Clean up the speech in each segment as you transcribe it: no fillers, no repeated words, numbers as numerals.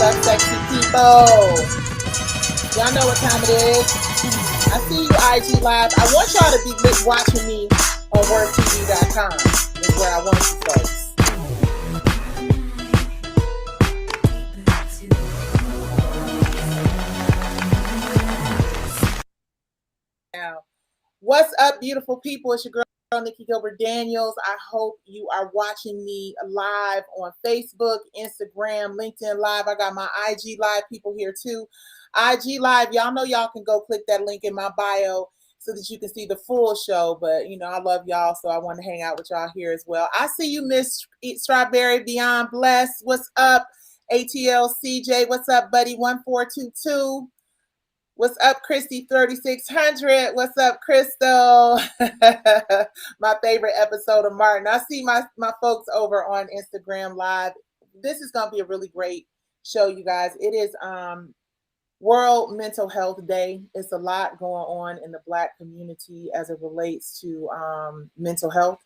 love sexy people. Y'all know what time it is. I see you IG Live. I want y'all to be watching me on worktv.com. Is where I want you folks. Now, what's up, beautiful people? It's your girl, Nikki Gilbert Daniels. I hope you are watching me live on Facebook, Instagram, LinkedIn Live. I got my IG Live people here too. IG Live, y'all know y'all can go click that link in my bio so that you can see the full show. But, you know, I love y'all, so I want to hang out with y'all here as well. I see you, Miss Strawberry Beyond Blessed. What's up, ATL CJ? What's up, buddy? 1422. What's up, Christy 3600? What's up, Crystal? My favorite episode of Martin. I see my folks over on Instagram Live. This is going to be a really great show, you guys. It is World Mental Health Day. It's a lot going on in the Black community as it relates to mental health.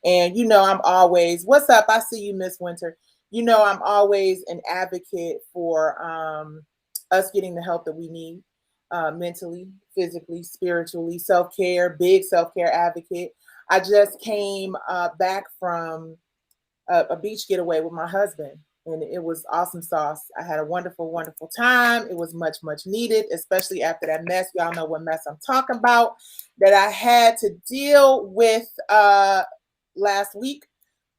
And, you know, I'm always, what's up? I see you, Miss Winter. You know, I'm always an advocate for us getting the help that we need. Mentally, physically, spiritually, self-care, big self-care advocate. I just came back from a beach getaway with my husband, and it was awesome sauce. I had a wonderful, wonderful time. It was much, much needed, especially after that mess. Y'all know what mess I'm talking about that I had to deal with last week.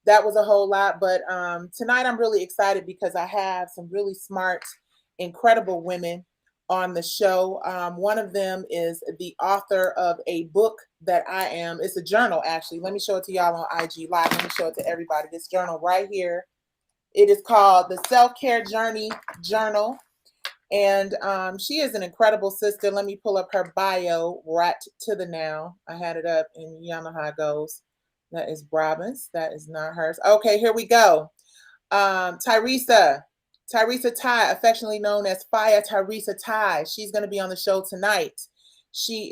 That was a whole lot, but tonight I'm really excited because I have some really smart, incredible women on the show. One of them is the author of a book that it's a journal actually. Let me show it to y'all on IG Live. Let me show it to everybody. This journal right here. It is called the Self-Care Journey Journal. And she is an incredible sister. Let me pull up her bio right to the now. I had it up and y'all know how it goes. That is Robin's. That is not hers. Okay, here we go. Tyresa Ty, affectionately known as Fire Tyresa Ty. She's going to be on the show tonight. She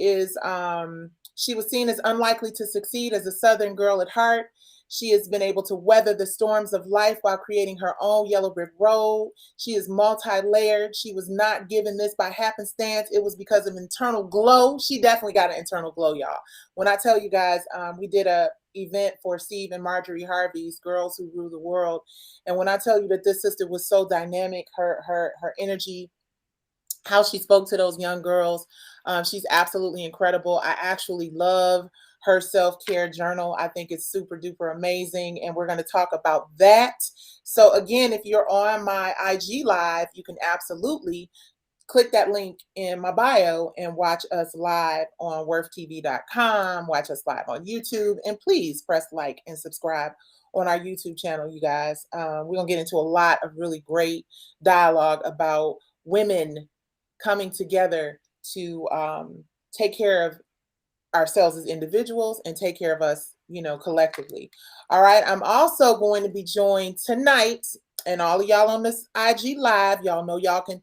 was seen as unlikely to succeed as a Southern girl at heart. She has been able to weather the storms of life while creating her own yellow brick road. She is multi-layered. She was not given this by happenstance. It was because of internal glow. She definitely got an internal glow, y'all. When I tell you guys, we did a event for Steve and Marjorie Harvey's Girls Who Rule the World. And when I tell you that this sister was so dynamic, her energy, how she spoke to those young girls, she's absolutely incredible. I actually love her self-care journal. I think it's super duper amazing. And we're going to talk about that. So again, if you're on my IG Live, you can absolutely click that link in my bio and watch us live on worktv.com, watch us live on YouTube, and please press like and subscribe on our YouTube channel, you guys. We're going to get into a lot of really great dialogue about women coming together to take care of ourselves as individuals and take care of us, you know, collectively. All right. I'm also going to be joined tonight, and all of y'all on this IG Live, y'all know y'all can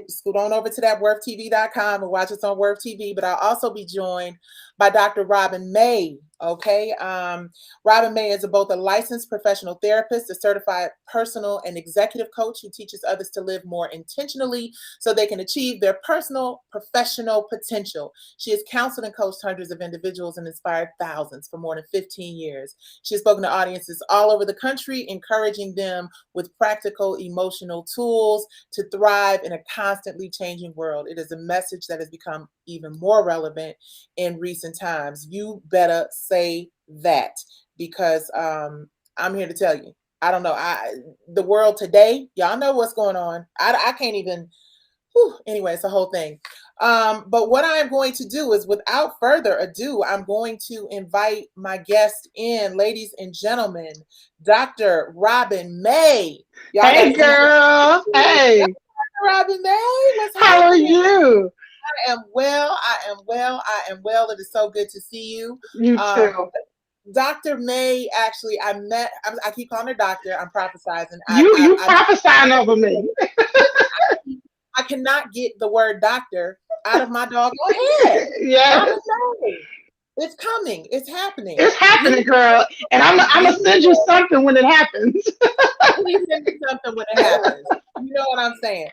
scoot on over to that worktv.com and watch us on Worth TV. But I'll also be joined by Dr. Robin May. Okay. Robin May is both a licensed professional therapist, a certified personal and executive coach who teaches others to live more intentionally so they can achieve their personal, professional potential. She has counseled and coached hundreds of individuals and inspired thousands for more than 15 years. She has spoken to audiences all over the country, encouraging them with practical emotional tools to thrive in a constantly changing world. It is a message that has become even more relevant in recent times. You better say that, because I'm here to tell you, I don't know, the world today, y'all know what's going on. I can't even, anyway, it's a whole thing. But what I'm going to do is, without further ado, I'm going to invite my guest in, ladies and gentlemen, Dr. Robin May. Y'all hey, girl. Hey. Dr. Robin May, what's How are you? I am well. I am well. I am well. It is so good to see you. You too. Dr. May, actually, I keep calling her doctor. I'm prophesizing. You prophesying over me. I cannot get the word doctor out of my doggone head. Yes. It's coming. It's happening. It's happening, girl. And I'm gonna send you something when it happens. Please send me something when it happens. You know what I'm saying?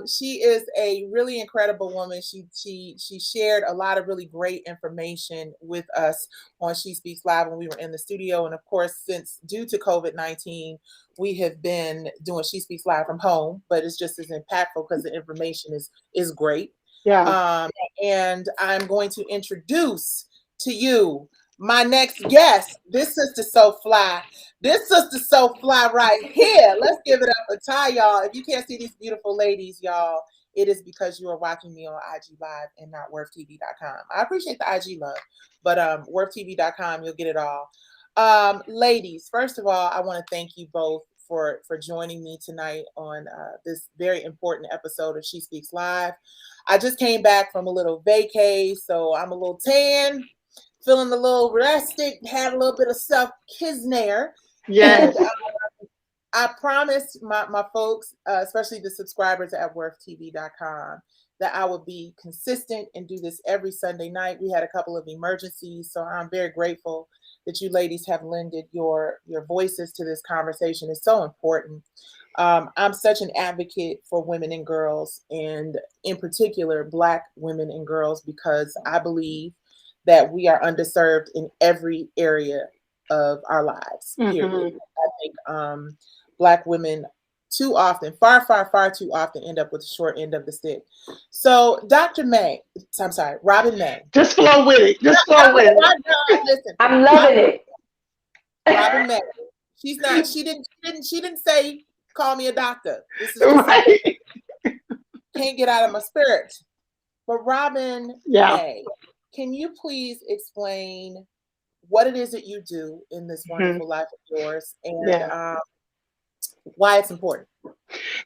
She is a really incredible woman. She shared a lot of really great information with us on She Speaks Live when we were in the studio. And of course, since due to COVID-19, we have been doing She Speaks Live from home, but it's just as impactful because the information is great. Yeah. And I'm going to introduce to you my next guest. This sister so fly. This sister so fly right here. Let's give it up for Ty, y'all. If you can't see these beautiful ladies, y'all, it is because you are watching me on IG Live and not worthtv.com. I appreciate the IG love, but worthtv.com, you'll get it all. Ladies, first of all, I want to thank you both for joining me tonight on this very important episode of She Speaks Live. I just came back from a little vacay, so I'm a little tan, feeling a little rested, had a little bit of self-kisnair. Yes. And I promised my folks, especially the subscribers at worthtv.com, that I would be consistent and do this every Sunday night. We had a couple of emergencies, so I'm very grateful that you ladies have lended your voices to this conversation. It's so important. I'm such an advocate for women and girls, and in particular, Black women and girls, because I believe that we are underserved in every area of our lives, period. Mm-hmm. I think Black women too often, far too often, end up with the short end of the stick. So Robin May. Just flow with it. Just flow with it. Listen, I'm loving it. Robin May. She didn't say call me a doctor. This is just Right. can't get out of my spirit. But Robin May, can you please explain what it is that you do in this wonderful life of yours, and why it's important?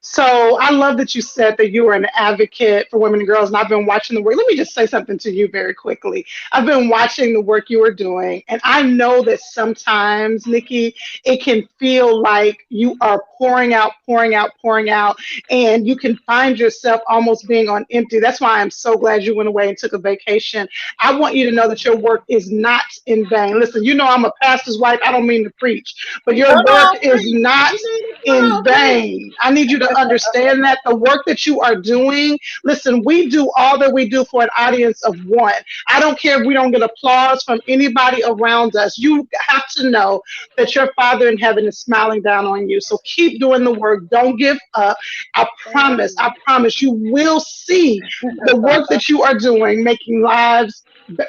So I love that you said that you are an advocate for women and girls, and I've been watching the work. Let me just say something to you very quickly. I've been watching the work you are doing, and I know that sometimes, Nikki, it can feel like you are pouring out, and you can find yourself almost being on empty. That's why I'm so glad you went away and took a vacation. I want you to know that your work is not in vain. Listen, you know I'm a pastor's wife. I don't mean to preach, but your work is not in vain. I need you to understand that the work that you are doing, listen, we do all that we do for an audience of one. I don't care if we don't get applause from anybody around us. You have to know that your Father in heaven is smiling down on you. So keep doing the work. Don't give up. I promise you will see the work that you are doing, making lives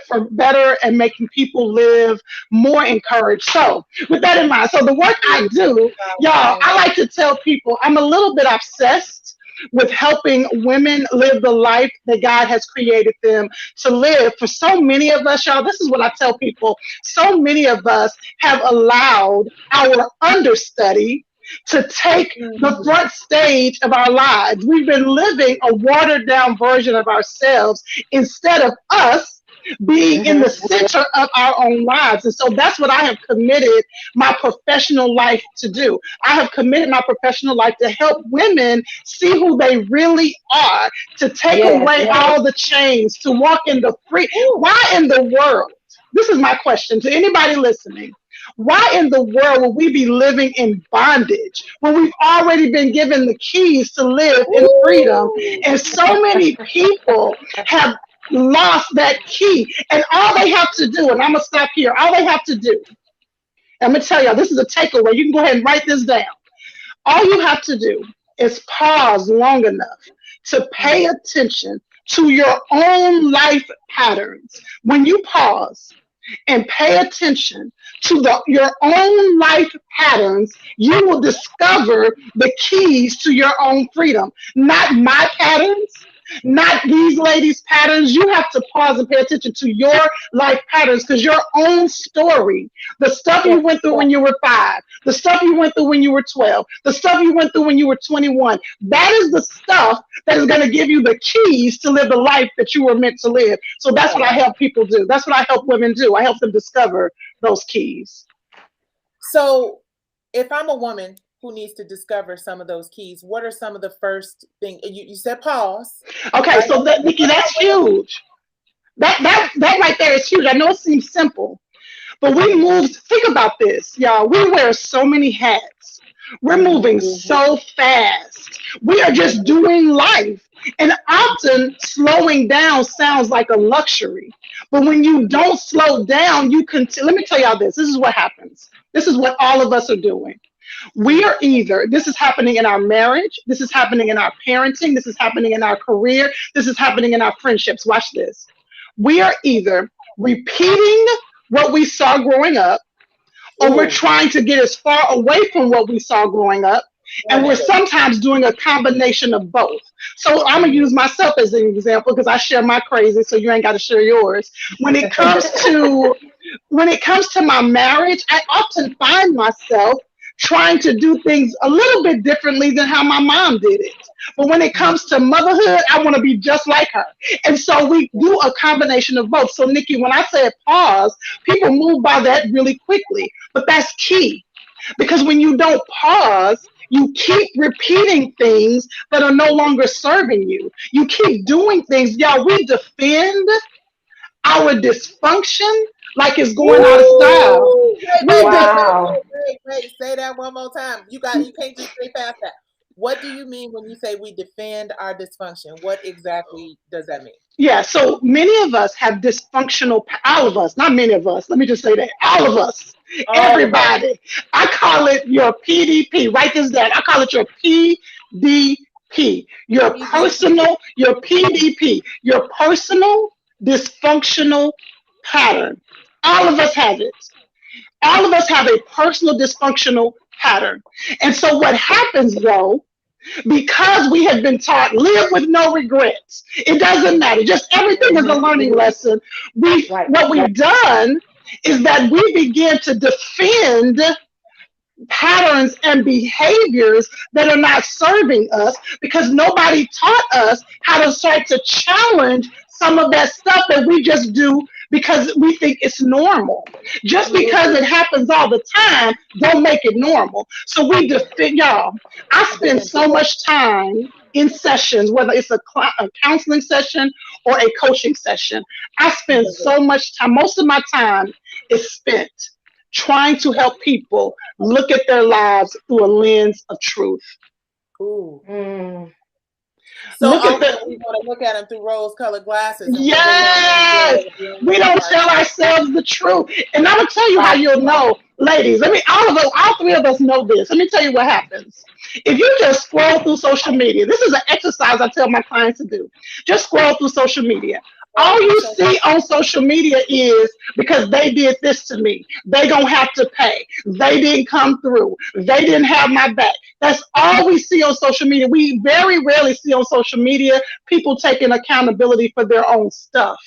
for better and making people live more encouraged. So with that in mind, so the work I do, y'all, I like to tell people I'm a little bit obsessed with helping women live the life that God has created them to live. For so many of us, y'all, this is what I tell people. So many of us have allowed our understudy to take the front stage of our lives. We've been living a watered down version of ourselves instead of us being in the center of our own lives. And so that's what I have committed my professional life to do. I have committed my professional life to help women see who they really are, to take away all the chains, to walk in the free. Why in the world? This is my question to anybody listening. Why in the world would we be living in bondage when we've already been given the keys to live in freedom? And so many people have lost that key. And all they have to do, and I'm going to stop here, all they have to do, I'm going to tell y'all, this is a takeaway. You can go ahead and write this down. All you have to do is pause long enough to pay attention to your own life patterns. When you pause and pay attention to your own life patterns, you will discover the keys to your own freedom. Not my patterns, not these ladies' patterns. You have to pause and pay attention to your life patterns, because your own story, the stuff you went through when you were 5, the stuff you went through when you were 12, the stuff you went through when you were 21, that is the stuff that is going to give you the keys to live the life that you were meant to live. So that's what I help people do. That's what I help women do. I help them discover those keys. So if I'm a woman who needs to discover some of those keys, what are some of the first things? You said pause. Okay, right? So Nikki, that's huge. That right there is huge. I know it seems simple, but we move, think about this, y'all. We wear so many hats. We're moving so fast. We are just doing life. And often slowing down sounds like a luxury. But when you don't slow down, you can. Let me tell y'all this. This is what happens. This is what all of us are doing. We are either, this is happening in our marriage, this is happening in our parenting, this is happening in our career, this is happening in our friendships. Watch this. We are either repeating what we saw growing up, or we're Ooh, trying to get as far away from what we saw growing up. And we're wonderful. sometimes doing a combination of both. So I'm gonna use myself as an example because I share my crazy, so you ain't got to share yours. When it comes to when it comes to my marriage, I often find myself trying to do things a little bit differently than how my mom did it. But when it comes to motherhood, I want to be just like her. And so we do a combination of both. So, Nikki, when I say pause, people move by that really quickly. But that's key because when you don't pause, you keep repeating things that are no longer serving you. You keep doing things. Y'all, we defend our dysfunction like it's going out of style. Woo! We def- Wait. Say that one more time. You can't just say past that. What do you mean when you say we defend our dysfunction? What exactly does that mean? yeah, so many of us have dysfunctional, all of us, not many of us, let me just say that, all of us, All of us. everybody. I call it your PDP. Write this down. I call it your PDP, PDP. your PDP, your personal dysfunctional pattern. All of us have it. All of us have a personal dysfunctional pattern. And so what happens though, because we have been taught live with no regrets. It doesn't matter. Just everything is a learning lesson. Right. What we've done is that we begin to defend patterns and behaviors that are not serving us because nobody taught us how to start to challenge some of that stuff that we just do because we think it's normal. Just because it happens all the time, don't make it normal. So we defend, y'all. I spend so much time in sessions, whether it's a counseling session or a coaching session. I spend so much time, most of my time is spent trying to help people look at their lives through a lens of truth. Ooh. Mm. So Look at often the we want to look at them through rose-colored glasses, and we really yes. don't deal We with don't tell ourselves. ourselves the truth. And I'm gonna tell you how Right. you'll know, ladies. Let me all of us, all three of us know this. Let me tell you what happens. If you just scroll through social media, this is an exercise I tell my clients to do. Just scroll through social media. All you see on social media is because they did this to me. They gonna have to pay. They didn't come through. They didn't have my back. That's all we see on social media. We very rarely see on social media people taking accountability for their own stuff.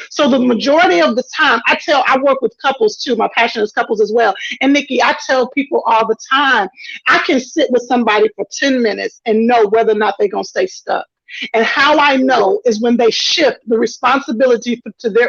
So the majority of the time, I work with couples too. My passion is couples as well. And Nikki, I tell people all the time, I can sit with somebody for 10 minutes and know whether or not they're going to stay stuck. And how I know is when they shift the responsibility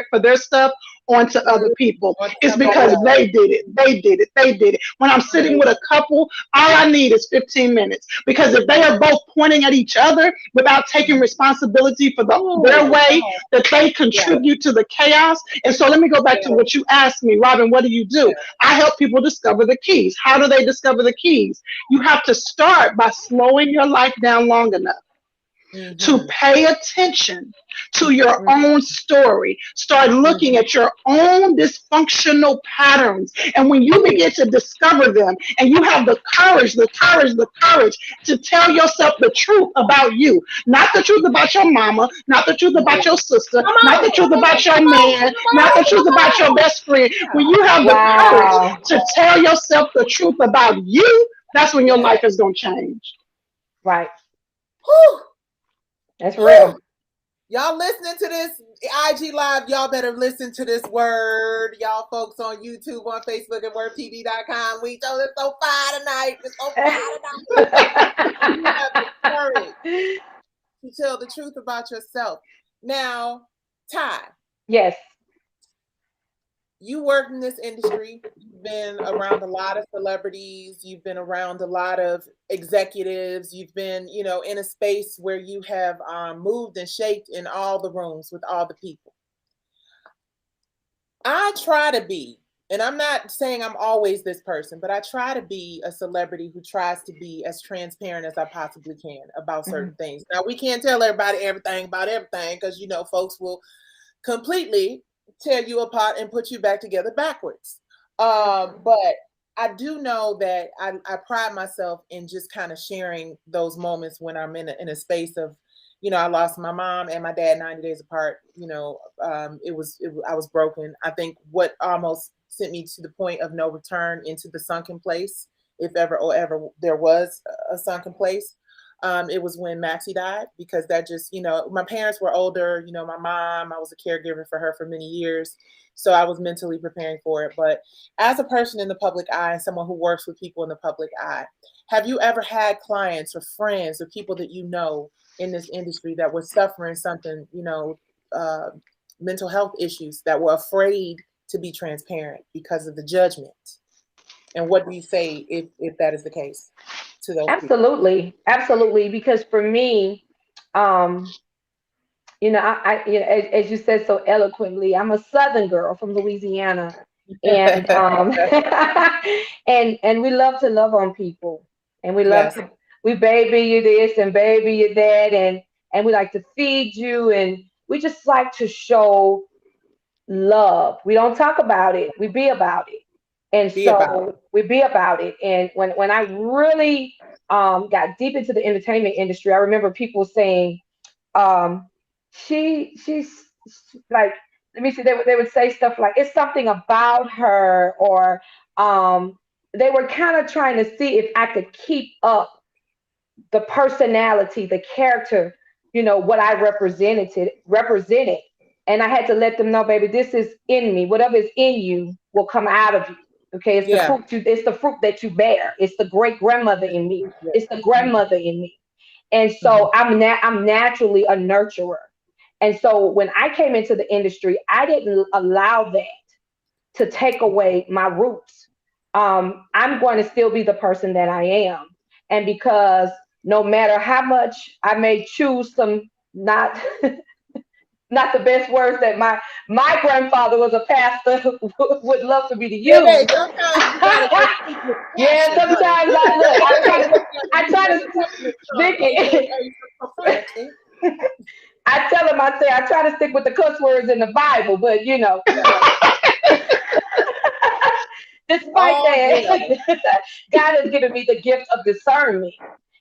for their stuff onto other people. It's because they did it. They did it. They did it. When I'm sitting with a couple, all I need is 15 minutes. Because if they are both pointing at each other without taking responsibility for their way, that they contribute to the chaos. And so let me go back to what you asked me, Robin, what do you do? I help people discover the keys. How do they discover the keys? You have to start by slowing your life down long enough to pay attention to your own story. Start looking at your own dysfunctional patterns. And when you begin to discover them and you have the courage to tell yourself the truth about you, not the truth about your mama, not the truth about your sister, not the truth about your man, not the truth about your best friend. When you have the courage Wow. to tell yourself the truth about you, that's when your life is going to change. Right. Whew, That's whew. real. Y'all listening to this IG Live, y'all better listen to this word. Y'all folks on YouTube, on Facebook, and wordtv.com. We told it's so fire tonight. It's so fire tonight. You have the courage to tell the truth about yourself. Now, Ty, Yes. you work in this industry. You've been around a lot of celebrities. You've been around a lot of executives. You've been, in a space where you have moved and shaped in all the rooms with all the people. I try to be, and I'm not saying I'm always this person, but I try to be a celebrity who tries to be as transparent as I possibly can about Mhm. certain things. Now, we can't tell everybody everything about everything because, folks will completely tear you apart and put you back together backwards. But I do know that I pride myself in just kind of sharing those moments when I'm in a space of, I lost my mom and my dad 90 days apart. I was broken. I think what almost sent me to the point of no return into the sunken place, if ever or ever there was a sunken place, it was when Maxie died, because that just, my parents were older. My mom, I was a caregiver for her for many years. So I was mentally preparing for it. But as a person in the public eye and someone who works with people in the public eye, have you ever had clients or friends or people that in this industry that were suffering something, uh, mental health issues, that were afraid to be transparent because of the judgment? And what do you say if that is the case to those people? Absolutely, absolutely. Because for me, um, as you said so eloquently, I'm a Southern girl from Louisiana, and and we love to love on people, and Yes. we baby you this and baby you that, and we like to feed you, and we just like to show love. We don't talk about it, we be about it. And Be about so we be about it. And when I really got deep into the entertainment industry, I remember people saying, um, she's like, let me see, they would say stuff like, it's something about her, or they were kind of trying to see if I could keep up the personality, the character, what I represented. And I had to let them know, baby, this is in me. Whatever is in you will come out of you. Okay, yeah. it's the fruit that you bear. It's the great grandmother in me. It's the grandmother in me. And Mm-hmm. so I'm naturally a nurturer. And so when I came into the industry, I didn't allow that to take away my roots. I'm going to still be the person that I am. And because no matter how much I may choose some not not the best words that my grandfather was a pastor would love for me to Hey, use. sometimes you gotta just speak with Yeah, passion, honey. sometimes I look. I You try better to, touch your tongue, Vicky. aka some profanity. I tell him, I say, I try to stick with the cuss words in the Bible, but despite Oh that, yeah, God has given me the gift of discernment.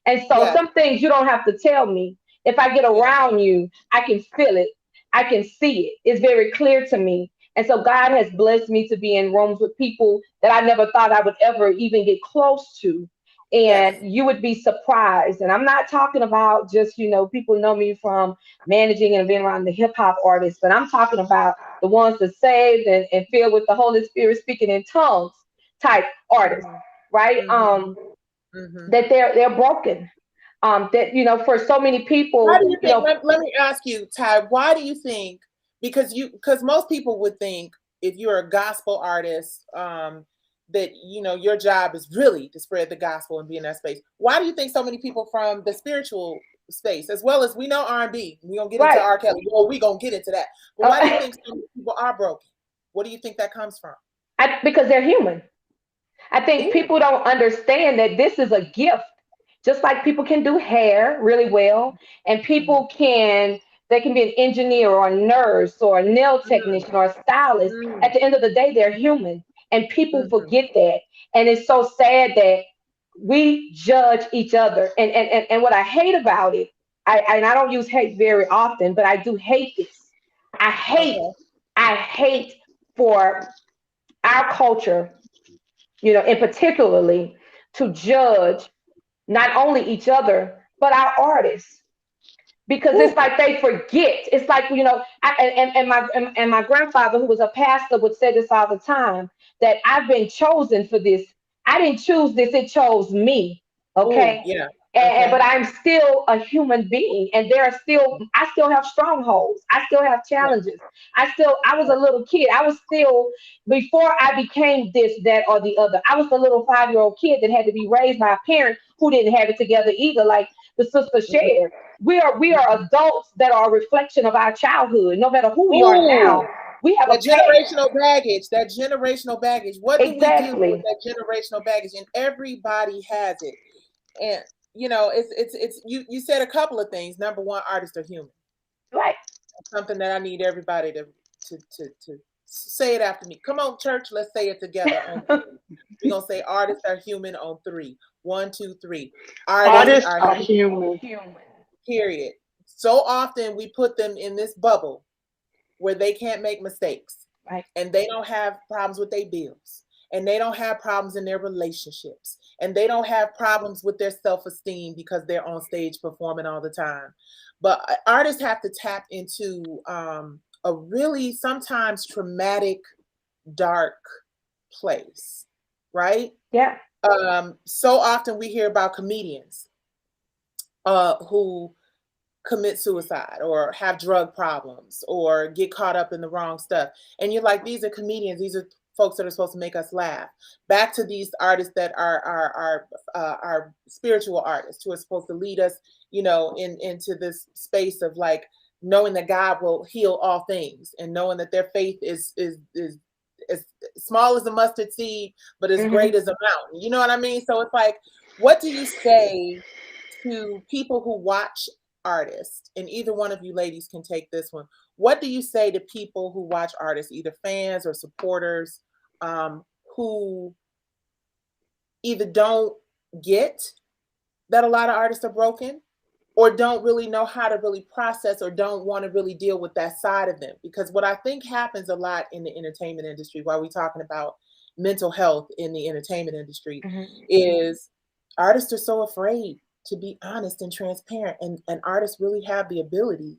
And so yeah, some things you don't have to tell me. If I get yeah. around you, I can feel it. I can see it. It's very clear to me. And so God has blessed me to be in rooms with people that I never thought I would ever even get close to. Yes. And you would be surprised. And I'm not talking about just, people know me from managing and being around the hip hop artists, but I'm talking about the ones that saved and filled with the Holy Spirit speaking in tongues type artists, Mhm. right? Mhm. Mhm. That they're broken. That for so many Why people, do you think? Let me ask you, Ty. Why do you think? Because most people would think, if you're a gospel artist, that your job is really to spread the gospel and be in that space. Why do you think so many people from the spiritual space, as well as we know R&B, we gonna get into right? R. Kelly. Well, we gonna get into that. But why do you Uh, think so many people are broken? What do you think that comes from? because they're human. I think Ooh. people don't understand that this is a gift. Just like people can do hair really well, and Mhm. people can they can be an engineer or a nurse or a nail Mm. technician or a stylist. At Mm. the end of the day, they're human, and people Mhm. forget that. And it's so sad that we judge each other. And what I hate about it, and I don't use hate very often, but I do hate this. I hate Okay. I hate for our culture, in particularly, to judge not only each other but our artists, because it's Ooh. like they forget. It's like, and my grandfather, who was a pastor, would say this all the time, that I've been chosen for this. I didn't choose this, it chose me. Ooh. Okay. Yeah. But Okay. I'm still a human being, and I still have strongholds, I still have Yeah. challenges. I was a little kid. I was still, before I became this, that, or the other, I was the little 5-year-old kid that had to be raised by a parent who didn't have it together either, like the sister Mhm. shared. We are Mhm. adults that are a reflection of our childhood, no matter who we are Ooh. now. We have a That past. generational baggage, that generational baggage. What do we do with Exactly. that generational baggage? And everybody has it. And you know, it's you said a couple of things. Number one, artists are human. Right. Something that I need everybody to say it after me. Come on, church, let's say it together on three. We're gonna say artists are human on three. One, two, three. Artists Artists are are human, human. Human. period. So often we put them in this bubble where they can't make mistakes Right. and they don't have problems with their bills and they don't have problems in their relationships and they don't have problems with their self-esteem because they're on stage performing all the time. But artists have to tap into a really sometimes traumatic, dark place, right? Yeah. So often we hear about comedians who commit suicide or have drug problems or get caught up in the wrong stuff. And you're like, these are comedians. These are folks that are supposed to make us laugh. Back to these artists that are spiritual artists who are supposed to lead us, you know, into this space of like knowing that God will heal all things and knowing that their faith is as small as a mustard seed, but as Hmm. great as a mountain. You know what I mean? So it's like, what do you say to people who watch artists? And either one of you ladies can take this one. What do you say to people who watch artists, either fans or supporters, who either don't get that a lot of artists are broken or don't really know how to really process or don't want to really deal with that side of them? Because what I think happens a lot in the entertainment industry, while we're talking about mental health in the entertainment industry, Hmm. is artists are so afraid to be honest and transparent. And artists really have the ability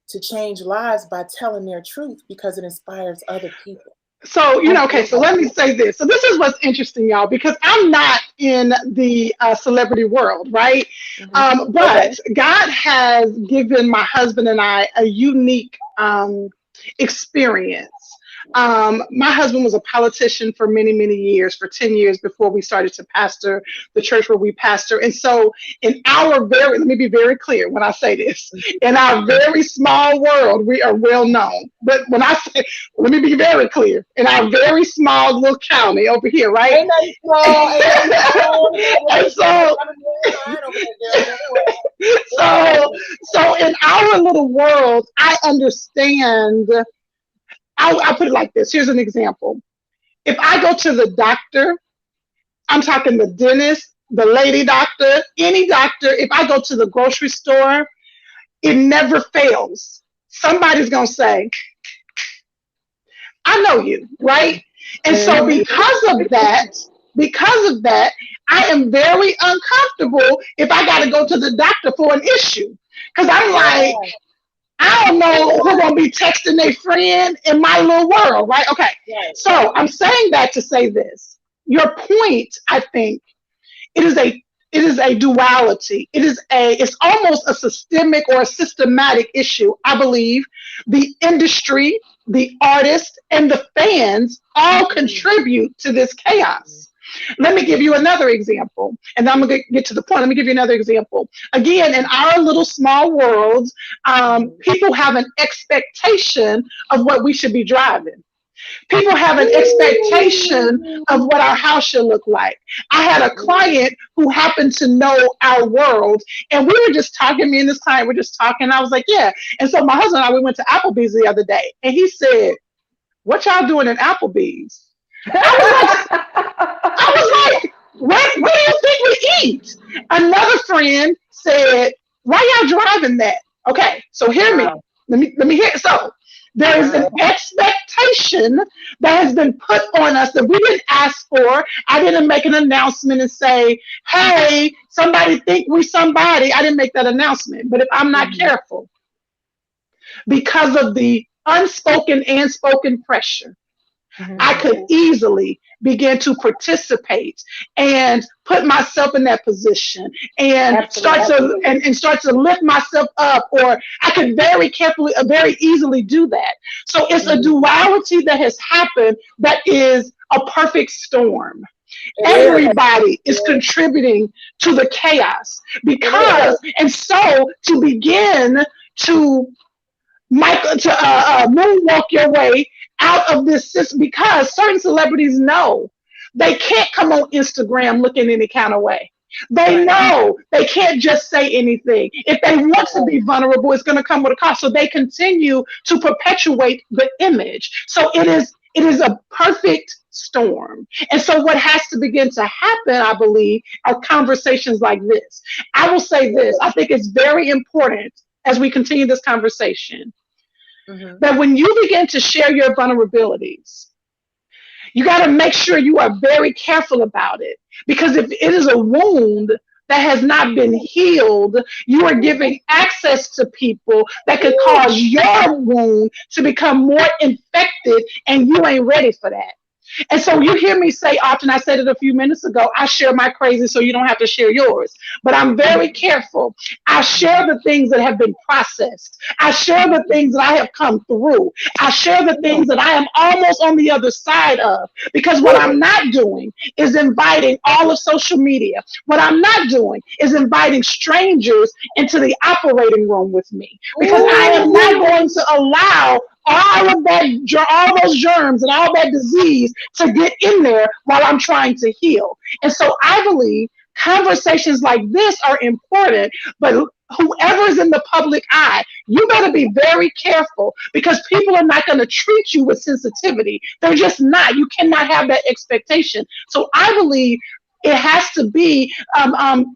to change lives by telling their truth because it inspires other people. So, okay, so Absolutely. let me say this. So, this is what's interesting, y'all, because I'm not in the celebrity world, right? Hmm. But Okay. God has given my husband and I a unique experience. My husband was a politician for many, many years, for 10 years before we started to pastor the church where we pastor. And so, let me be very clear when I say this, in our very small world, we are well known. But when I say, let me be very clear, in our very small little county over here, right? Ain't nothing small, ain't nothing small. And so, 709 over there, girl. Guess what? It's so, happening. so in our little world, I understand. I'll put it like this. Here's an example. If I go to the doctor, I'm talking the dentist, the lady doctor, any doctor, if I go to the grocery store, it never fails. Somebody's going to say, I know you, right? And so Hmm. because of that, I am very uncomfortable if I got to go to the doctor for an issue. Because I'm Yeah, like, I don't know who's gonna be texting their friend in my little world, right? Okay. right. So I'm saying that to say this. Your point, I think, it is a it is a duality. It's almost a systemic or a systematic issue. I believe the industry, the artists, and the fans all Mm-hmm. contribute to this chaos. Let me give you another example, and then I'm going to get to the point. Let me give you another example. Again, in our little small worlds, Mm-hmm. people have an expectation of what we should be driving. People have an expectation of Ooh. what our house should look like. I had a client who happened to know our world, and we were just talking. Me and this client were just talking. I was like, "Yeah." And so my husband and I, we went to Applebee's the other day, and he said, "What y'all doing at Applebee's?" I was like, I was like, where do you think we eat? Another friend said, why y'all driving that? Okay, so hear me. Wow. Let me hear. So there is an Wow. expectation that has been put on us that we didn't ask for. I didn't make an announcement and say, hey, somebody think we somebody. I didn't make that announcement. But if I'm not Mm-hmm. careful, because of the unspoken and spoken pressure, Hmm. I could easily begin to participate and put myself in that position and start Absolutely. to and start to lift myself up, or I could very carefully very easily do that. So it's a Mm-hmm. duality that has happened that is a perfect storm. It is. Everybody is contributing to the chaos It is. because, and so to begin to Michael, to moonwalk your way out of this system, because certain celebrities know they can't come on Instagram looking any kind of way. They Right. know they can't just say anything. If they want to be vulnerable, it's going to come with a cost. So they continue to perpetuate the image. So it is a perfect storm. And so what has to begin to happen, I believe, are conversations like this. I will say this. I think it's very important as we continue this conversation Mm-hmm. that when you begin to share your vulnerabilities, you got to make sure you are very careful about it. Because if it is a wound that has not been healed, you are giving access to people that could cause your wound to become more infected, and you ain't ready for that. And so you hear me say often, I said it a few minutes ago, I share my crazy so you don't have to share yours. But I'm very careful. I share the things that have been processed. I share the things that I have come through. I share the things that I am almost on the other side of. Because what I'm not doing is inviting all of social media. What I'm not doing is inviting strangers into the operating room with me. Because I am not going to allow all those germs and all that disease to get in there while I'm trying to heal. And so I believe conversations like this are important, but whoever's in the public eye, you got to be very careful, because people are not going to treat you with sensitivity. They're just not. You cannot have that expectation. So I believe it has to be,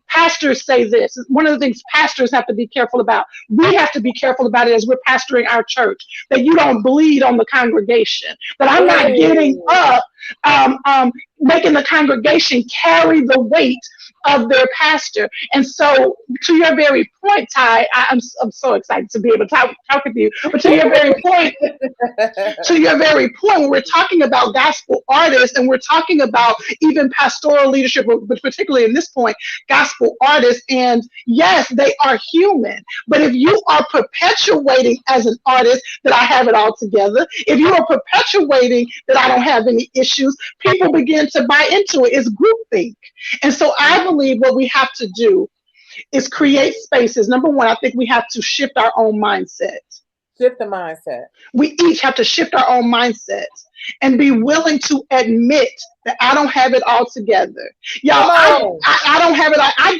pastors say this. One of the things pastors have to be careful about. We have to be careful about it as we're pastoring our church, that you don't bleed on the congregation, that I'm not getting up, making the congregation carry the weight of their pastor. And so, to your very point, Ty, I'm so excited to be able to talk with you. But to your very point, when we're talking about gospel artists and we're talking about even pastoral leadership, but particularly in this point, gospel artists, and yes, they are human. But if you are perpetuating as an artist that I have it all together, if you are perpetuating that I don't have any issues, people begin to buy into it. It's groupthink. And so I believe what we have to do is create spaces. Number one, I think we have to shift our own mindset. Shift the mindset. We each have to shift our own mindsets and be willing to admit that I don't have it all together. Y'all, I don't have it all. I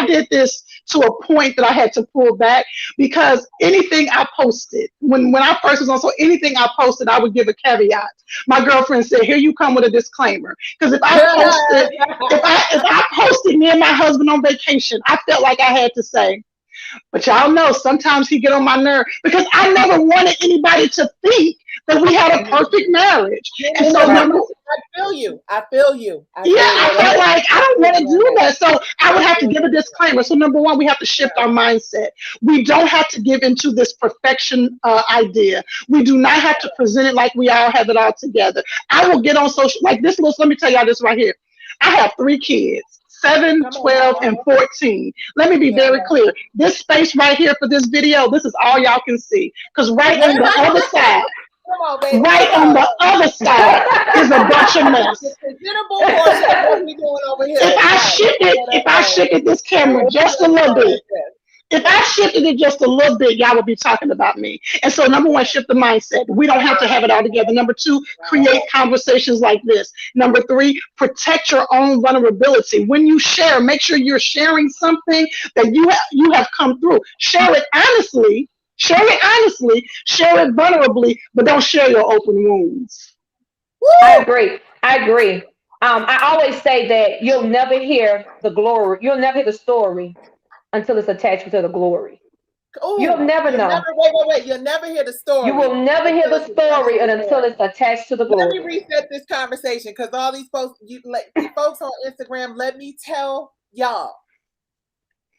did this to a point that I had to pull back, because anything I posted, when I first was on, so anything I posted, I would give a caveat. My girlfriend said, here you come with a disclaimer. Because if I posted me and my husband on vacation, I felt like I had to say, but y'all know sometimes he get on my nerve, because I never wanted anybody to think that we had a perfect marriage. And so I feel you. I felt like I don't want to do that. So I would have to give a disclaimer. So number one, we have to shift our mindset. We don't have to give into this perfection idea. We do not have to present it like we all have it all together. I will get on social like this. Let me tell y'all this right here. I have 3 kids. 7, 12, and 14. Let me be very clear. This space right here for this video, this is all y'all can see. Because right on the other side, is a bunch of mess. If I shifted this camera just a little bit, if I shifted it just a little bit, y'all would be talking about me. And so, number one, shift the mindset. We don't have to have it all together. Number two, create conversations like this. Number three, protect your own vulnerability. When you share, make sure you're sharing something that you have come through. Share it honestly. Share it vulnerably, but don't share your open wounds. I agree. I always say that you'll never hear the glory. You'll never hear the story until it's attached to the glory. You'll never know. Wait. You'll never hear the story. You will never hear the story until it's attached to the glory. Let me reset this conversation, because all these folks, folks on Instagram, let me tell y'all,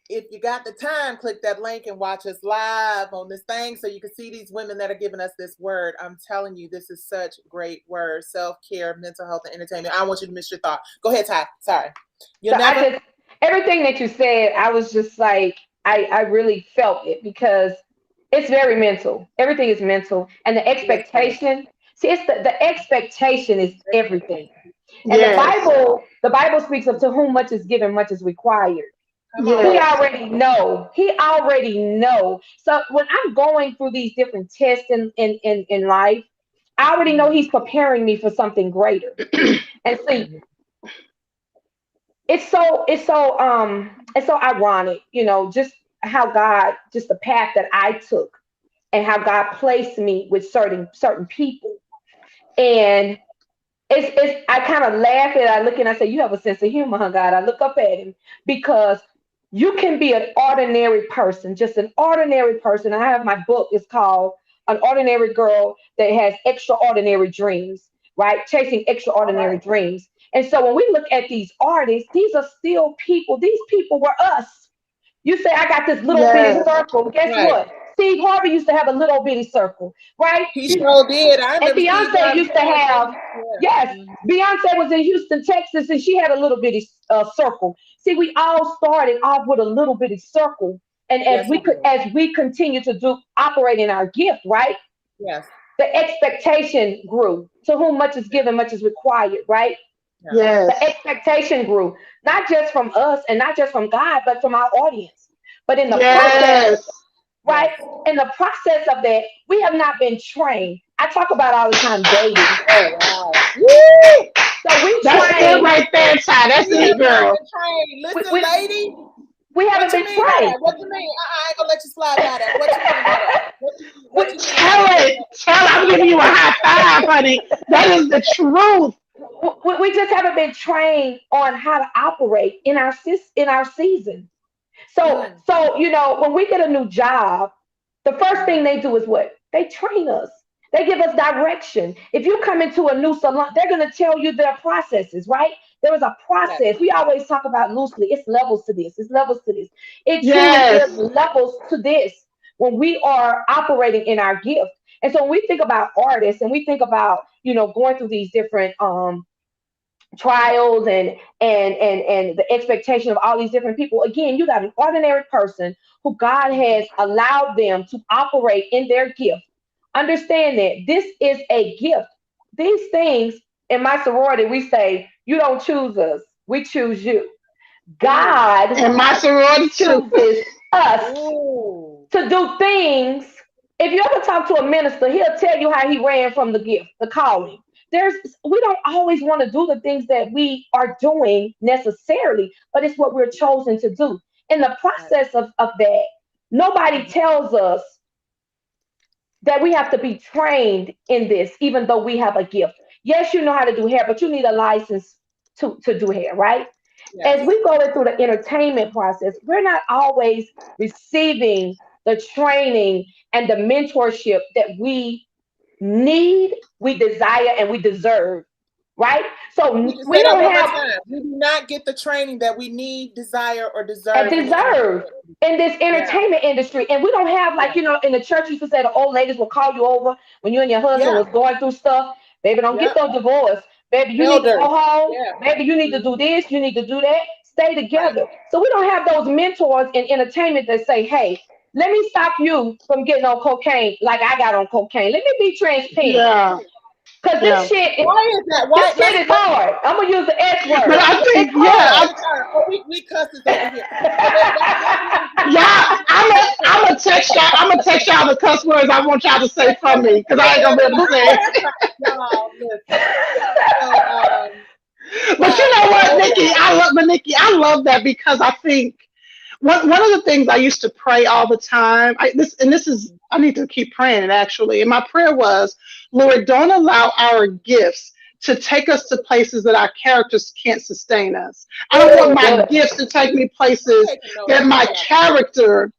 if you got the time, click that link and watch us live on this thing so you can see these women that are giving us this word. I'm telling you, this is such great word. Self-care, mental health, and entertainment. I don't want you to miss your thought. Go ahead, Ty. Sorry. Everything that you said, I was just like, I really felt it, because it's very mental. Everything is mental. And the expectation, it's the expectation is everything. And the Bible speaks of to whom much is given, much is required. Come on. He Yes. already know. He already know. So when I'm going through these different tests in life, I already know he's preparing me for something greater. And see, it's so ironic, just how God, just the path that I took and how God placed me with certain people. And it's I kind of laugh at it. I look and I say, you have a sense of humor, huh, God? I look up at him because you can be an ordinary person, just an ordinary person. I have my book, it's called An Ordinary Girl That Has Extraordinary Dreams, right? Chasing All extraordinary right. dreams. And so when we look at these artists, these are still people. These people were us. You say, I got this little bitty Yes. circle. Guess Right. what? Steve Harvey used to have a little bitty circle, right? He sure did. I And remember Steve Beyonce Harvey used to dancing. have, Yeah. yes, Beyonce was in Houston, Texas, and she had a little bitty circle. See, we all started off with a little bitty circle, and Yes, we did. as we continue to do operate in our gift, right? Yes. The expectation grew. To whom much is given, much is required, right? Yeah. The Yes. expectation grew, not just from us and not just from God, but from our audience. But in the process, Yes. right? Yes. In the process of that, we have not been trained. I talk about all the time dating. Oh wow. Woo! So we That's it train, right there, Ty. That's We it, have not girl. been trained. we, Listen, we, lady. we What haven't you been mean by trained. that? What you mean? I ain't gonna let you slide by that. What you mean by that? What We, you mean by Tell that? it. Tell it. I'm giving you a high five, honey. That is the truth. we just haven't been trained on how to operate in in our season. So, Mm, when we get a new job, the first thing mm, they do is what? They train us. They give us direction. If you come into a new salon, they're going to tell you their processes, right? There is a yes. process. We always talk about loosely. It's levels to this. It's levels to this. It truly is Yes. levels to this when we are operating in our gift. And so when we think about artists and we think about, going through these different trials and the expectation of all these different people, again, you got an ordinary person who God has allowed them to operate in their gift. Understand that this is a gift. These things, in my sorority, we say, you don't choose us, we choose you. Ooh. God And my sorority too. chooses us Ooh. to do things. If you ever talk to a minister, he'll tell you how he ran from the gift, the calling. There's We don't always want to do the things that we are doing necessarily, but it's what we're chosen to do. In the Right. process of that, nobody Mhm. tells us that we have to be trained in this, even though we have a gift. Yes, you know how to do hair, but you need a license to do hair, right? As Yes. we go through the entertainment process, we're not always receiving the training and the mentorship that we need, we desire, and we deserve, right? You So can we say that don't one more have time. We do not get the training that we need, desire, or a deserve in the deserve entertainment. in this Yeah. entertainment industry. And we don't have, Yeah. like, in the church used to say the old ladies will call you over when you and your husband Yeah. was going through stuff. Baby, don't get Yep. no divorce. Baby, you need to go Elders. home. Yeah. Baby, you need to do Mhm. this. You need to do that. Stay Right. together. So we don't have those mentors in entertainment that say, hey, let me stop you from getting on cocaine like I got on cocaine. Let me be transparent. Yeah. Cause Yeah. Why is that? this Why? shit is Let's hard. I'm gonna use the S But word. I It's think, hard. it's oh, we cusses over here. So that's what I'm yeah, saying. That's what I'm trying to say. I'm gonna text y'all. I'm gonna text y'all the cuss words I want y'all to say from me because I ain't gonna be able to say it. Y'all listen. So But you know what, oh Nikki? wow. Nikki, I love that because I think one of the things I used to pray all the time. This is I need to keep praying it actually. And my prayer was, Lord, don't allow our gifts to take us to places that our characters can't sustain us. I don't want Ooh, my good. gifts to take me I'm places taking notes. that my character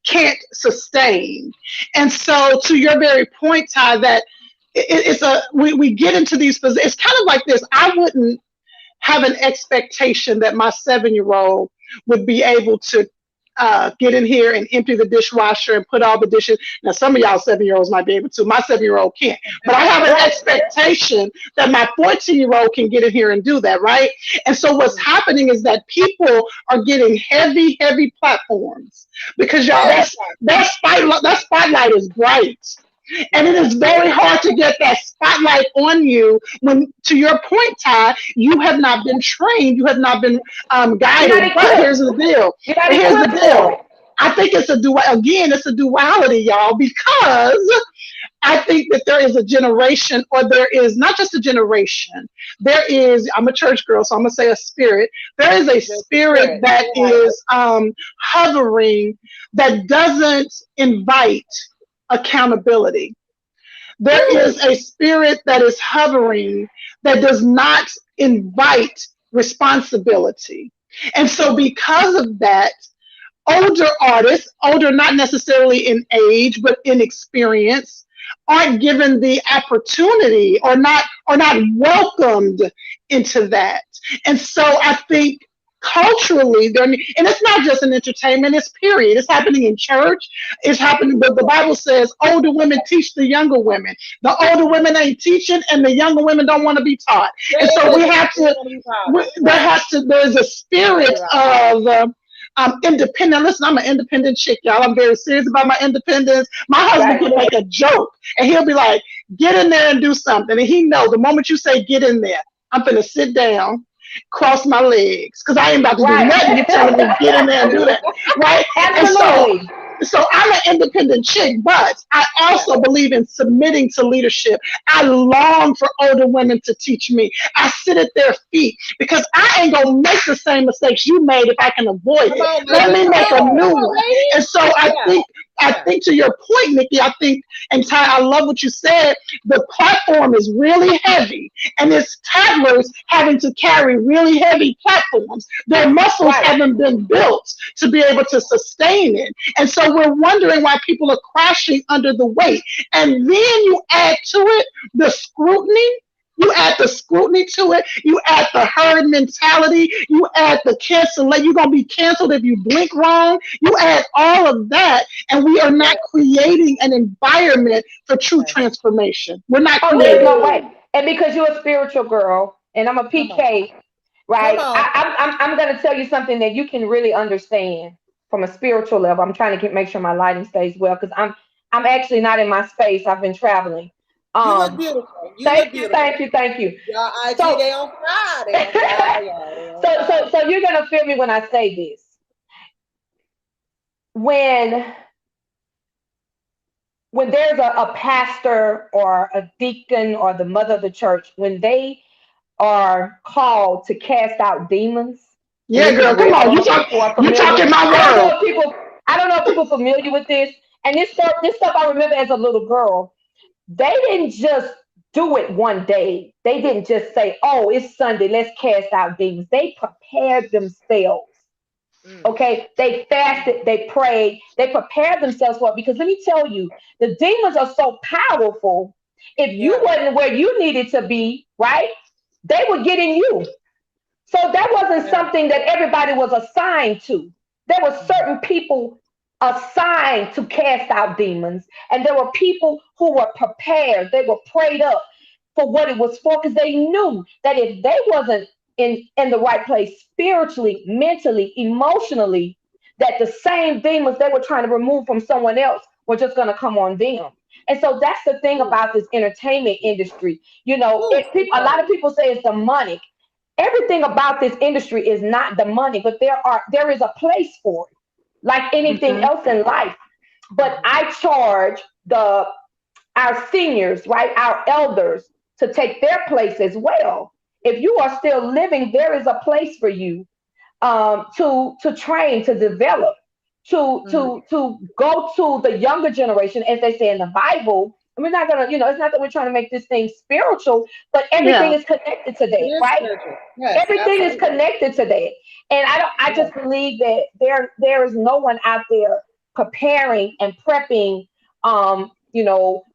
can't sustain. And so, to your very point, Ty, that it's a we get into these positions. It's kind of like this. I wouldn't have an expectation that my 7 year old would be able to get in here and empty the dishwasher and put all the dishes. Now, some of y'all 7 year olds might be able to. My 7 year old can't. But I have an Right. expectation that my 14 year old can get in here and do that, right? And so what's Mhm. happening is that people are getting heavy, heavy platforms because y'all, Very that spotlight is bright. And it Yeah. is very hard to get that spotlight on you when, to your point, Ty, you have not been trained, you have not been You're not guided. But here's equipped. the deal. You're not But here's the equipped for deal. it. I think it's a again, it's a duality, y'all, because I think that there is a generation, or there is not just a generation, there is, I'm a church girl, so I'm going to say a spirit. There is a The spirit spirit. that Yeah. is hovering, that doesn't invite accountability. There Woo. is a spirit that is hovering, that does not invite responsibility. And so, because of that, older artists, older not necessarily in age, but in experience, aren't given the opportunity, or not welcomed into that. And so I think culturally there, and it's not just in entertainment, it's period. It's happening in church, it's happening, but the Bible says older women teach the younger women. The older women ain't teaching, and the younger women don't want to be taught. And so we They have to, want to be proud. there Right. has to, there's a spirit You're right. of independent. Listen, I'm an independent chick, y'all. I'm very serious about my independence. My husband Right. can make a joke, and he'll be like, "Get in there and do something." And he know the moment you say "get in there," I'm gonna sit down, cross my legs, because I ain't about to do nothing. You telling me get in there and do that, right? And so, Absolutely. I'm an independent chick, but I Yeah. also believe in submitting to leadership. I long for older women to teach me. I sit at their feet, because I ain't gonna make the same mistakes you made if I can avoid Come it. on, Let lady. me Come make a on. new Come on, one. lady. And so Yeah. I Yeah. think, to your point, Nikki, I think, and Ty, I love what you said. The platform is really heavy, and it's toddlers having to carry really heavy platforms. Their muscles Right. haven't been built to be able to sustain it. And so we're wondering why people are crashing under the weight. And then you add to it the scrutiny. You add the scrutiny to it. You add the herd mentality. You add the cancel. You're going to be canceled if you blink wrong. You add all of that, and we are not creating an environment for true Right. transformation. We're not Oh, there's creating no it. way. Woo. And because you're a spiritual girl and I'm a Come on. PK, Come right? on. I'm going to tell you something that you can really understand from a spiritual level. I'm trying to make sure my lighting stays well because I'm actually not in my space. I've been traveling. You look Um, beautiful. You look thank you, beautiful. thank you, thank you. Y'all IG, So, they on fire. They on fire. They on fire. so you're going to feel me when I say this. When when there's a pastor or a deacon or the mother of the church, when they are called to cast out demons, and Yeah, this is girl, come real. I on. don't know if people are You familiar. talking my I don't know world. if people. I don't know if people are familiar with this. And this stuff I remember as a little girl. They didn't just do it one day. They didn't just say, "Oh, it's Sunday. Let's cast out demons." They prepared themselves. Mm. Okay, they fasted, they prayed, they prepared themselves for it. Because let me tell you, the demons are so powerful. If you Yeah. wasn't where you needed to be, right, they would get in you. So that wasn't Yeah. something that everybody was assigned to. There were Mhm. certain people assigned to cast out demons, and there were people who were prepared. They were prayed up for what it was for, because they knew that if they wasn't in the right place spiritually, mentally, emotionally, that the same demons they were trying to remove from someone else were just going to come on them. And so that's the thing Ooh. about this entertainment industry. You know, Ooh, a lot Jesus. of people say it's demonic. Everything about this industry is not the money, but there is a place for it, like anything Hmm. else in life. But Mhm. I charge the our seniors, right, our elders, to take their place as well. If you are still living, there is a place for you, to train, to develop, Mhm. to go to the younger generation, as they say in the Bible. And we're not gonna, it's not that we're trying to make this thing spiritual, but everything Yeah. is connected to It that, is right? spiritual. Yes, Everything is absolutely. connected to that. And I Yes. just believe that there is no one out there preparing and prepping,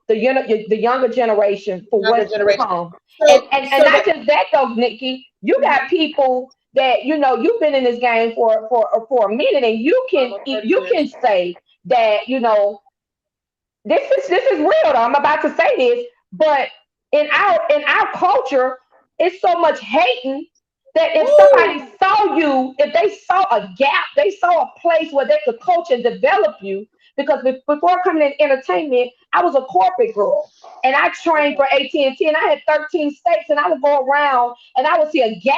the younger generation for Younger what's to generation. come. and So, and, and so not that. just that though, Nikki. You Mhm. got people that, you've been in this game for a minute, and Almost 30 you years. can say that, this is real though. I'm about to say this, but in our culture, it's so much hating that if somebody Woo! saw you, if they saw a gap, they saw a place where they could coach and develop you, because before coming in entertainment, I was a corporate girl. And I trained for AT&T, and I had 13 states, and I would go around and I would see a gap.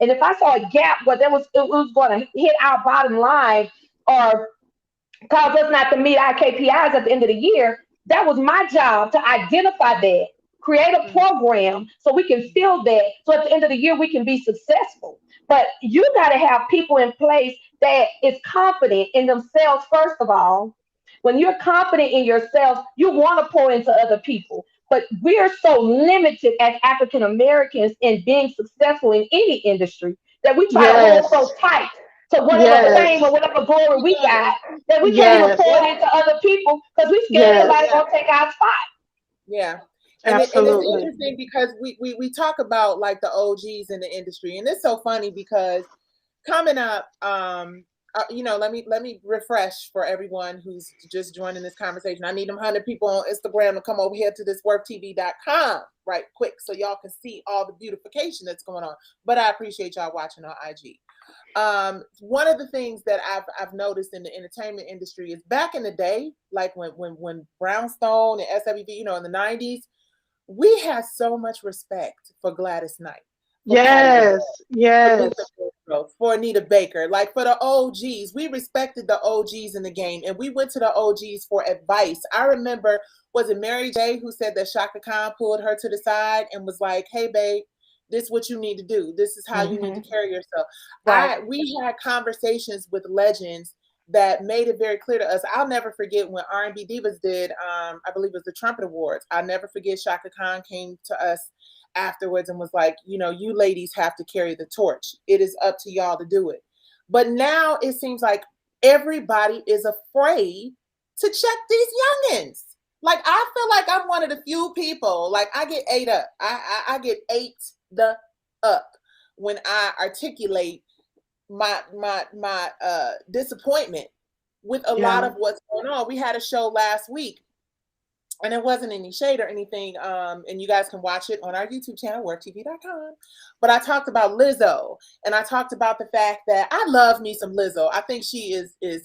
And if I saw a gap where it was going to hit our bottom line or cause us not to meet our KPIs at the end of the year, that was my job to identify that, create a program so we can fill that. So at the end of the year, we can be successful. But you got to have people in place that is confident in themselves, first of all. When you're confident in yourself, you want to pour into other people. But we're so limited as African Americans in being successful in any industry that we try to hold Yes. so tight to whatever Yes. fame or whatever glory we got that we can't even Yes. pour it into other people because we scared Yes. everybody gonna take our spot. Yeah. And it's Absolutely. interesting because we talk about like the OGs in the industry, and it's so funny because coming up, let me refresh for everyone who's just joining this conversation. I need them 100 people on Instagram to come over here to this worktv.com right quick so y'all can see all the beautification that's going on. But I appreciate y'all watching on IG. One of the things that I've noticed in the entertainment industry is back in the day, like when Brownstone and SWV, in the 90s, we had so much respect for Gladys Knight, for Patti Yes. LaBelle, for Yes. Luther Vandross, for Anita Baker, like for the OGs. We respected the OGs in the game, and we went to the OGs for advice. I remember, was it Mary J. who said that Shaka Khan pulled her to the side and was like, "Hey, babe, this is what you need to do. This is how you need to carry yourself." Right. We had conversations with legends that made it very clear to us. I'll never forget when R&B Divas did, I believe it was the Trumpet Awards. I'll never forget Shaka Khan came to us afterwards and was like, you ladies have to carry the torch. It is up to y'all to do it. But now it seems like everybody is afraid to check these youngins. Like, I feel like I'm one of the few people, like I get ate up. I get ate the up when I articulate my disappointment with a lot Yeah. of what's going on. We had a show last week, and it wasn't any shade or anything. And you guys can watch it on our YouTube channel, worktv.com. But I talked about Lizzo, and I talked about the fact that I love me some Lizzo. I think she is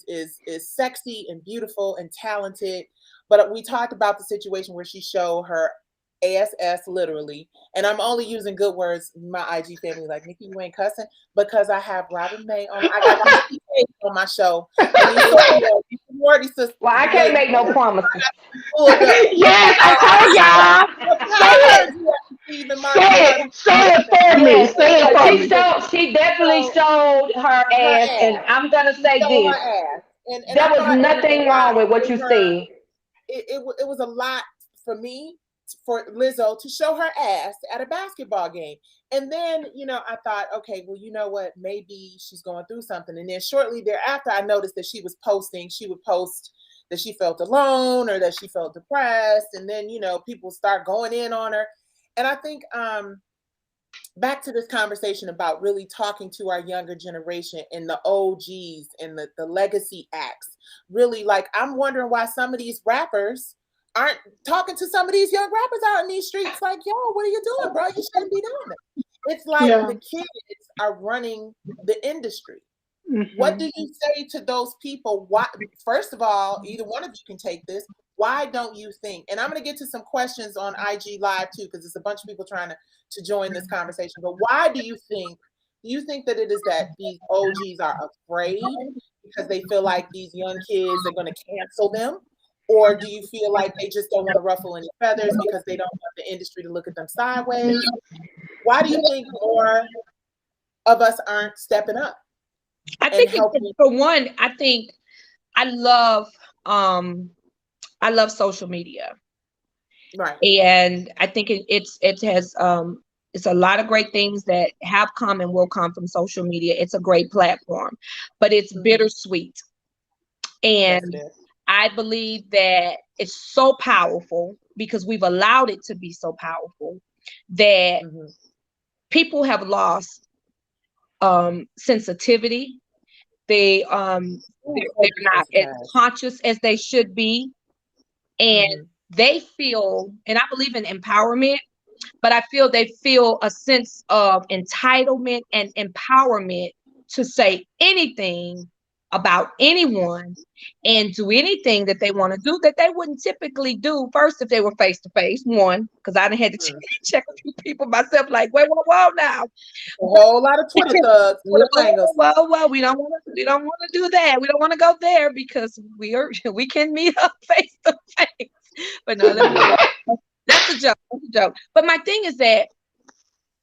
sexy and beautiful and talented. But we talked about the situation where she showed her ass literally, and I'm only using good words. My IG family like, Nikki, you ain't cussing, because I have Robin May on. I got Nikki on my show, and these sorority sisters. Well, I can't make no promises. Yes, I told y'all. Say it for me. Yes, Say it for me. she definitely showed her her ass, and ass. I'm gonna She say showed this: her ass, and there I was thought it was a nothing lot wrong with what for you her. said. It was a lot for me, for Lizzo to show her ass at a basketball game. And then, I thought, okay, well, you know what? Maybe she's going through something. And then shortly thereafter, I noticed that she would post that she felt alone or that she felt depressed. And then, people start going in on her. And I think, back to this conversation about really talking to our younger generation and the OGs and the legacy acts. Really, like, I'm wondering why some of these rappers aren't talking to some of these young rappers out in these streets. Like, yo, what are you doing, bro? You shouldn't be doing it. It's like Yeah. the kids are running the industry. What Mm-hmm. do you say to those people? Why, first of all, either one of you can take this. Why don't you think? And I'm going to get to some questions on IG Live too, because there's a bunch of people trying to join this conversation. But why do you think? Do you think that it is that these OGs are afraid because they feel like these young kids are going to cancel them? Or do you feel like they just don't want to ruffle any feathers because they don't want the industry to look at them sideways? Why do you think more of us aren't stepping up I and think helping? for one, I think I love social media. Right. And I think it has it's a lot of great things that have come and will come from social media. It's a great platform, but it's bittersweet. Yes, And it is. I believe that it's so powerful because we've allowed it to be so powerful that people have lost sensitivity. They're not as conscious as they should be. And they feel, and I believe in empowerment, but I feel they feel a sense of entitlement and empowerment to say anything about anyone and do anything that they want to do that they wouldn't typically do first if they were face to face. One, because I done had to check a few people myself, like, wait, whoa, now. A whole lot of Twitter thugs, Twitter bangers. Well, we don't want to do that. We don't want to go there because we can meet up face to face. But no, that's a joke. That's a joke. But my thing is that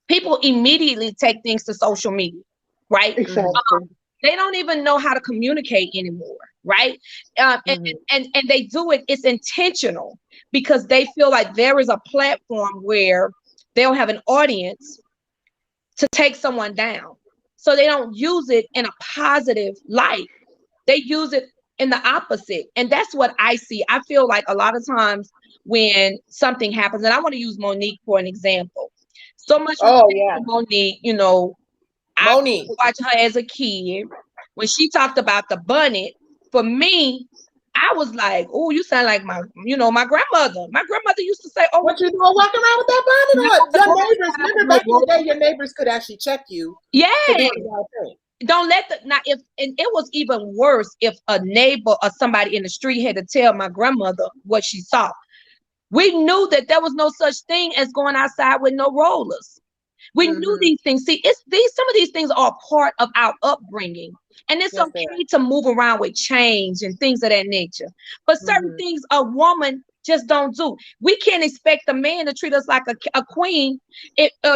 people immediately take things to social media, right? Exactly. They don't even know how to communicate anymore, right? And they do it. It's intentional because they feel like there is a platform where they'll have an audience to take someone down. So they don't use it in a positive light. They use it in the opposite. And that's what I see. I feel like a lot of times when something happens, and I want to use Monique for an example. So much Monique, you know, Monique. I watched her as a kid. When she talked about the bonnet, for me, I was like, "Oh, you sound like my grandmother." My grandmother used to say, "Oh, what you doing walking around with that bonnet on?" Your neighbors, remember back in the day, your neighbors could actually check you. Yeah. For Don't let and it was even worse if a neighbor or somebody in the street had to tell my grandmother what she saw. We knew that there was no such thing as going outside with no rollers. We knew these things. See, some of these things are part of our upbringing. And it's okay to move around with change and things of that nature. But certain things a woman just don't do. We can't expect a man to treat us like a queen,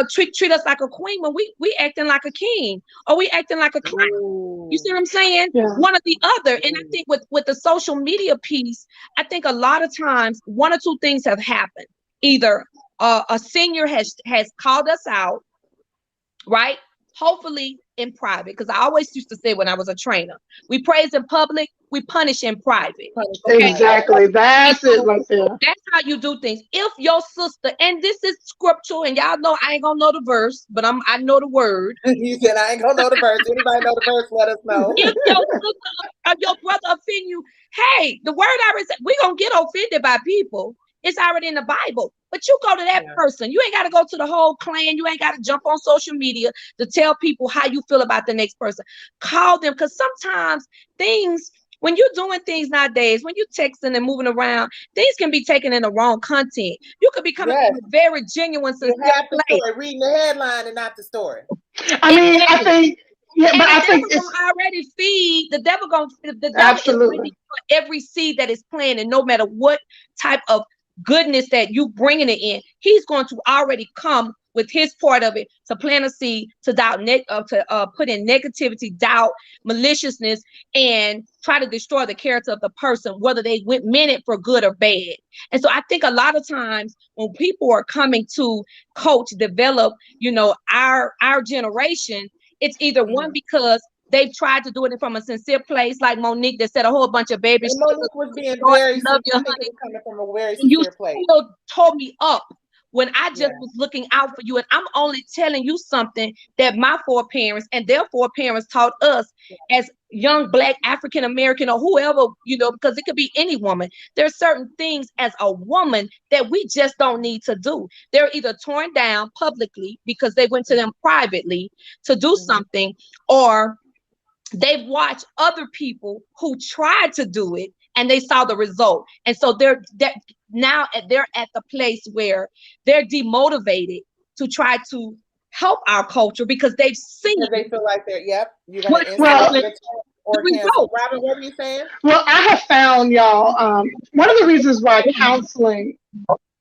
treat us like a queen when we acting like a king or we acting like a clown. You see what I'm saying? Yeah. One or the other. And I think with the social media piece, I think a lot of times one or two things have happened. Either a senior has called us out, right? Hopefully in private, because I always used to say when I was a trainer, we praise in public, we punish in private. Okay? Exactly. That's it right there. That's how you do things. If your sister, and this is scriptural, and y'all know I ain't gonna know the verse, but I know the word. You said I ain't gonna know the verse. Anybody know the verse? Let us know. If your sister or your brother offend you, hey, the word already said we gonna get offended by people. It's already in the Bible. But you go to that person. You ain't got to go to the whole clan. You ain't got to jump on social media to tell people how you feel about the next person. Call them, because sometimes things, when you're doing things nowadays, when you're texting and moving around, things can be taken in the wrong content. You could be coming from a very genuine, sincere place. Reading the headline and not the story. I mean, I think, yeah, but I think it's already feed the devil. The devil absolutely is for every seed that is planted, no matter what type of goodness that you bringing it in, he's going to already come with his part of it to plant a seed, to doubt, to put in negativity, doubt, maliciousness, and try to destroy the character of the person, whether they meant it for good or bad. And so I think a lot of times when people are coming to coach, develop, our generation, it's either one because they've tried to do it from a sincere place, like Monique that said a whole bunch of babies. Monique was being very sincere, coming from a very sincere place. You told me up when I just was looking out for you, and I'm only telling you something that my foreparents and their foreparents taught us as young Black African American or whoever, because it could be any woman. There's certain things as a woman that we just don't need to do. They're either torn down publicly because they went to them privately to do something, or they've watched other people who tried to do it and they saw the result. And so they're at the place where they're demotivated to try to help our culture because they've seen. They feel like they're, you're going to Robin, what were you saying? Well, I have found, y'all, one of the reasons why counseling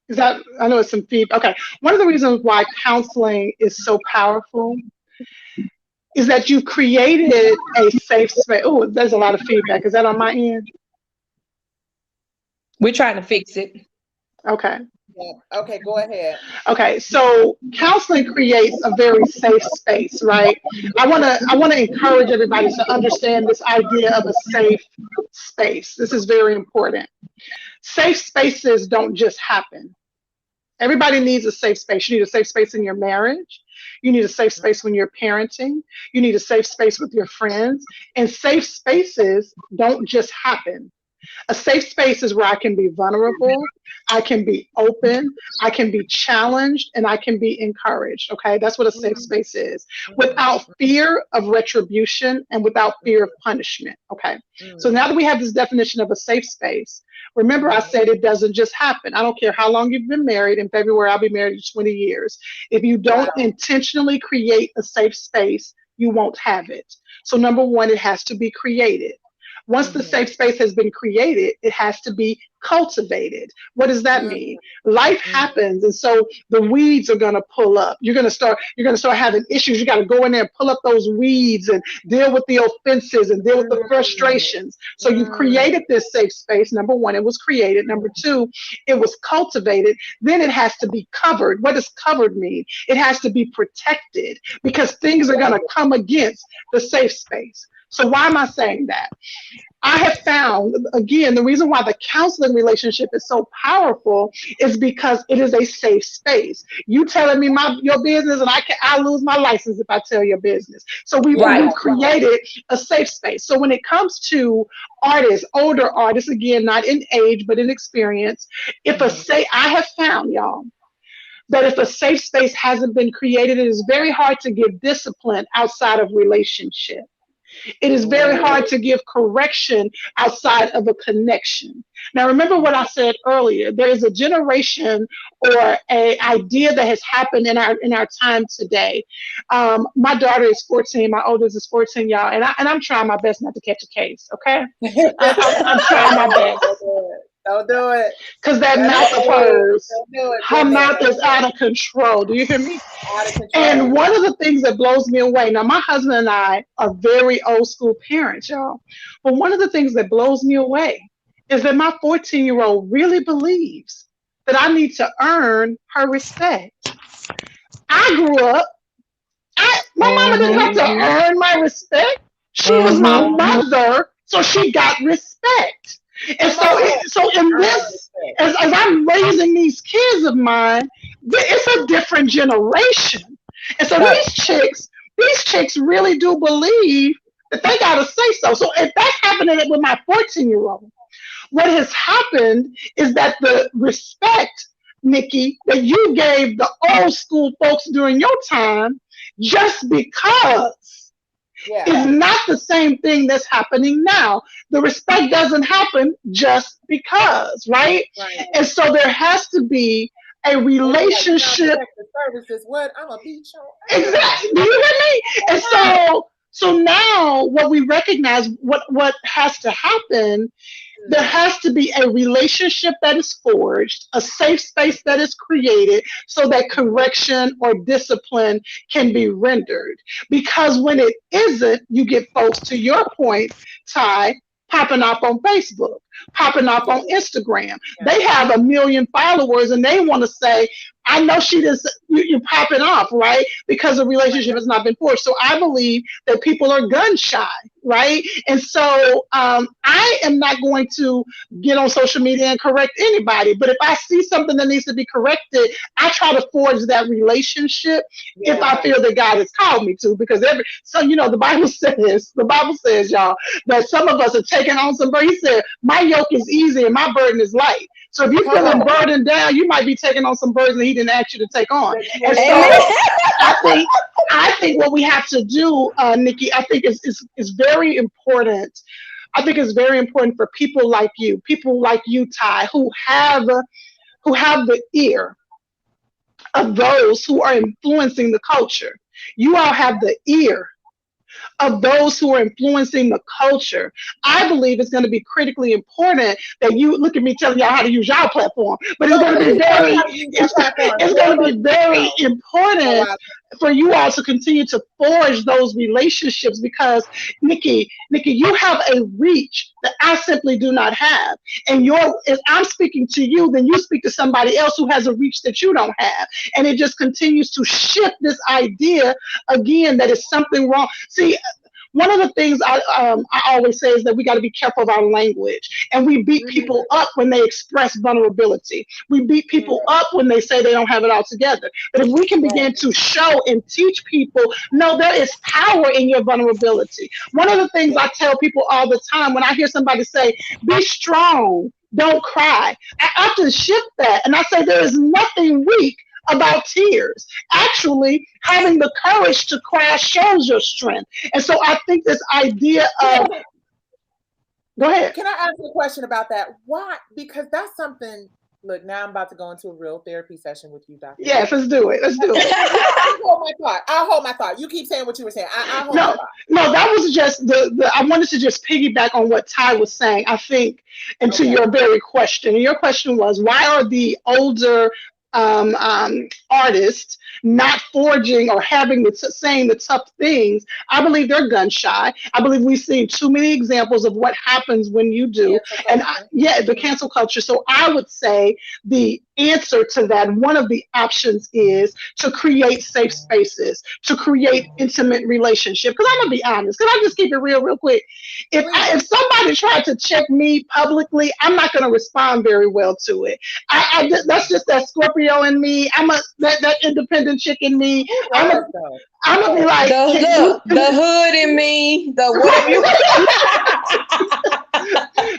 is that, I know it's some feedback. Okay. One of the reasons why counseling is so powerful is that you've created a safe space. Oh, there's a lot of feedback. Is that on my end? We're trying to fix it. Okay. Yeah. Okay, go ahead. Okay, so counseling creates a very safe space, right? I want to encourage everybody to understand this idea of a safe space. This is very important. Safe spaces don't just happen. Everybody needs a safe space. You need a safe space in your marriage. You need a safe space when you're parenting. You need a safe space with your friends. And safe spaces don't just happen. A safe space is where I can be vulnerable. I can be open, I can be challenged, and I can be encouraged. Okay, that's what a safe space is, without fear of retribution and without fear of punishment. Okay, so now that we have this definition of a safe space, remember I said it doesn't just happen. I don't care how long you've been married. In February, I'll be married for 20 years. If you don't intentionally create a safe space, you won't have it. So, number one, it has to be created. Once the safe space has been created, it has to be cultivated. What does that mean? Life happens, and so the weeds are going to pull up. You're going to start having issues. You got to go in there and pull up those weeds and deal with the offenses and deal with the frustrations. So you've created this safe space. Number one, it was created. Number two, it was cultivated. Then it has to be covered. What does covered mean? It has to be protected, because things are going to come against the safe space. So why am I saying that? I have found, again, the reason why the counseling relationship is so powerful is because it is a safe space. You telling me your business, and I lose my license if I tell your business. So we've created a safe space. So when it comes to artists, older artists, again, not in age but in experience, I have found, y'all, that if a safe space hasn't been created, it is very hard to give discipline outside of relationship. It is very hard to give correction outside of a connection. Now, remember what I said earlier. There is a generation or a idea that has happened in our time today. My daughter is 14. My oldest is 14, y'all, and I'm trying my best not to catch a case. Okay, I'm trying my best. Don't do it. Because that mouth of hers, her mouth is out of control. Do you hear me? Out of control. And one of the things that blows me away, now my husband and I are very old school parents, y'all. But one of the things that blows me away is that my 14-year-old really believes that I need to earn her respect. I grew up, my mama didn't have to earn my respect. She was my mother, so she got respect. And so in this, as I'm raising these kids of mine, it's a different generation. And so these chicks really do believe that they gotta say so. So if that's happening with my 14-year-old, what has happened is that the respect, Nikki, that you gave the old school folks during your time, just because is not the same thing that's happening now. The respect doesn't happen just because, right? And so there has to be a relationship. The services, what? I'm a beat you. Exactly. Do you hear me? And so now what we recognize, what has to happen, there has to be a relationship that is forged, a safe space that is created so that correction or discipline can be rendered. Because when it isn't, you get folks, to your point, Ty, popping up on Facebook, popping up on Instagram. They have 1 million followers and they want to say, I know she just, you're popping off, right? Because the relationship has not been forged. So I believe that people are gun shy, right? And so I am not going to get on social media and correct anybody. But if I see something that needs to be corrected, I try to forge that relationship if I feel that God has called me to. Because the Bible says, y'all, that some of us are taking on some burden. He said, my yoke is easy and my burden is light. So if you're feeling burdened down, you might be taking on some burdens that he didn't ask you to take on. And so I think what we have to do, Nikki, I think is very important. I think it's very important for people like you, Ty, who have the ear of those who are influencing the culture. You all have the ear of those who are influencing the culture. I believe it's going to be critically important that you look at me telling y'all how to use y'all platform, but it's going to be very important for you all to continue to forge those relationships, because Nikki, you have a reach that I simply do not have. And if I'm speaking to you, then you speak to somebody else who has a reach that you don't have. And it just continues to shift this idea again that is something wrong. See, one of the things I always say is that we got to be careful of our language. And we beat people up when they express vulnerability. We beat people up when they say they don't have it all together. But if we can begin to show and teach people, no, there is power in your vulnerability. One of the things I tell people all the time when I hear somebody say, be strong don't cry. I often shift that and I say there is nothing weak about tears. Actually, having the courage to cry shows your strength. And so I think this idea of, go ahead. Can I ask you a question about that? Why? Because that's something. Look, now I'm about to go into a real therapy session with you, Doctor. Yes, let's do it. Let's do it. I'll hold my thought. You keep saying what you were saying. I'll hold my thought. No, that was just I wanted to just piggyback on what Ty was saying. I think, and to your very question. And your question was, why are the older artists not forging or having saying the tough things? I believe they're gun shy. I believe we've seen too many examples of what happens when you do. And the cancel culture. So I would say the answer to that, one of the options is to create safe spaces, to create intimate relationships. Because I'm gonna be honest, because I just keep it real quick. If somebody tried to check me publicly, I'm not gonna respond very well to it. That's just that Scorpio in me. That independent chick in me. I'm gonna be like the hood in me, the whatever you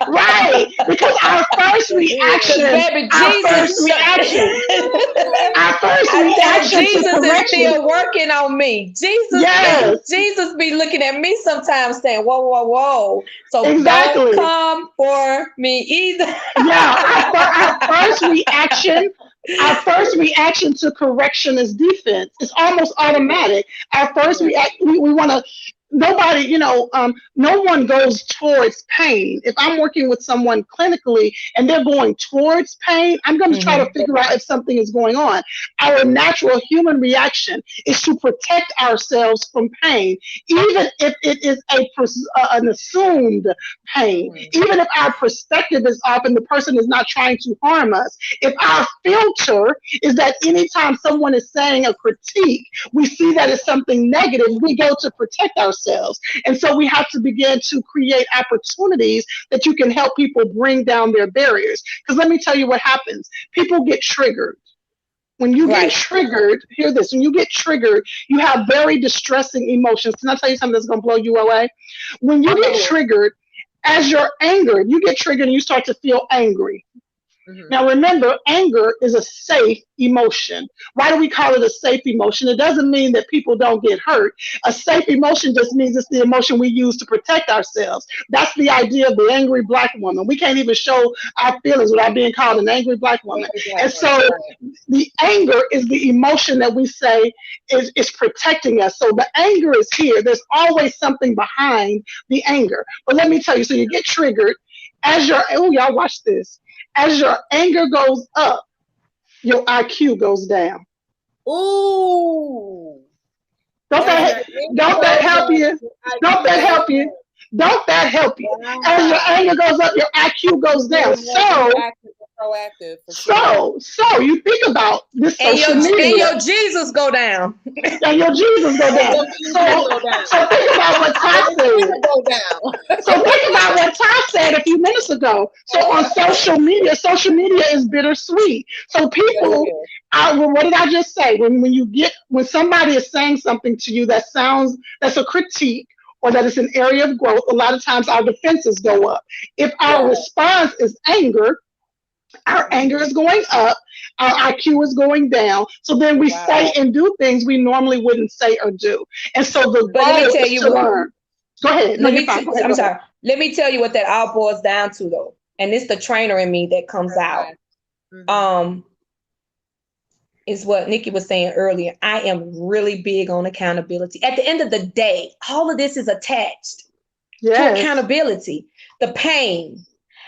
right, because our first reaction, Jesus is still working on me. Jesus be looking at me sometimes saying, whoa. So don't come for me either. Our first reaction to correction is defense. It's almost automatic. Our first reaction, we want to. Nobody, no one goes towards pain. If I'm working with someone clinically and they're going towards pain, I'm going to try to figure out if something is going on. Our natural human reaction is to protect ourselves from pain, even if it is an assumed pain, even if our perspective is off and the person is not trying to harm us. If our filter is that anytime someone is saying a critique, we see that as something negative, we go to protect ourselves. And so we have to begin to create opportunities that you can help people bring down their barriers. Because let me tell you what happens. People get triggered. When you get triggered, hear this, when you get triggered, you have very distressing emotions. Can I tell you something that's going to blow you away? When you get triggered, as you're angered, you get triggered and you start to feel angry. Now, remember, anger is a safe emotion. Why do we call it a safe emotion? It doesn't mean that people don't get hurt. A safe emotion just means it's the emotion we use to protect ourselves. That's the idea of the angry Black woman. We can't even show our feelings without being called an angry Black woman. And so the anger is the emotion that we say is protecting us. So the anger is here. There's always something behind the anger. But let me tell you, so you get triggered. Y'all watch this. As your anger goes up, your IQ goes down. Ooh. Don't that help you? Don't that help you? Don't that help you? Wow. As your anger goes up, your IQ goes down. Proactive. So you think about this social media. And your Jesus go down. And your Jesus go down. So think about what Ty said. So think about what Ty said a few minutes ago. So on social media is bittersweet. So people, what did I just say? When somebody is saying something to you that's a critique, or that it's an area of growth, a lot of times our defenses go up. If our response is anger, our anger is going up, our IQ is going down. So then we say and do things we normally wouldn't say or do. And so the goal is to learn. Go ahead. I'm sorry. Let me tell you what that all boils down to, though. And it's the trainer in me that comes out. Is what Nikki was saying earlier. I am really big on accountability. At the end of the day, all of this is attached to accountability. The pain.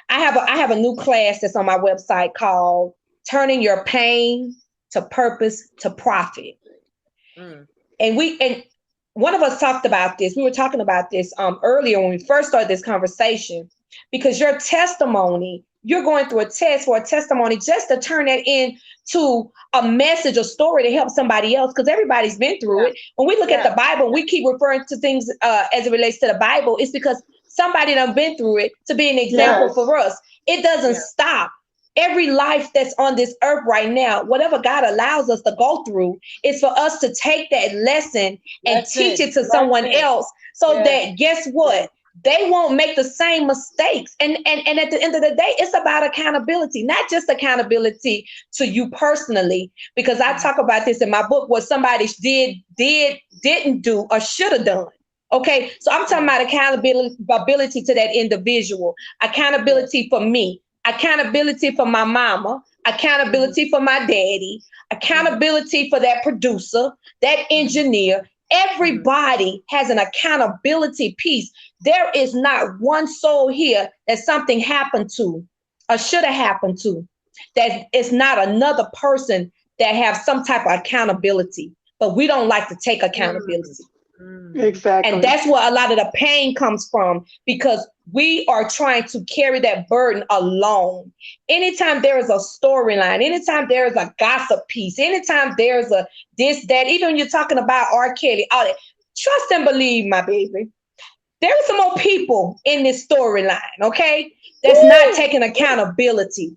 I have a new class that's on my website called Turning Your Pain to Purpose to Profit. And one of us talked about this. We were talking about this earlier when we first started this conversation, because your testimony, you're going through a test for a testimony just to turn that into a message, a story to help somebody else, because everybody's been through it. When we look at the Bible, we keep referring to things as it relates to the Bible. It's because somebody done been through it to be an example for us. It doesn't stop. Every life that's on this earth right now, whatever God allows us to go through, is for us to take that lesson and teach it to someone else. So that, guess what? they won't make the same mistakes. And at the end of the day, it's about accountability, not just accountability to you personally, because I talk about this in my book, what somebody didn't do or should have done. Okay, so I'm talking about accountability to that individual, accountability for me, accountability for my mama, accountability for my daddy, accountability for that producer, that engineer. Everybody has an accountability piece. There is not one soul here that something happened to or should have happened to, that it's not another person that have some type of accountability, but we don't like to take accountability. Exactly. And that's where a lot of the pain comes from, because we are trying to carry that burden alone. Anytime there is a storyline, anytime there is a gossip piece, anytime there's a this, that, even when you're talking about R. Kelly, all that, trust and believe, my baby, there are some more people in this storyline, okay, that's not taking accountability.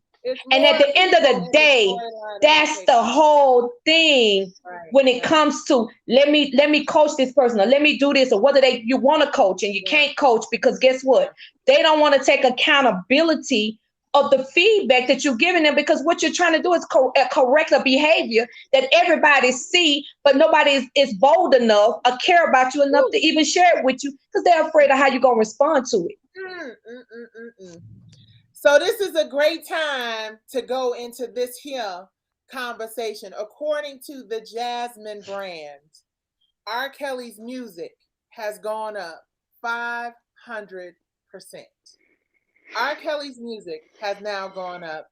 And at the end of the day, that's the whole thing when it comes to let me coach this person, or let me do this, or whether you want to coach and you can't coach because guess what? They don't want to take accountability of the feedback that you're giving them, because what you're trying to do is correct a behavior that everybody see, but nobody is bold enough or care about you enough to even share it with you because they're afraid of how you're going to respond to it. So this is a great time to go into this here conversation. According to the Jasmine brand, R. Kelly's music has gone up 500%. R. Kelly's music has now gone up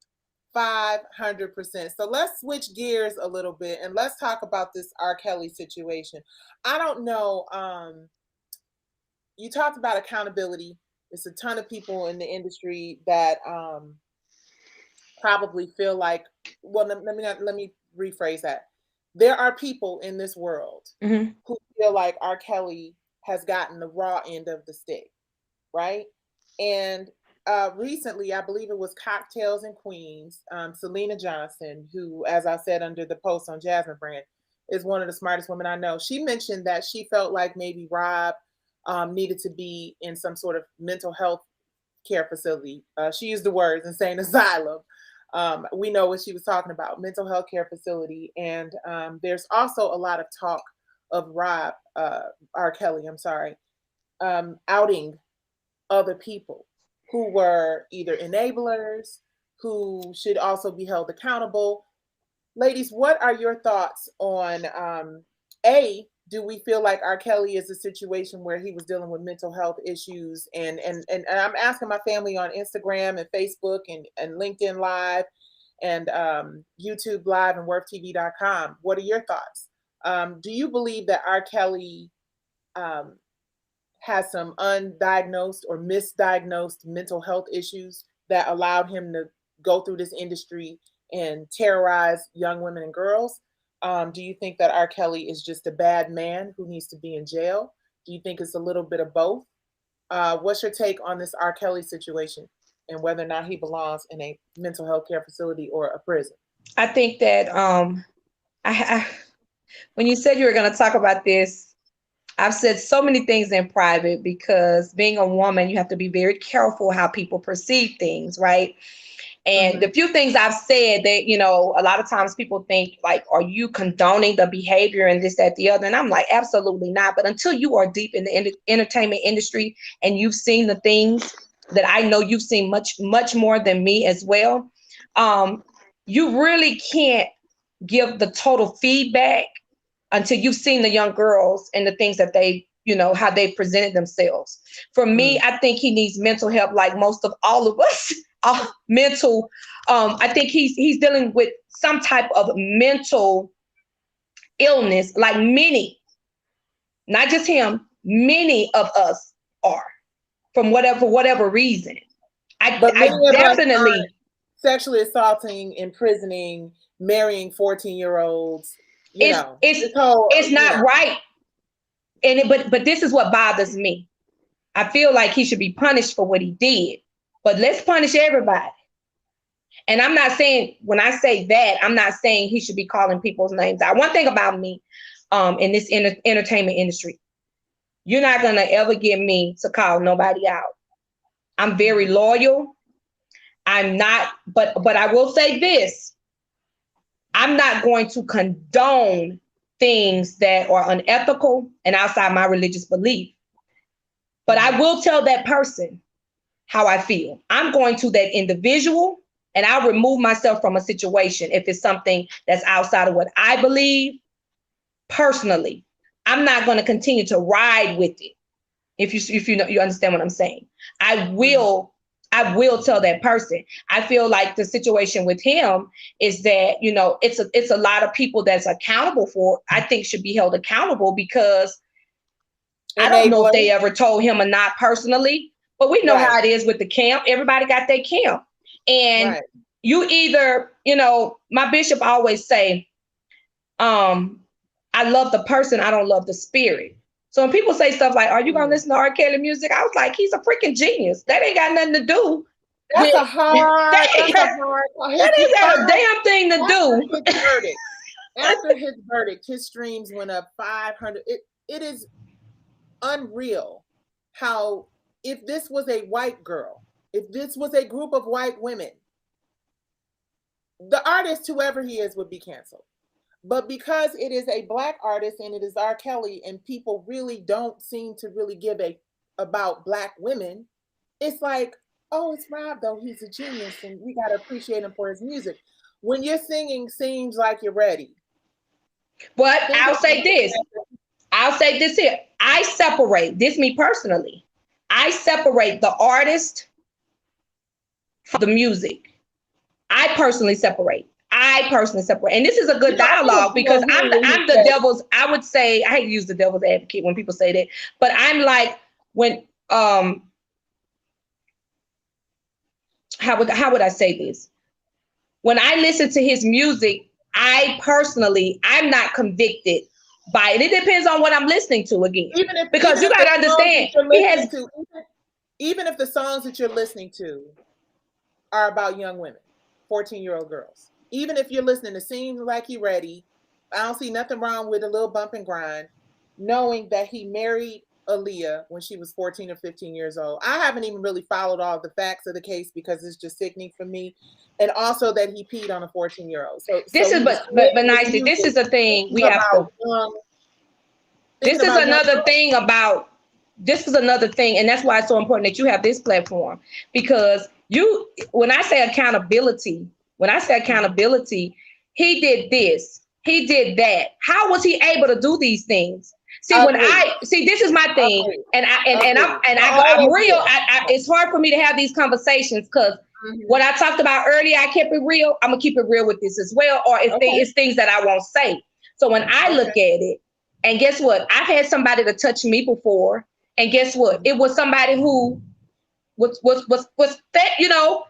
500%. So let's switch gears a little bit and let's talk about this R. Kelly situation. I don't know. You talked about accountability. There's a ton of people in the industry that probably feel like, well, let me rephrase that. There are people in this world who feel like R. Kelly has gotten the raw end of the stick, right? And recently, I believe it was Cocktails and Queens, Selena Johnson, who, as I said under the post on Jasmine Brand, is one of the smartest women I know. She mentioned that she felt like maybe Rob needed to be in some sort of mental health care facility. She used the words insane asylum. We know what she was talking about, mental health care facility. And there's also a lot of talk of R. Kelly, outing other people who were either enablers, who should also be held accountable. Ladies, what are your thoughts on do we feel like R. Kelly is a situation where he was dealing with mental health issues? And I'm asking my family on Instagram and Facebook and LinkedIn Live and YouTube Live and WorthTV.com. What are your thoughts? Do you believe that R. Kelly has some undiagnosed or misdiagnosed mental health issues that allowed him to go through this industry and terrorize young women and girls? Do you think that R. Kelly is just a bad man who needs to be in jail? Do you think it's a little bit of both? What's your take on this R. Kelly situation and whether or not he belongs in a mental health care facility or a prison? I think that when you said you were going to talk about this, I've said so many things in private because being a woman, you have to be very careful how people perceive things, right? And the few things I've said that, a lot of times people think like, are you condoning the behavior and this, that, the other? And I'm like, absolutely not. But until you are deep in the entertainment industry and you've seen the things that I know you've seen much, much more than me as well, you really can't give the total feedback until you've seen the young girls and the things that they, how they presented themselves. For me, I think he needs mental help like most of all of us. Mental, I think he's dealing with some type of mental illness, like many, not just him, many of us are, from whatever reason. I definitely sexually assaulting, imprisoning, marrying 14-year-olds. It's not right. But this is what bothers me. I feel like he should be punished for what he did. But let's punish everybody. And I'm not saying, when I say that, I'm not saying he should be calling people's names out. One thing about me in this entertainment industry, you're not going to ever get me to call nobody out. I'm very loyal. I'm not, but I will say this. I'm not going to condone things that are unethical and outside my religious belief. But I will tell that person how I feel. I'm going to that individual and I'll remove myself from a situation if it's something that's outside of what I believe personally. I'm not going to continue to ride with it. If you know, you understand what I'm saying. I will tell that person. I feel like the situation with him is that, you know, it's a lot of people that's accountable for, I think should be held accountable because I don't know if they ever told him or not personally, but we know how it is with the camp. Everybody got their camp. And you either, you know, my bishop always say, I love the person, I don't love the spirit. So when people say stuff like, are you going to listen to R. Kelly music? I was like, he's a freaking genius. That ain't got nothing to do. That ain't got a damn thing to do. After his verdict, his streams went up 500. It is unreal how, if this was a white girl, if this was a group of white women, the artist, whoever he is, would be canceled. But because it is a black artist and it is R. Kelly and people really don't seem to really give a about black women, it's like, oh, it's Rob though, he's a genius and we got to appreciate him for his music. When you're singing Seems Like You're Ready. But I'll say this here. I separate, this me personally, I separate the artist from the music. I personally separate. And this is a good dialogue because I'm the devil's, I would say, I hate to use the devil's advocate when people say that, but I'm like, when, how would I say this? When I listen to his music, I'm not convicted by it. It depends on what I'm listening to again. Because you got to understand, even if the songs that you're listening to are about young women, 14-year-old girls. Even if you're listening to Seems Like You're Ready, I don't see nothing wrong with a little bump and grind, knowing that he married Aaliyah when she was 14 or 15 years old. I haven't even really followed all the facts of the case because it's just sickening for me. And also that he peed on a 14-year-old. This is the thing we have to. This is another thing, and that's why it's so important that you have this platform, because when I say accountability, he did this, he did that. How was he able to do these things? This is my thing, I'm real. It's hard for me to have these conversations because what I talked about earlier, I kept it real. I'm gonna keep it real with this as well, or it's things that I won't say. So when I look at it, and guess what? I've had somebody to touch me before, and guess what? It was somebody who was that, you know.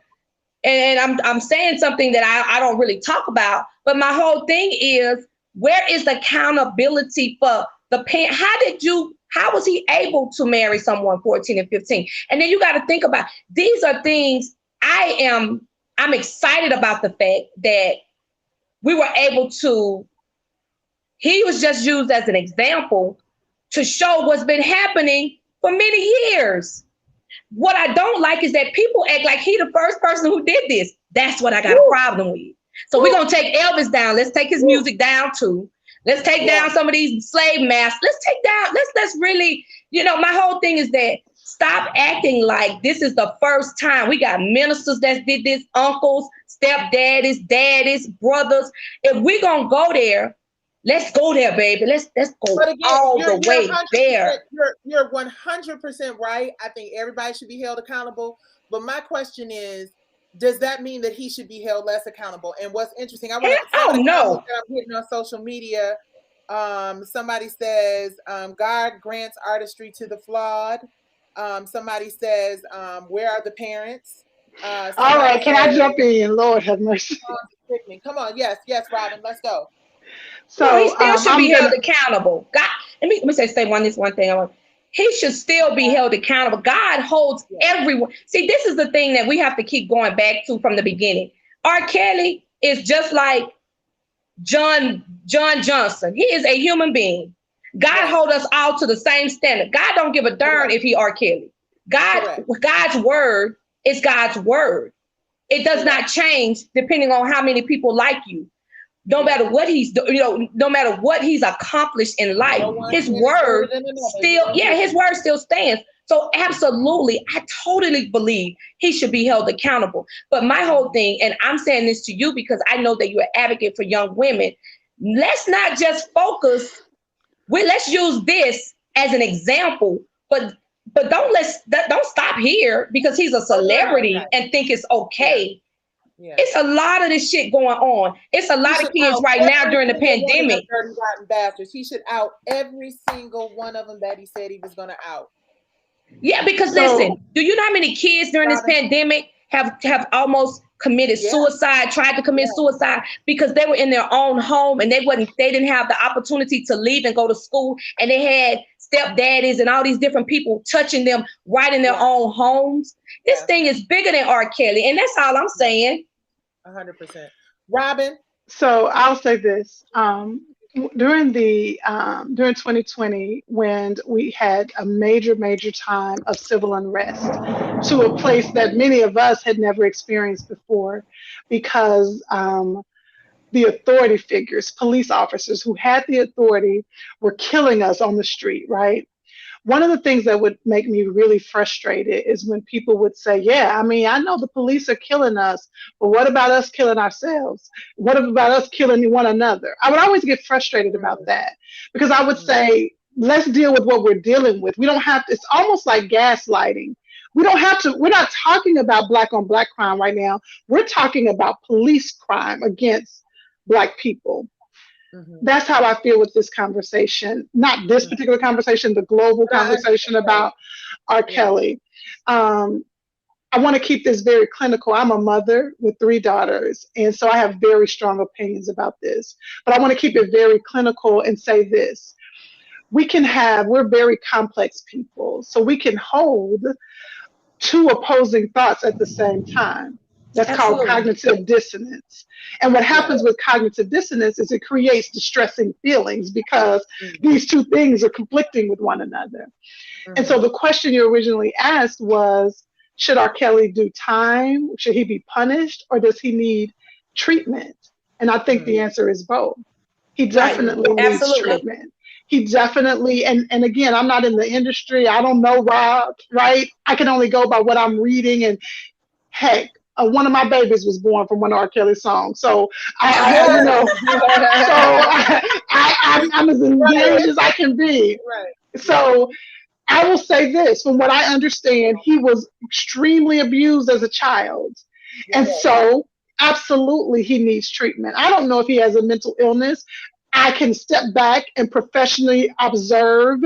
And I'm saying something that I don't really talk about, but my whole thing is, where is the accountability for the parent? How was he able to marry someone 14 and 15? And then you got to think about, these are things I'm excited about the fact that we were able to, he was just used as an example to show what's been happening for many years. What I don't like is that people act like he the first person who did this. That's what I got a problem with. So we're going to take Elvis down. Let's take his music down too. Let's take down some of these slave masks. Let's really, you know, my whole thing is that stop acting like this is the first time. We got ministers that did this, uncles, stepdaddies, daddies, brothers. If we're going to go there, let's go there, baby. Let's go all the way there. You're 100% right. I think everybody should be held accountable. But my question is, does that mean that he should be held less accountable? And what's interesting, I'm getting on social media. Somebody says, God grants artistry to the flawed. Somebody says, where are the parents? All right, can I jump in? Lord have mercy. Come on, yes, Robin, let's go. So he still should be held accountable. God, let me say one thing. He should still be held accountable. God holds everyone. See, this is the thing that we have to keep going back to from the beginning. R. Kelly is just like John Johnson. He is a human being. God hold us all to the same standard. God don't give a darn if he R. Kelly. God's word is God's word. It does not change depending on how many people like you. No matter what no matter what he's accomplished in life, his word his word still stands. So absolutely, I totally believe he should be held accountable. But my whole thing, and I'm saying this to you because I know that you're an advocate for young women, let's not just focus. Let's use this as an example, but don't stop here because he's a celebrity and think it's okay. Yeah. It's a lot of this shit going on. It's a lot of kids right now during the pandemic. Dirty rotten bastards. He should out every single one of them that he said he was going to out. Yeah, because listen, do you know how many kids during this pandemic have almost committed suicide, tried to commit suicide because they were in their own home and they didn't have the opportunity to leave and go to school, and they had stepdaddies and all these different people touching them right in their own homes. This thing is bigger than R. Kelly, and that's all I'm saying. 100%. Robin? So I'll say this. During 2020, when we had a major time of civil unrest to a place that many of us had never experienced before, because the authority figures, police officers who had the authority, were killing us on the street, right? One of the things that would make me really frustrated is when people would say, yeah, I mean, I know the police are killing us, but what about us killing ourselves? What about us killing one another? I would always get frustrated about that because I would say, let's deal with what we're dealing with. We don't have to, it's almost like gaslighting. We're not talking about black on black crime right now. We're talking about police crime against Black people. That's how I feel with this conversation. Not this particular conversation, the global conversation about R. Kelly. I want to keep this very clinical. I'm a mother with 3 daughters, and so I have very strong opinions about this. But I want to keep it very clinical and say this. We're very complex people, so we can hold 2 opposing thoughts at the same time. That's called cognitive dissonance. And what happens with cognitive dissonance is it creates distressing feelings because these 2 things are conflicting with one another. And so the question you originally asked was, should R. Kelly do time? Should he be punished? Or does he need treatment? And I think the answer is both. He definitely needs treatment. He definitely, and again, I'm not in the industry. I don't know Rob, right? I can only go by what I'm reading. And heck, one of my babies was born from one of R. Kelly's songs. So I'm as engaged as I can be. Right. So I will say this, from what I understand, he was extremely abused as a child. And so absolutely he needs treatment. I don't know if he has a mental illness. I can step back and professionally observe,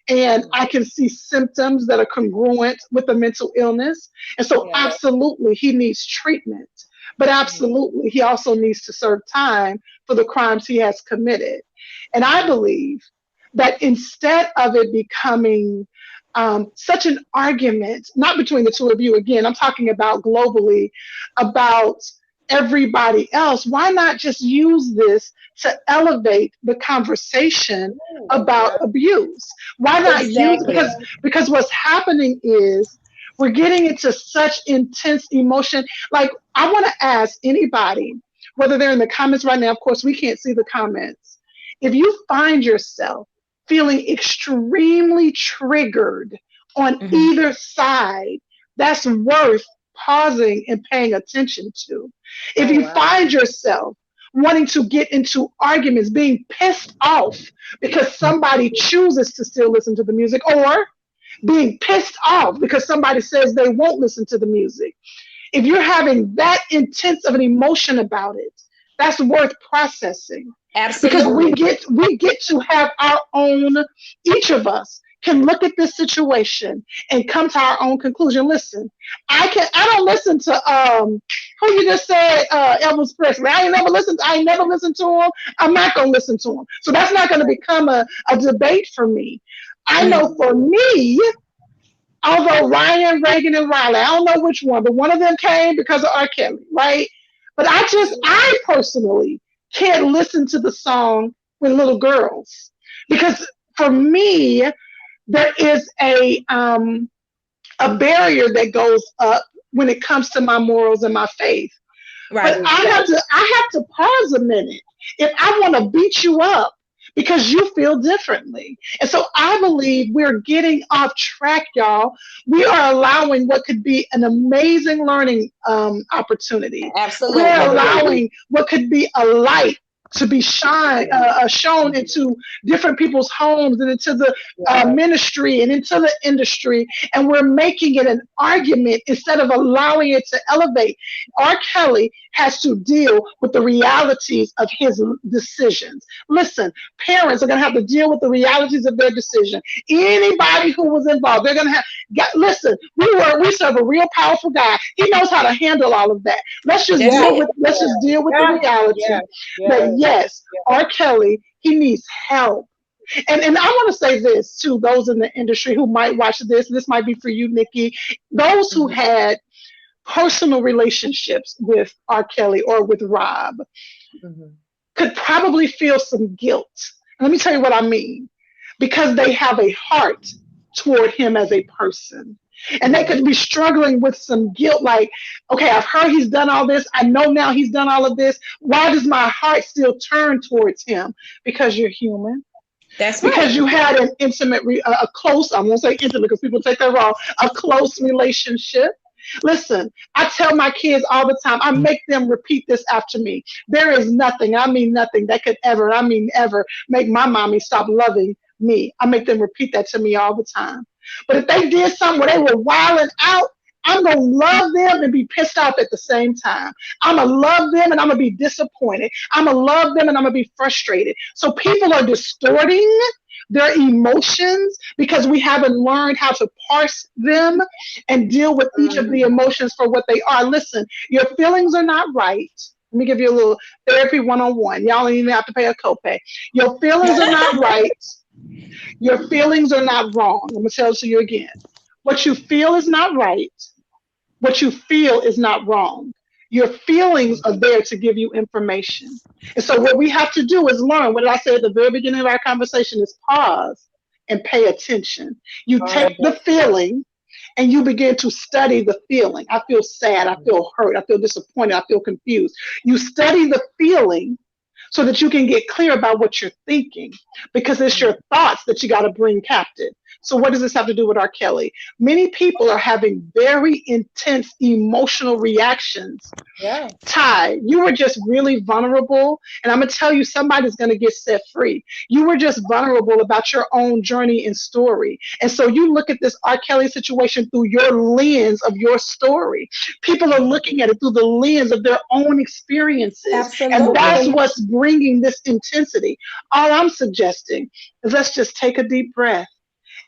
and I can see symptoms that are congruent with a mental illness. And so absolutely he needs treatment, but absolutely he also needs to serve time for the crimes he has committed. And I believe that instead of it becoming such an argument, not between the 2 of you, again, I'm talking about globally, about everybody else, why not just use this to elevate the conversation about abuse? Why not use, because what's happening is we're getting into such intense emotion. Like, I want to ask anybody, whether they're in the comments right now, of course we can't see the comments, if you find yourself feeling extremely triggered on either side, that's worth pausing and paying attention to. If you find yourself wanting to get into arguments, being pissed off because somebody chooses to still listen to the music, or being pissed off because somebody says they won't listen to the music, if you're having that intense of an emotion about it, that's worth processing. Absolutely. Because we get to have our own, each of us can look at this situation and come to our own conclusion. Listen, I don't listen to who you just said, Elvis Presley. I ain't never listened to him. I'm not gonna listen to him. So that's not gonna become a debate for me. I know for me, although Ryan, Reagan, and Riley, I don't know which one, but one of them came because of R. Kelly, right? But I personally can't listen to the song with little girls, because for me, there is a barrier that goes up when it comes to my morals and my faith. Right. But I have to pause a minute. If I want to beat you up because you feel differently. And so I believe we're getting off track, y'all. We are allowing what could be an amazing learning opportunity. Absolutely. We're allowing what could be a light to be shown into different people's homes and into the ministry and into the industry. And we're making it an argument instead of allowing it to elevate. R. Kelly has to deal with the realities of his decisions. Listen, parents are going to have to deal with the realities of their decision. Anybody who was involved, they're going to have. Listen, we serve a real powerful guy. He knows how to handle all of that. Let's just deal with the reality. But yes, R. Kelly, he needs help. And I want to say this to those in the industry who might watch this. This might be for you, Nikki. Those who had personal relationships with R. Kelly or with Rob could probably feel some guilt. Let me tell you what I mean. Because they have a heart toward him as a person. And they could be struggling with some guilt, like, okay, I've heard he's done all this. I know now he's done all of this. Why does my heart still turn towards him? Because you're human. That's because you had an intimate, a close, I won't say intimate because people take that wrong, a close relationship. Listen, I tell my kids all the time, I make them repeat this after me. There is nothing, I mean nothing, that could ever, I mean ever, make my mommy stop loving me. I make them repeat that to me all the time. But if they did something where they were wilding out, I'm going to love them and be pissed off at the same time. I'm going to love them and I'm going to be disappointed. I'm going to love them and I'm going to be frustrated. So people are distorting their emotions because we haven't learned how to parse them and deal with each of the emotions for what they are. Listen, your feelings are not right. Let me give you a little therapy 101. Y'all don't even have to pay a copay. Your feelings are not right. Your feelings are not wrong. I'm going to tell it to you again. What you feel is not right. What you feel is not wrong. Your feelings are there to give you information. And so what we have to do is learn. What did I say at the very beginning of our conversation is pause and pay attention. You take the feeling and you begin to study the feeling. I feel sad. I feel hurt. I feel disappointed. I feel confused. You study the feeling so that you can get clear about what you're thinking, because it's your thoughts that you got to bring captive. So what does this have to do with R. Kelly? Many people are having very intense emotional reactions. Yeah. Ty, you were just really vulnerable. And I'm going to tell you, somebody's going to get set free. You were just vulnerable about your own journey and story. And so you look at this R. Kelly situation through your lens of your story. People are looking at it through the lens of their own experiences. Absolutely. And that's what's bringing this intensity. All I'm suggesting is let's just take a deep breath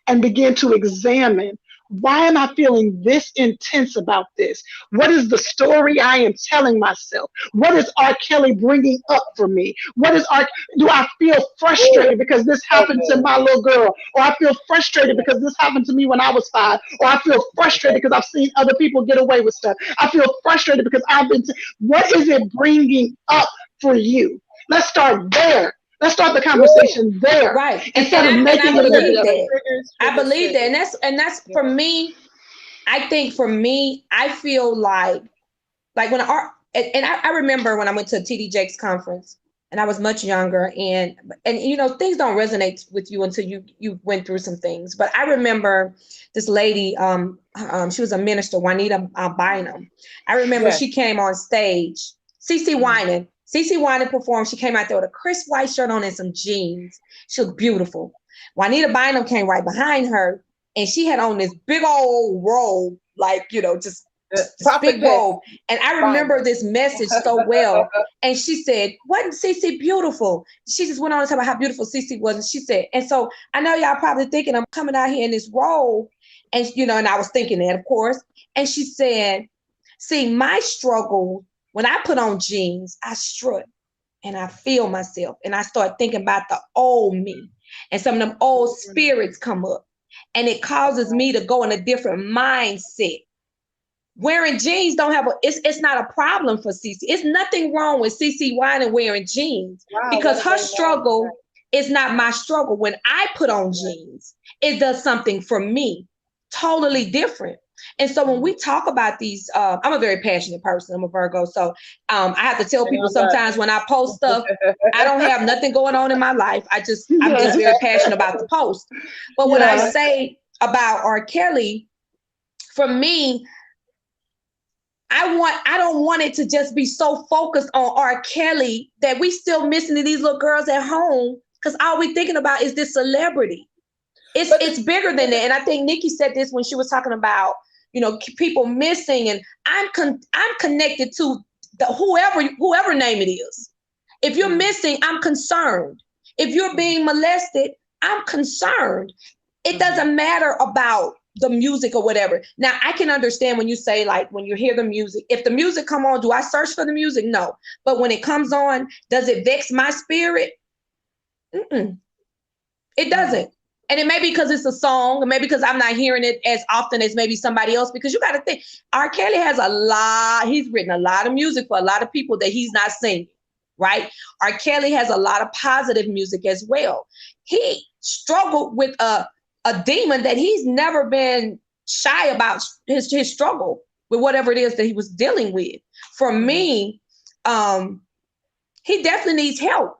and begin to examine, why am I feeling this intense about this? What is the story I am telling myself? What is R. Kelly bringing up for me? Do I feel frustrated because this happened to my little girl? Or I feel frustrated because this happened to me when I was 5? Or I feel frustrated because I've seen other people get away with stuff. I feel frustrated because what is it bringing up for you? Let's start there. Let's start the conversation there. Right. Instead of making it I believe that. And that's for me. I think for me, I feel like when I remember when I went to a TD Jakes conference and I was much younger and you know, things don't resonate with you until you went through some things. But I remember this lady, she was a minister, Juanita Bynum. I remember she came on stage, CeCe Winans. CeCe Winans performed. She came out there with a crisp white shirt on and some jeans. She looked beautiful. Juanita Bynum came right behind her, and she had on this big old robe, like, you know, just big robe. And I remember this message so well. And she said, wasn't CeCe beautiful? She just went on to talk about how beautiful CeCe was. And she said, and so I know y'all probably thinking I'm coming out here in this robe. And, you know, and I was thinking that, of course. And she said, see, my struggle, when I put on jeans, I strut and I feel myself and I start thinking about the old me, and some of them old spirits come up, and it causes me to go in a different mindset. Wearing jeans it's not a problem for CeCe. It's nothing wrong with CeCe Winans wearing jeans, because her struggle It's not my struggle. When I put on jeans, it does something for me totally different. And so when we talk about these, I'm a very passionate person. I'm a Virgo. So I have to tell people sometimes when I post stuff, I don't have nothing going on in my life. I'm just very passionate about the post. But what I say about R. Kelly, for me, I don't want it to just be so focused on R. Kelly that we still missing these little girls at home, because all we thinking about is this celebrity. It's bigger than that. And I think Nikki said this when she was talking about, people missing, and I'm connected to the whoever name it is. If you're missing, I'm concerned. If you're being molested, I'm concerned. It doesn't matter about the music or whatever. Now, I can understand when you say, like, when you hear the music, if the music come on, do I search for the music? No. But when it comes on, does it vex my spirit? It doesn't. And it may be because it's a song, or maybe because I'm not hearing it as often as maybe somebody else, because you got to think, R. Kelly has he's written a lot of music for a lot of people that he's not singing, right? R. Kelly has a lot of positive music as well. He struggled with a demon that he's never been shy about his struggle with whatever it is that he was dealing with. For me, he definitely needs help.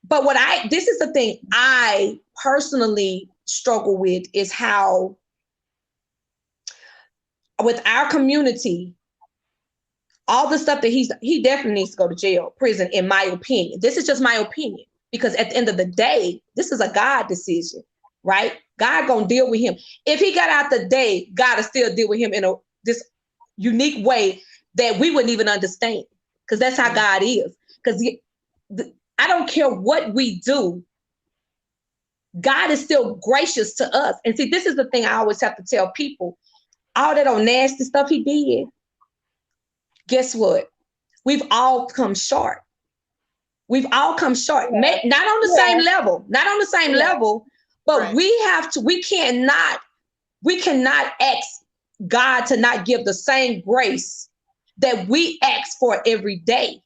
But this is the thing I personally struggle with, is how with our community, all the stuff that he definitely needs to go to jail, prison, in my opinion. This is just my opinion, because at the end of the day, this is a God decision, right? God gonna deal with him. If he got out the day, God will still deal with him in this unique way that we wouldn't even understand, because that's how God is. Because I don't care what we do, God is still gracious to us. And see, this is the thing I always have to tell people. All that old nasty stuff he did, guess what? We've all come short. We've all come short. Not on the same level, but we cannot ask God to not give the same grace that we ask for every day.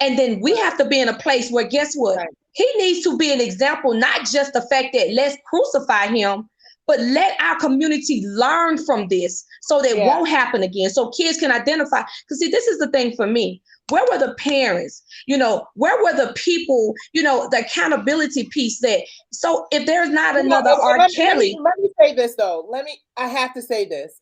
And then we have to be in a place where, guess what? Right. He needs to be an example, not just the fact that let's crucify him, but let our community learn from this so that it won't happen again. So kids can identify. Because see, this is the thing for me. Where were the parents? Where were the people, the accountability piece that, so if there's not another R. Kelly. Let me say this though. I have to say this.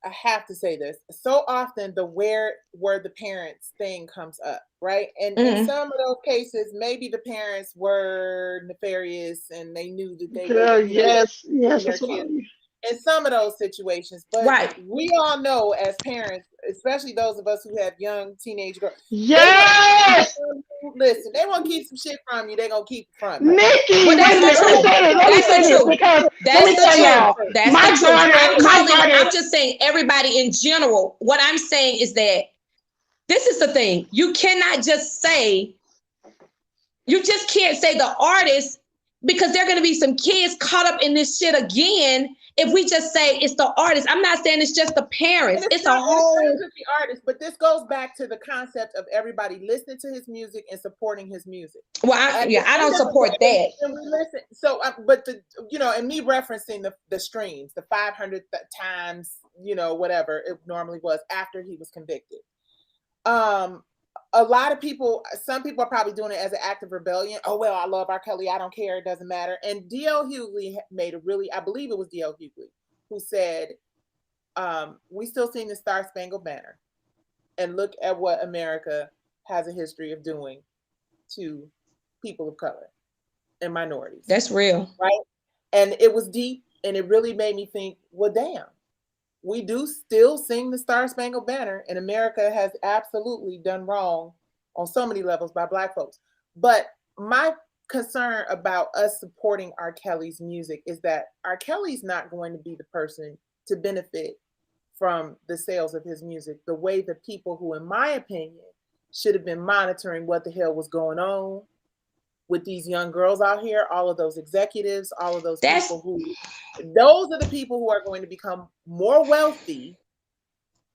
So often where were the parents thing comes up, right? And in some of those cases, maybe the parents were nefarious and they knew that they were yes. Their kids. In some of those situations, but we all know as parents, especially those of us who have young teenage girls, listen, they want to keep some shit from you, they're going to keep it from you. Nikki, that's the truth. I'm just saying everybody in general. What I'm saying is that this is the thing. You can't say the artist, because there are going to be some kids caught up in this shit again. If we just say it's the artist, I'm not saying it's just the parents. It's a whole the artist, but this goes back to the concept of everybody listening to his music and supporting his music. Well, I don't support that. And we listen. So, but and me referencing the streams, the 500 times, whatever it normally was after he was convicted. A lot of people, some people are probably doing it as an act of rebellion. Oh, well, I love R. Kelly. I don't care. It doesn't matter. And D.L. Hughley made I believe it was D.L. Hughley, who said, we still sing the Star Spangled Banner. And look at what America has a history of doing to people of color and minorities. That's real. Right? And it was deep, and it really made me think, well, damn. We do still sing the Star Spangled Banner, and America has absolutely done wrong on so many levels by Black folks. But my concern about us supporting R. Kelly's music is that R. Kelly's not going to be the person to benefit from the sales of his music the way the people who, in my opinion, should have been monitoring what the hell was going on with these young girls out here, all of those executives, all of those people those are the people who are going to become more wealthy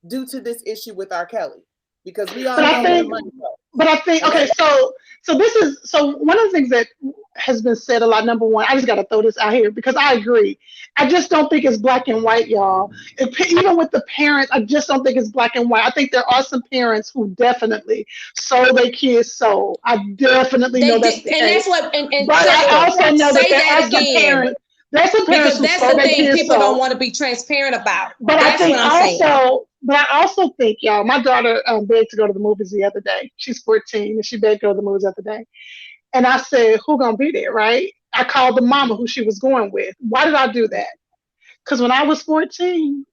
due to this issue with R. Kelly, because we all know where the money goes. But I think, okay, so one of the things that has been said a lot. Number one, I just got to throw this out here because I agree. I just don't think it's black and white, y'all. Even with the parents, I just don't think it's black and white. I think there are some parents who definitely sold their kids' soul. I definitely know They that's did, the and case. that's what. And But I Crystal, also know that say there that are some again, parents. There's some parents because who that's sold the their thing kids' people don't soul. want to be transparent about. But I That's think what I'm saying. also think, y'all, my daughter begged to go to the movies the other day. She's 14 and she begged to go to the movies the other day. And I said, who gonna be there, right? I called the mama who she was going with. Why did I do that? Because when I was 14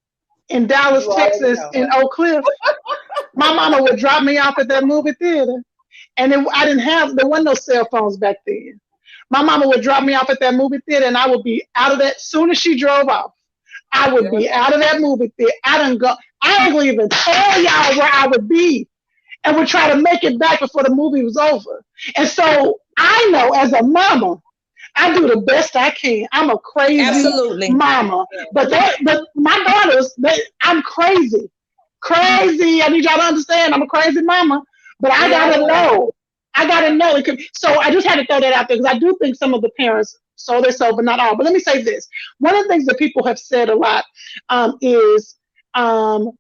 in Dallas, You already Texas, know. in Oak Cliff, my mama would drop me off at that movie theater. And then there wasn't no cell phones back then. My mama would drop me off at that movie theater and I would be out of that soon as she drove off. I would be out of that movie theater. I ain't gonna even tell y'all where I would be and would try to make it back before the movie was over. And so I know as a mama, I do the best I can. I'm a crazy Absolutely. mama. But my daughters, I'm crazy. Crazy. I need y'all to understand I'm a crazy mama. But I gotta know. I gotta know it could, so I just had to throw that out there because I do think some of the parents sold their soul, but not all. But let me say this. One of the things that people have said a lot is R.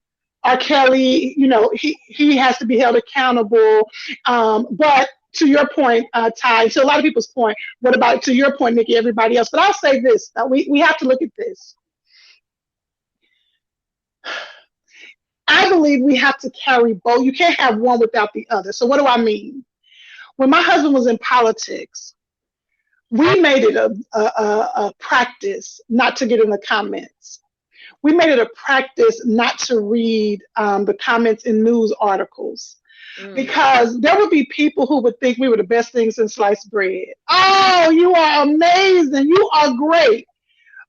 Kelly, he has to be held accountable. But to your point, Ty, to a lot of people's point, what about to your point, Nikki, everybody else? But I'll say this, we have to look at this. I believe we have to carry both. You can't have one without the other. So what do I mean? When my husband was in politics, we made it a practice not to get in the comments. We made it a practice not to read the comments in news articles because there would be people who would think we were the best things in sliced bread. Oh, you are amazing. You are great.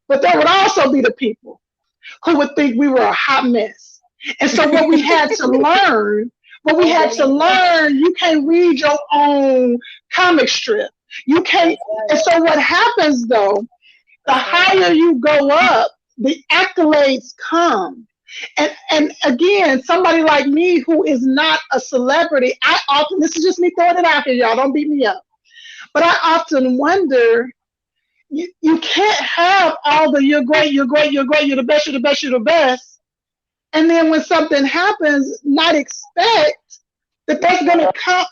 But there would also be the people who would think we were a hot mess. And so you can't read your own comic strip. You can't. And so what happens though, the higher you go up, the accolades come. And again, somebody like me who is not a celebrity, this is just me throwing it out here, y'all, don't beat me up. But I often wonder, you can't have all the you're great, you're great, you're great, you're the best, you're the best, you're the best. And then when something happens, not expect that's gonna come,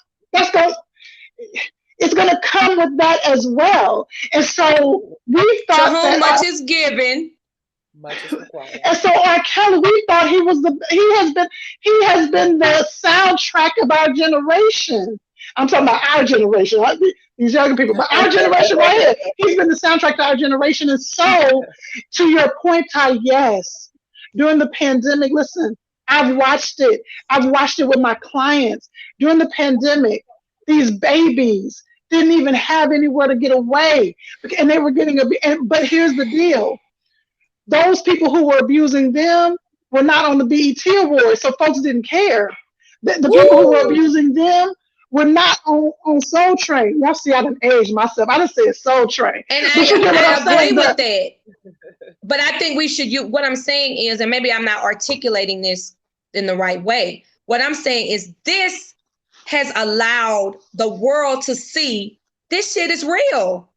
it's gonna come with that as well. And so we To thought whom much is given, much is required. And so R. Kelly, we thought he has been the soundtrack of our generation. I'm talking about our generation, these younger people, but our generation right here. He's been the soundtrack to our generation. And so, to your point, Ty, yes, during the pandemic, listen, I've watched it. I've watched it with my clients. During the pandemic, these babies didn't even have anywhere to get away. And they were but here's the deal. Those people who were abusing them were not on the BET Awards, so folks didn't care. The people who were abusing them were not on Soul Train. Y'all see, I done aged myself. I done said Soul Train. And I agree with that. But I think we should what I'm saying is, and maybe I'm not articulating this in the right way. What I'm saying is this has allowed the world to see this shit is real.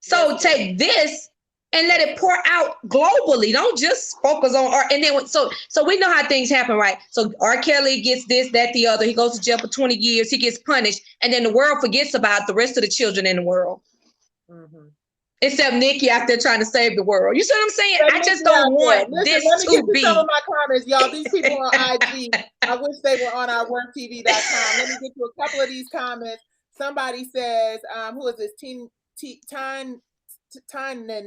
So take this and let it pour out globally. Don't just focus on art. And then so we know how things happen, right? So R. Kelly gets this, that, the other. He goes to jail for 20 years. He gets punished. And then the world forgets about the rest of the children in the world. Mm-hmm. Except Nikki out there trying to save the world. You see what I'm saying? I just don't want this to be. Some of my comments, y'all. These people on IG, I wish they were on our worktv.com. Let me get to a couple of these comments. Somebody says, who is this?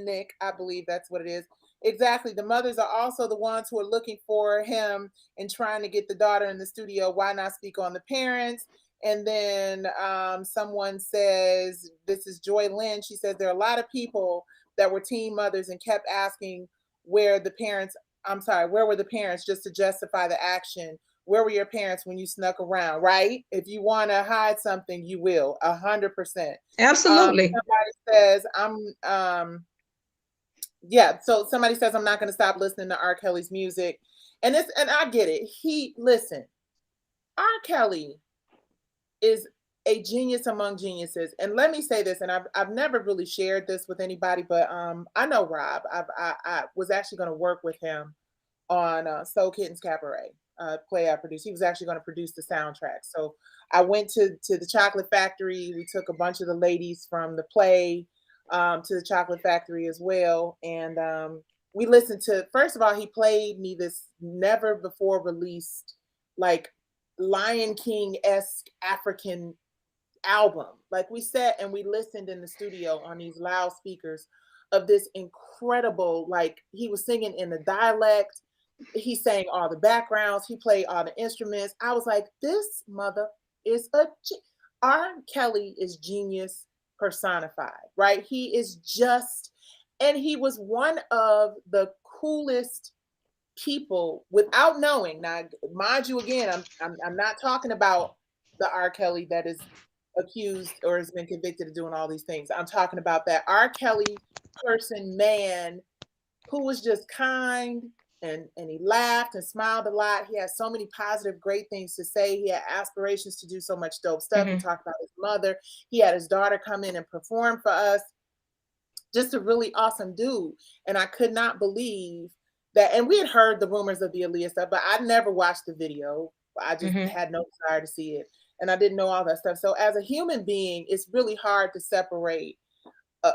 Nick, I believe that's what it is. Exactly. The mothers are also the ones who are looking for him and trying to get the daughter in the studio. Why not speak on the parents? And then someone says, this is Joy Lynn. She says there are a lot of people that were teen mothers and kept asking where were the parents just to justify the action? Where were your parents when you snuck around, right? If you want to hide something, you will, 100%. Absolutely. Somebody says, so somebody says, I'm not going to stop listening to R. Kelly's music. And I get it. Listen, R. Kelly is a genius among geniuses. And let me say this, and I've never really shared this with anybody, but I know Rob. I was actually going to work with him on Soul Kittens Cabaret play I produced. He was actually going to produce the soundtrack. So I went to the Chocolate Factory. We took a bunch of the ladies from the play to the Chocolate Factory as well, and we listened to. First of all, he played me this never before released, like Lion King-esque African album. Like we sat and we listened in the studio on these loudspeakers of this incredible, like he was singing in the dialect, he sang all the backgrounds, he played all the instruments. I was like, this mother is R. Kelly is genius personified, right? He is just, and he was one of the coolest people without knowing. Now, mind you, again, I'm not talking about the R. Kelly that is accused or has been convicted of doing all these things. I'm talking about that R. Kelly person, man, who was just kind and he laughed and smiled a lot. He had so many positive, great things to say. He had aspirations to do so much dope stuff. He talked about his mother. He had his daughter come in and perform for us. Just a really awesome dude. And I could not believe that. And we had heard the rumors of the Aaliyah stuff, but I never watched the video. I just had no desire to see it. And I didn't know all that stuff. So as a human being, it's really hard to separate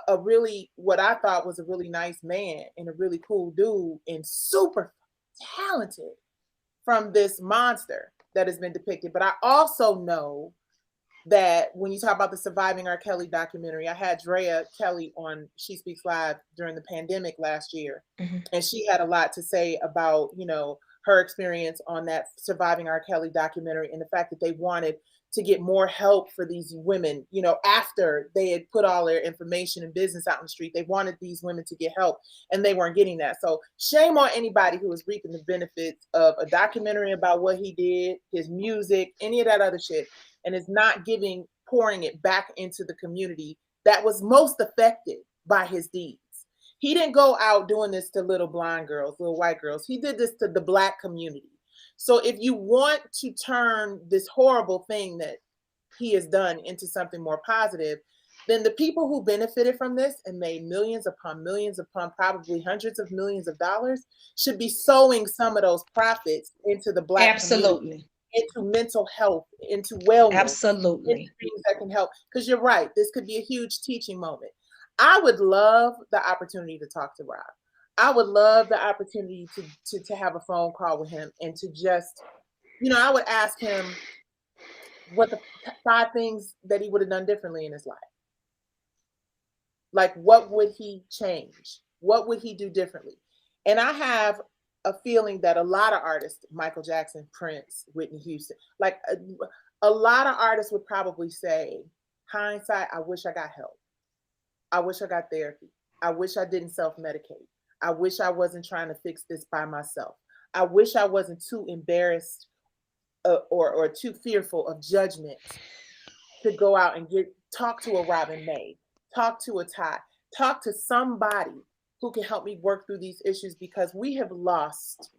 a really, what I thought was a really nice man and a really cool dude and super talented from this monster that has been depicted. But I also know that when you talk about the Surviving R. Kelly documentary, I had Drea Kelly on She Speaks Live during the pandemic last year. And she had a lot to say about, you know, her experience on that Surviving R. Kelly documentary and the fact that they wanted to get more help for these women, you know, after they had put all their information and business out in the street. They wanted these women to get help and they weren't getting that. So shame on anybody who is reaping the benefits of a documentary about what he did, his music, any of that other shit, and is not pouring it back into the community that was most affected by his deeds. He didn't go out doing this to little blind girls, little white girls. He did this to the Black community. So if you want to turn this horrible thing that he has done into something more positive, then the people who benefited from this and made millions upon probably hundreds of millions of dollars should be sowing some of those profits into the Black community, into mental health, into wellness, into things that can help. Because you're right, this could be a huge teaching moment. I would love the opportunity to talk to Rob. I would love the opportunity to have a phone call with him and to just, you know, I would ask him what the 5 things that he would have done differently in his life. Like, what would he change? What would he do differently? And I have a feeling that a lot of artists, Michael Jackson, Prince, Whitney Houston, like a lot of artists would probably say, hindsight, I wish I got help. I wish I got therapy. I wish I didn't self-medicate. I wish I wasn't trying to fix this by myself. I wish I wasn't too embarrassed or too fearful of judgment to go out and talk to a Robin May, talk to a Ty, talk to somebody who can help me work through these issues, because we have lost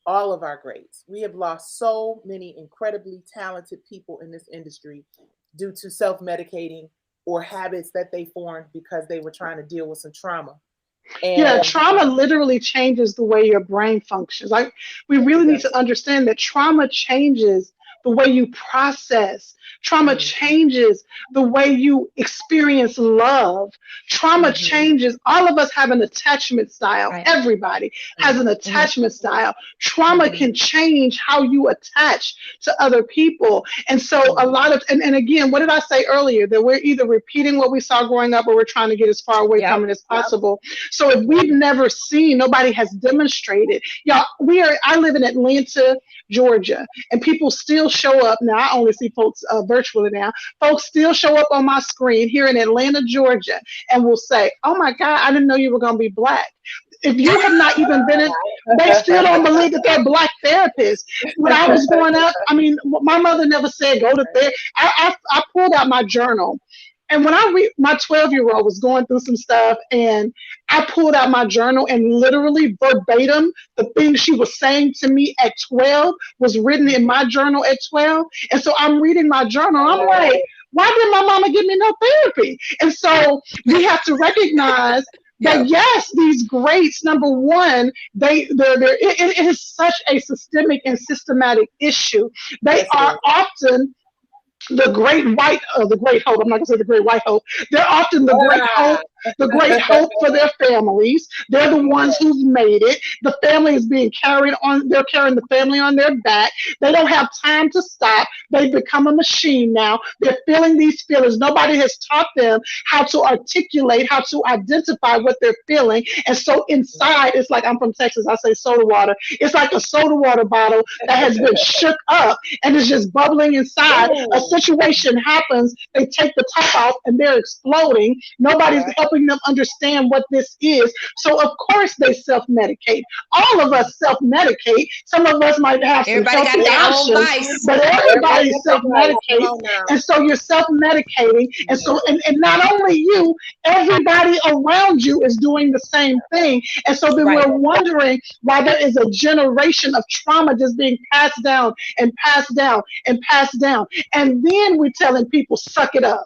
all of our greats. We have lost so many incredibly talented people in this industry due to self-medicating or habits that they formed because they were trying to deal with some trauma. And trauma literally changes the way your brain functions. Like, we really need to understand that trauma changes the way you process. Trauma changes the way you experience love. Trauma changes. All of us have an attachment style. Right. Everybody has an attachment style. Trauma can change how you attach to other people. And so a lot of, and again, what did I say earlier? That we're either repeating what we saw growing up or we're trying to get as far away from it as possible. So if we've never seen, nobody has demonstrated. Y'all, I live in Atlanta, Georgia, and people still show up. Now, I only see folks virtually now. Folks still show up on my screen here in Atlanta, Georgia, and will say, oh my God, I didn't know you were going to be Black. If you have not even been in, they still don't believe that they're Black therapists. When I was growing up, I mean, my mother never said go to therapy. I pulled out my journal. And when my 12-year-old was going through some stuff, and I pulled out my journal, and literally verbatim, the thing she was saying to me at 12 was written in my journal at 12. And so I'm reading my journal. I'm like, Why did my mama give me no therapy? And so we have to recognize that yes, these greats, number one, it is such a systemic and systematic issue. They Yes, it are is. often the great hope. I'm not gonna say the great white hope. They're often Ah. the great hope for their families. They're the ones who've made it. The family is being carried on. They're carrying the family on their back. They don't have time to stop. They've become a machine now. They're feeling these feelings. Nobody has taught them how to articulate, how to identify what they're feeling. And so inside, it's like, I'm from Texas. I say soda water. It's like a soda water bottle that has been shook up and it's just bubbling inside. A Ooh. situation happens, they take the top off and they're exploding. Nobody's Yeah. helping them understand what this is. So of course they self-medicate. All of us self-medicate. Some of us might have some Everybody got healthy their own options, vice. but Everybody everybody got their price. Come self-medicates. on now. And so you're self-medicating. And so and not only you, everybody around you is doing the same thing. And so then Right. we're wondering why there is a generation of trauma just being passed down and passed down and passed down. And then we're telling people, suck it up.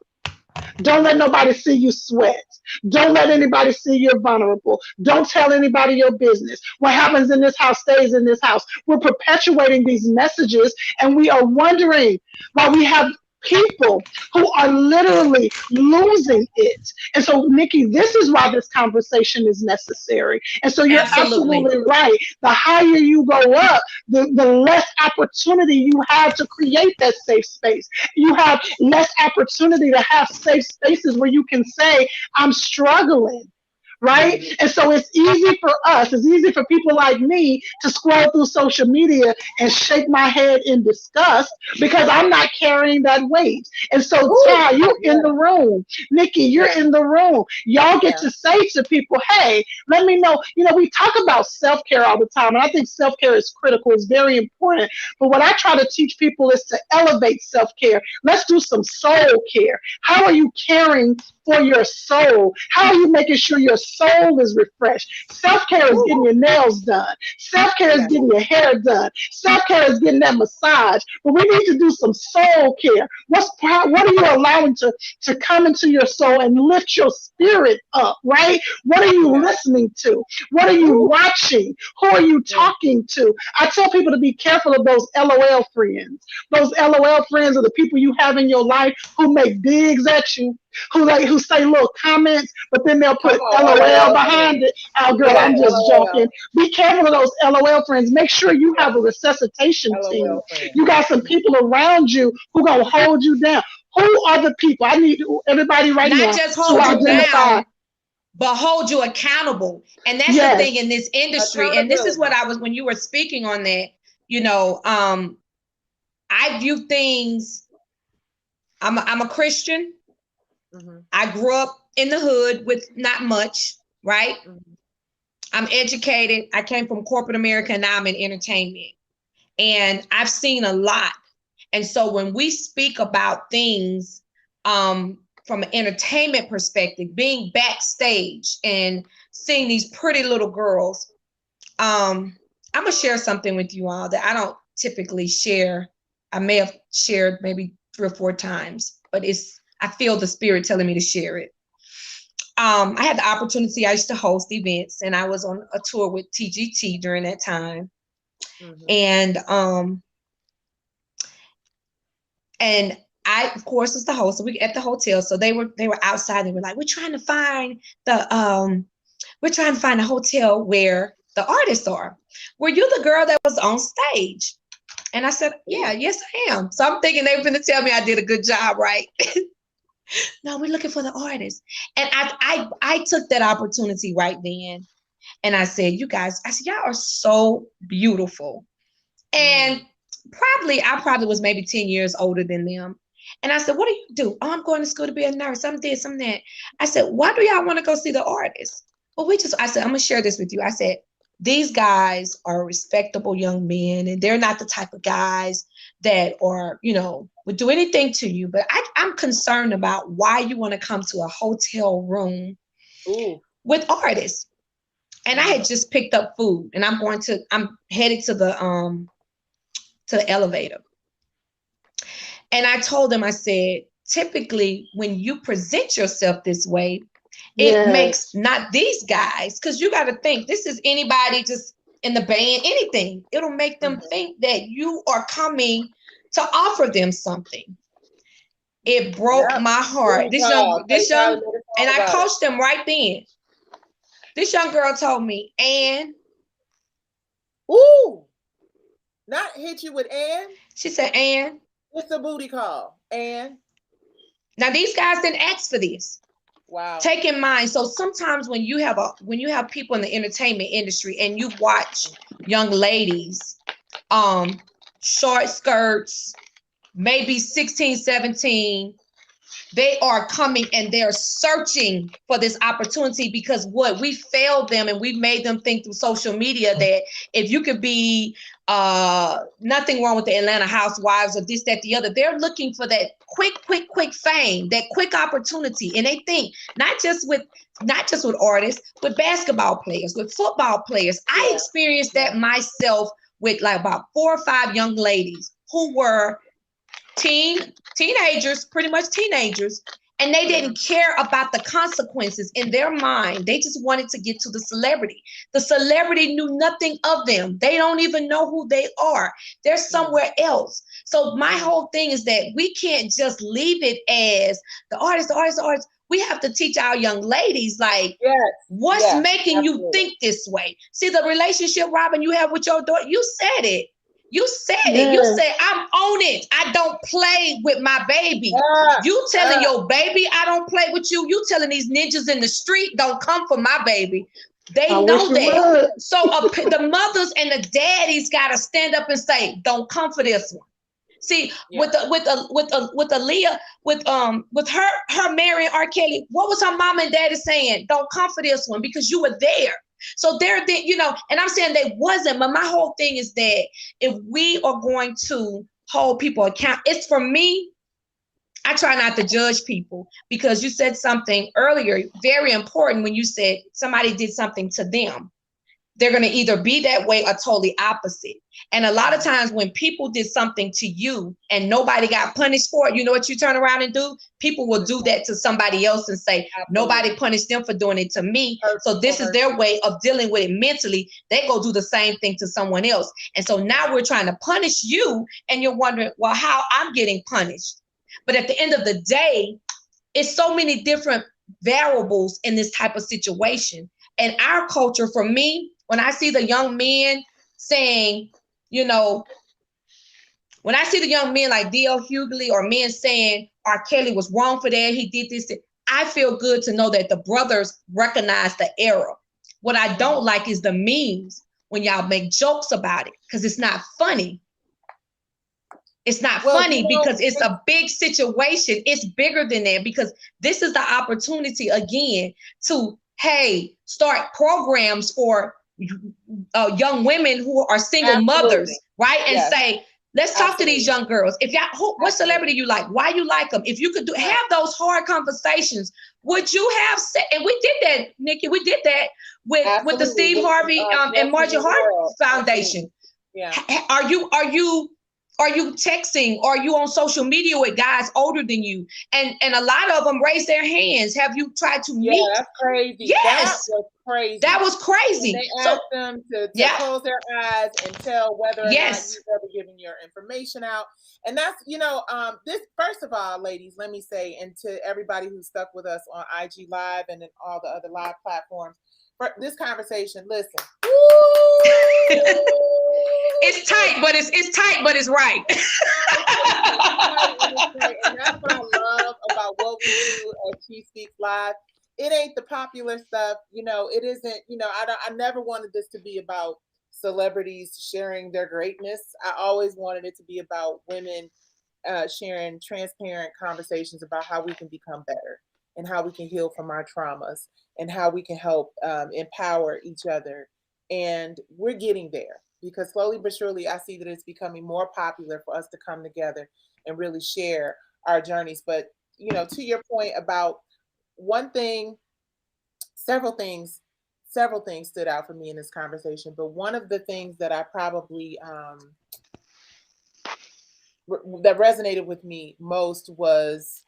Don't let nobody see you sweat. Don't let anybody see you're vulnerable. Don't tell anybody your business. What happens in this house stays in this house. We're perpetuating these messages and we are wondering why we have people who are literally losing it. And so, Nikki, this is why this conversation is necessary. And so you're Absolutely. absolutely right. The higher you go up, the less opportunity you have to create that safe space. You have less opportunity to have safe spaces where you can say, I'm struggling. Right? And so it's easy for us, it's easy for people like me to scroll through social media and shake my head in disgust because I'm not carrying that weight. And so, Ooh. Ty, you're in Yeah. the room. Nikki, you're Yeah. in the room. Y'all get Yeah. to say to people, hey, let me know. We talk about self care all the time, and I think self care is critical, it's very important. But what I try to teach people is to elevate self care. Let's do some soul care. How are you caring for your soul? How are you making sure your soul is refreshed? Self-care is getting your nails done. Self-care is Yeah. getting your hair done. Self-care is getting that massage. But we need to do some soul care. What are you allowing to come into your soul and lift your spirit up, right? What are you Yeah. listening to? What are you Ooh. watching? Who are you Yeah. talking to? I tell people to be careful of those LOL friends. Those LOL friends are the people you have in your life who make digs at you, who say little comments, but then they'll Come put on, LOL LOL behind friends. it. Oh, girl, Yeah, I'm just LOL. joking. Be careful of those LOL friends. Make sure you Yeah. have a resuscitation team. LOL friends. You got some people around you who gonna hold you down. Who are the people? I need everybody right Not now just to hold you identify. down, but hold you accountable. And that's the thing Yes. in this industry. And this is what Accountability. I was when you were speaking on that, I view things, I'm a Christian. Mm-hmm. I grew up in the hood with not much, right? Mm-hmm. I'm educated. I came from corporate America and now I'm in entertainment. And I've seen a lot. And so when we speak about things from an entertainment perspective, being backstage and seeing these pretty little girls, I'm gonna share something with you all that I don't typically share. I may have shared maybe 3 or 4 times, but I feel the spirit telling me to share it. I had the opportunity. I used to host events, and I was on a tour with TGT during that time, Mm-hmm. and I, of course, was the host. So we at the hotel, so they were outside. They were like, we're trying to find a hotel where the artists are. Were you the girl that was on stage? And I said, yeah, yes, I am. So I'm thinking they were going to tell me I did a good job, right? No, we're looking for the artist. And I took that opportunity right then. And I said, you guys, I said, y'all are so beautiful. And I probably was maybe 10 years older than them. And I said, what do you do? Oh, I'm going to school to be a nurse. I'm this, I'm that. I said, why do y'all want to go see the artist? Well, I said, I'm going to share this with you. I said, these guys are respectable young men, and they're not the type of guys that are, would do anything to you. But I'm concerned about why you want to come to a hotel room Ooh. with artists. And I had just picked up food, and I'm headed to the elevator. And I told them, I said, typically when you present yourself this way, it makes Yes. not these guys, because you got to think this is anybody just in the band, anything. It'll make them think that you are coming to offer them something. It broke Yep. my heart. Booty call. This Tell Tyler young, made a and song I about it. coached them right then. This young girl told me, and Ooh. Not hit you with and. she said, and It's a booty call. And now these guys didn't ask for this. wow. Take in mind, so sometimes when you have people in the entertainment industry and you watch young ladies, short skirts, maybe 16, 17, they are coming and they're searching for this opportunity because what we failed them and we made them think through social media that if you could be nothing wrong with the Atlanta Housewives or this, that, the other, they're looking for that quick fame, that quick opportunity. And they think not just with artists, with basketball players, with football players. Yeah. I experienced that myself with like about 4 or 5 young ladies who were teenagers, pretty much teenagers, and they didn't care about the consequences in their mind. They just wanted to get to the celebrity. The celebrity knew nothing of them. They don't even know who they are. They're somewhere else. So my whole thing is that we can't just leave it as the artist. We have to teach our young ladies, like, what's making you think this way? See, the relationship, Robin, you have with your daughter, you said it. You said it. You said, I'm on it. I don't play with my baby. You telling your baby I don't play with you. You telling these ninjas in the street don't come for my baby. They know that. So the mothers and the daddies got to stand up and say, don't come for this one. See, with Aaliyah, with her marrying R. Kelly, what was her mom and daddy saying? Don't come for this one because you were there. So they're, and I'm saying they wasn't, but my whole thing is that if we are going to hold people account, it's for me, I try not to judge people because you said something earlier, very important when you said somebody did something to them. They're going to either be that way or totally opposite. And a lot of times when people did something to you and nobody got punished for it, you know what you turn around and do? People will do that to somebody else and say, nobody punished them for doing it to me. So this is their way of dealing with it mentally. They go do the same thing to someone else. And so now we're trying to punish you and you're wondering, well, how I'm getting punished. But at the end of the day, it's so many different variables in this type of situation. And our culture, for me, when I see the young men saying, when I see the young men like D.L. Hughley or men saying R. Kelly was wrong for that, he did this, I feel good to know that the brothers recognize the error. What I don't like is the memes when y'all make jokes about it because it's not funny. It's not funny because it's a big situation. It's bigger than that because this is the opportunity again to, start programs for young women who are single mothers, right? And say, let's talk to these young girls. If y'all, what celebrity you like? Why you like them? If you could have those hard conversations, would you have said? And we did that, Nikki. We did that with the Steve Harvey and Margie Hart Foundation. Yeah. Are you texting? Are you on social media with guys older than you? And a lot of them raise their hands. Have you tried to meet? Yeah, that's crazy. Yes. That was crazy. That was crazy. And they asked them to close their eyes and tell whether or not you've ever given your information out. And that's, this, first of all, ladies, let me say, and to everybody who stuck with us on IG Live and in all the other live platforms, for this conversation, listen. It's tight, but it's right. And that's what I love about what we do at She Speaks Live. It ain't the popular stuff, it isn't, I never wanted this to be about celebrities sharing their greatness. I always wanted it to be about women sharing transparent conversations about how we can become better and how we can heal from our traumas and how we can help empower each other. And we're getting there because slowly but surely I see that it's becoming more popular for us to come together and really share our journeys. But, to your point about one thing, several things stood out for me in this conversation. But one of the things that I probably that resonated with me most was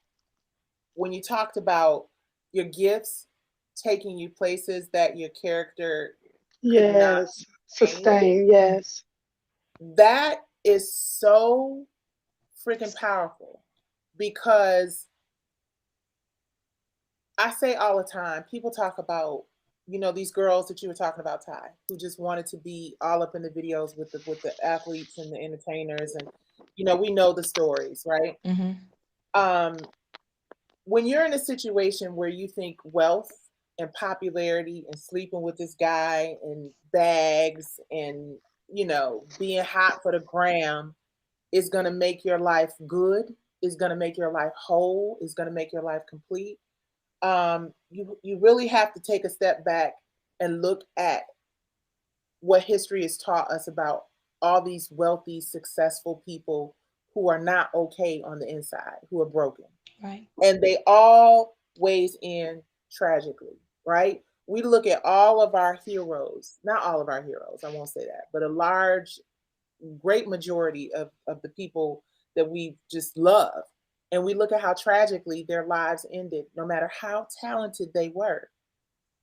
when you talked about your gifts taking you places that your character could not Yes. sustain, Sustain. Yes. that is so freaking powerful because I say all the time, people talk about, these girls that you were talking about, Ty, who just wanted to be all up in the videos with the athletes and the entertainers, and we know the stories, right? Mm-hmm. When you're in a situation where you think wealth and popularity and sleeping with this guy and bags and being hot for the gram is going to make your life good, is going to make your life whole, is going to make your life complete, you really have to take a step back and look at what history has taught us about all these wealthy, successful people who are not okay on the inside, who are broken. Right. And they always end tragically, right? We look at all of our heroes, not all of our heroes, I won't say that, but a large, great majority of the people that we just love. And we look at how tragically their lives ended, no matter how talented they were.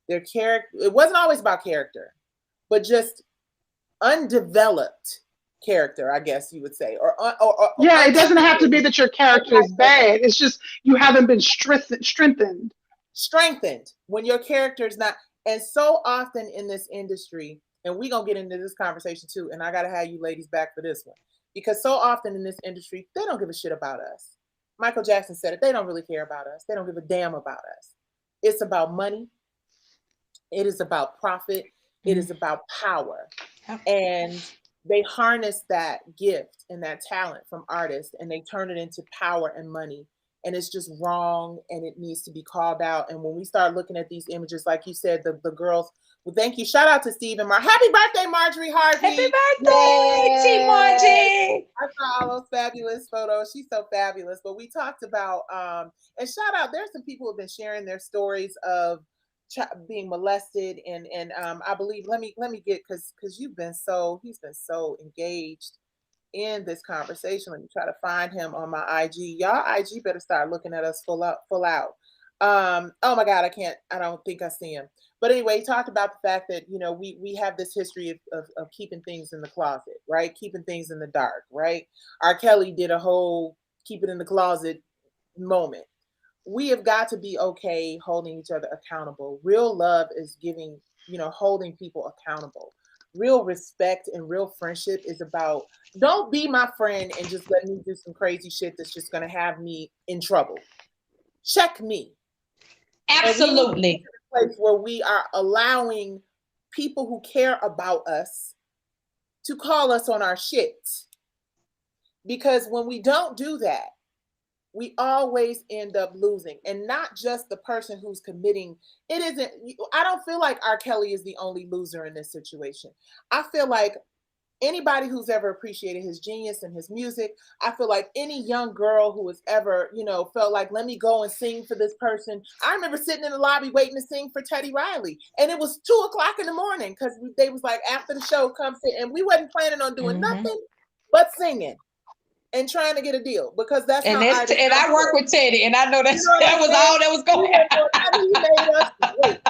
Their character, it wasn't always about character, but just undeveloped character, I guess you would say, or Yeah, it doesn't have to uneducated. be that your character is bad. It's just you haven't been strengthened. Strengthened when your character is not. And so often in this industry, and we're going to get into this conversation too, and I got to have you ladies back for this one, because so often in this industry, they don't give a shit about us. Michael Jackson said it. They don't really care about us. They don't give a damn about us. It's about money. It is about profit. It is about power. Yep. And they harness that gift and that talent from artists and they turn it into power and money. And it's just wrong and it needs to be called out. And when we start looking at these images, like you said, the girls, well, thank you. Shout out to Steve and Happy birthday, Marjorie Harvey. Happy birthday, T. Margie. I saw all those fabulous photos. She's so fabulous. But we talked about, and shout out, there's some people who have been sharing their stories of being molested and I believe let me get because he's been so engaged in this conversation. Let me try to find him on my IG. Y'all IG better start looking at us full out. Oh my God, I don't think I see him. But anyway, he talked about the fact that we have this history of keeping things in the closet, right? Keeping things in the dark, right? R. Kelly did a whole keep it in the closet moment. We have got to be okay holding each other accountable. Real love is giving, holding people accountable. Real respect and real friendship is about don't be my friend and just let me do some crazy shit that's just going to have me in trouble. Check me. Absolutely. Place where we are allowing people who care about us to call us on our shit. Because when we don't do that, we always end up losing. And not just the person who's committing. I don't feel like R. Kelly is the only loser in this situation. I feel like anybody who's ever appreciated his genius and his music, I feel like any young girl who has ever, felt like, let me go and sing for this person. I remember sitting in the lobby waiting to sing for Teddy Riley. And it was 2:00 in the morning because they was like, after the show, come sit. And we wasn't planning on doing nothing but singing and trying to get a deal because that's and how I work with Teddy, and I know that was all that was going on. He made us wait.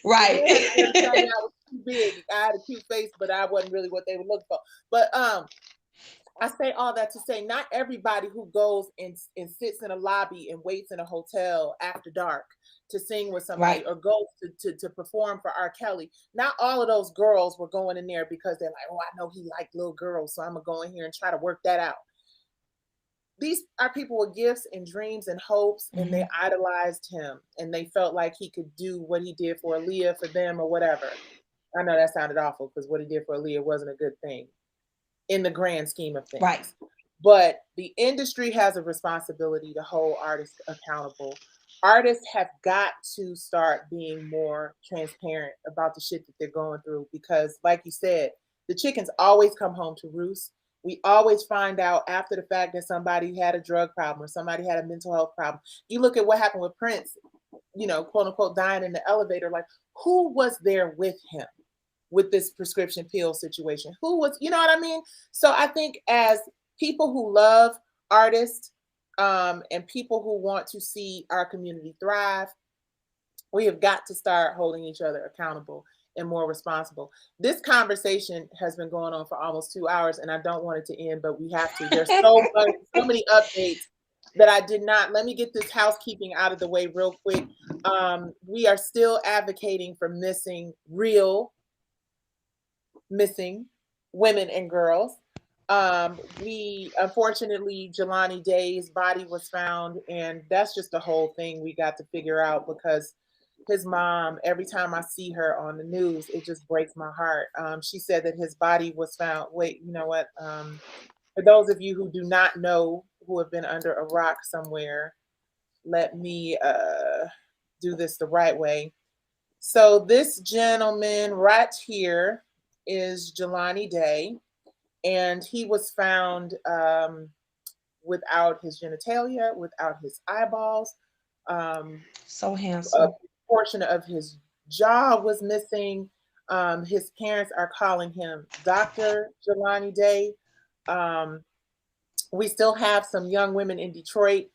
Right. I was too big. I had a cute face, but I wasn't really what they would look for. But I say all that to say not everybody who goes and sits in a lobby and waits in a hotel after dark to sing with somebody or goes to perform for R. Kelly. Not all of those girls were going in there because they're like, oh, I know he liked little girls, so I'm going to go in here and try to work that out. These are people with gifts and dreams and hopes, and they idolized him, and they felt like he could do what he did for Aaliyah for them or whatever. I know that sounded awful because what he did for Aaliyah wasn't a good thing in the grand scheme of things. Right. But the industry has a responsibility to hold artists accountable. Artists have got to start being more transparent about the shit that they're going through because, like you said, the chickens always come home to roost. We always find out after the fact that somebody had a drug problem or somebody had a mental health problem. You look at what happened with Prince, quote unquote, dying in the elevator. Like, who was there with him with this prescription pill situation? Who was, you know what I mean? So I think as people who love artists, and people who want to see our community thrive, we have got to start holding each other accountable and more responsible. This conversation has been going on for almost 2 hours, and I don't want it to end, but we have to. There's so many updates that I did not. Let me get this housekeeping out of the way real quick. We are still advocating for missing women and girls. We unfortunately, Jelani Day's body was found, and that's just the whole thing we got to figure out, because his mom, every time I see her on the news, it just breaks my heart. She said that his body was found. Wait, you know what? For those of you who do not know, who have been under a rock somewhere, let me do this the right way. So this gentleman right here is Jelani Day, and he was found without his genitalia, without his eyeballs. So A handsome. portion of his jaw was missing. His parents are calling him Dr. Jelani Day. Um, we still have some young women in Detroit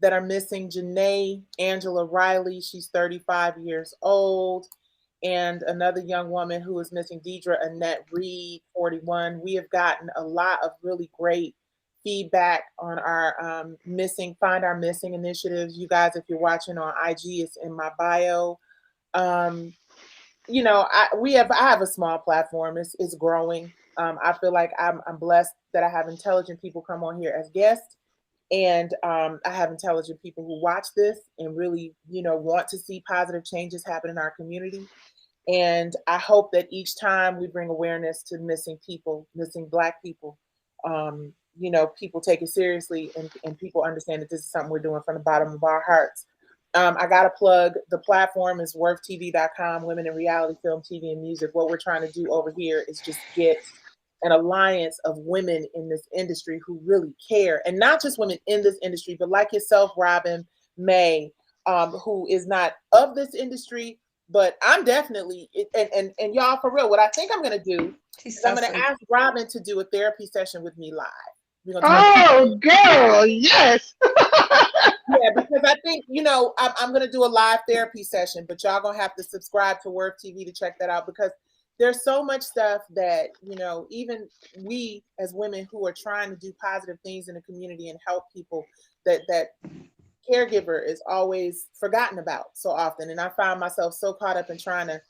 that are missing. Janae Angela Riley, she's 35 years old. And another young woman who is missing, Deidre Annette Reed, 41. We have gotten a lot of really great feedback on our Find Our Missing initiatives. You guys, if you're watching on IG, it's in my bio. Um, I have a small platform. It's growing. I feel like I'm blessed that I have intelligent people come on here as guests, and I have intelligent people who watch this and really, want to see positive changes happen in our community. And I hope that each time we bring awareness to missing people, missing Black people, people take it seriously, and people understand that this is something we're doing from the bottom of our hearts. I got to plug the platform is worthtv.com, Women in Reality, Film, TV, and Music. What we're trying to do over here is just get an alliance of women in this industry who really care. And not just women in this industry, but like yourself, Robin, May, who is not of this industry, but I'm definitely, and y'all, for real, what I think I'm going to do is I'm going to ask Robin to do a therapy session with me live. We're gonna do Oh, girl, yes. Yeah, because I think, I'm going to do a live therapy session, but y'all going to have to subscribe to Worth TV to check that out, because there's so much stuff that, even we as women who are trying to do positive things in the community and help people, that caregiver is always forgotten about so often. And I find myself so caught up in trying to,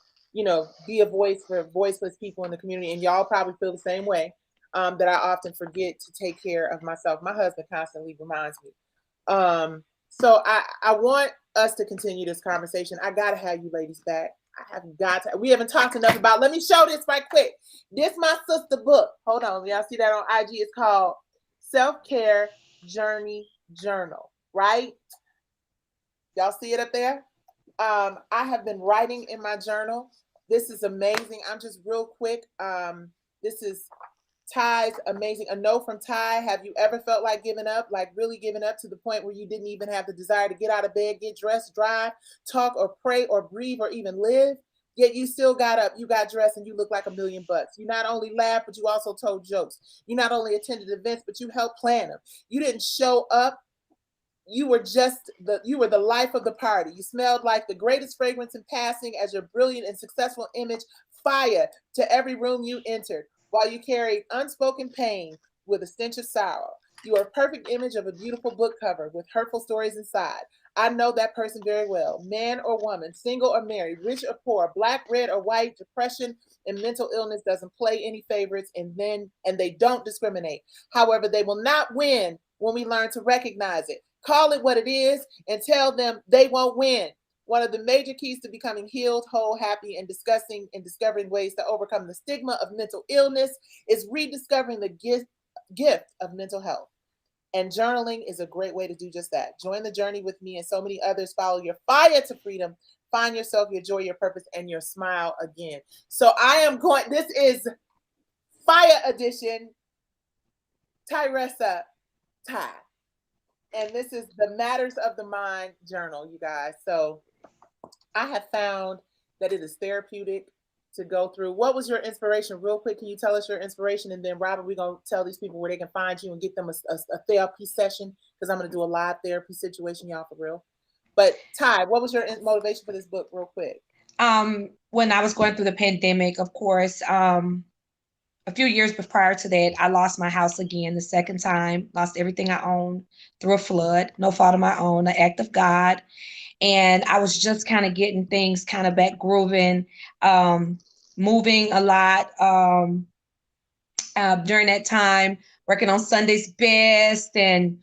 be a voice for voiceless people in the community. And y'all probably feel the same way, that I often forget to take care of myself. My husband constantly reminds me. So I want us to continue this conversation. I gotta have you ladies back. I have got to. We haven't talked enough about. Let me show this right quick. This my sister book. Hold on, y'all see that on IG? It's called Self-Care Journey Journal. Right? Y'all see it up there? I have been writing in my journal. This is amazing. I'm just real quick. This is Ty's amazing. A note from Ty. Have you ever felt like giving up, like really giving up to the point where you didn't even have the desire to get out of bed, get dressed, drive, talk, or pray, or breathe, or even live? Yet you still got up, you got dressed, and you look like $1,000,000. You not only laughed, but you also told jokes. You not only attended events, but you helped plan them. You didn't show up. You were the life of the party. You smelled like the greatest fragrance in passing as your brilliant and successful image fire to every room you entered, while you carried unspoken pain with a stench of sorrow. You are a perfect image of a beautiful book cover with hurtful stories inside. I know that person very well. Man or woman, single or married, rich or poor, Black, red or white, depression and mental illness doesn't play any favorites, and they don't discriminate. However, they will not win when we learn to recognize it. Call it what it is and tell them they won't win. One of the major keys to becoming healed, whole, happy, and discovering ways to overcome the stigma of mental illness is rediscovering the gift of mental health. And journaling is a great way to do just that. Join the journey with me and so many others. Follow your fire to freedom. Find yourself, your joy, your purpose, and your smile again. So this is Fire Edition, Tyressa Ty. And this is the Matters of the Mind journal, you guys. So I have found that it is therapeutic to go through. What was your inspiration? Real quick, can you tell us your inspiration? And then, Robert, we're going to tell these people where they can find you and get them a therapy session, because I'm going to do a live therapy situation, y'all, for real. But Ty, what was your motivation for this book, real quick? When I was going through the pandemic, of course, a few years prior to that, I lost my house again the second time, lost everything I owned through a flood, no fault of my own, an act of God. And I was just kind of getting things kind of back grooving, moving a lot during that time, working on Sunday's Best and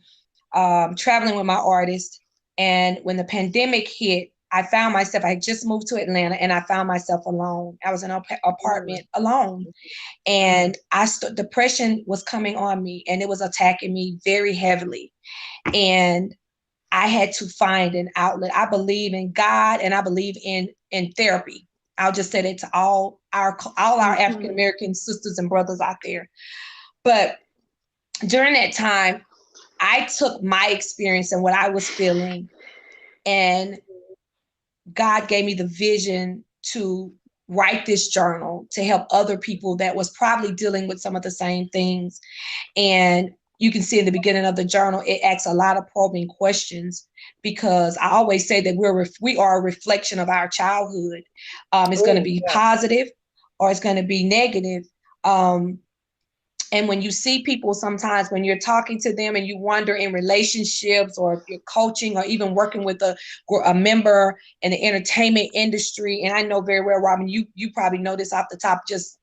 traveling with my artist. And when the pandemic hit, I found myself, I just moved to Atlanta and I found myself alone. I was in an apartment alone. And depression was coming on me and it was attacking me very heavily. And I had to find an outlet. I believe in God and I believe in therapy. I'll just say that to all our African American sisters and brothers out there. But during that time, I took my experience and what I was feeling, and God gave me the vision to write this journal to help other people that was probably dealing with some of the same things. And you can see in the beginning of the journal, it asks a lot of probing questions, because I always say that we are a reflection of our childhood. It's going to be positive or it's going to be negative. And when you see people, sometimes when you're talking to them and you wonder in relationships, or if you're coaching or even working with a member in the entertainment industry, and I know very well, Robin, you probably know this off the top, just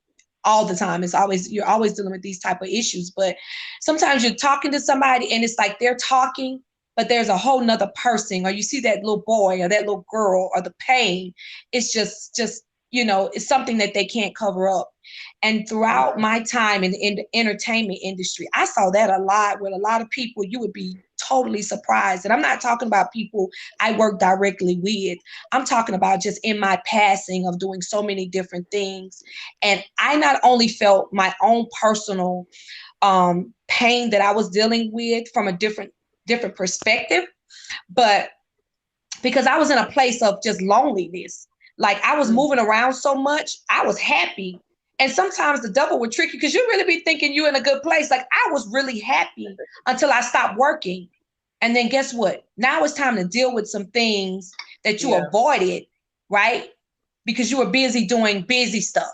all the time. You're always dealing with these type of issues. But sometimes you're talking to somebody and it's like they're talking, but there's a whole nother person, or you see that little boy or that little girl, or the pain. It's just it's something that they can't cover up. And throughout my time in the entertainment industry, I saw that a lot with a lot of people. You would be totally surprised. And I'm not talking about people I work directly with. I'm talking about just in my passing of doing so many different things. And I not only felt my own personal pain that I was dealing with from a different perspective, but because I was in a place of just loneliness. Like I was moving around so much, I was happy. And sometimes the devil would trick you, because you really be thinking you're in a good place. Like I was really happy until I stopped working. And then guess what? Now it's time to deal with some things that you avoided, right? Because you were busy doing busy stuff.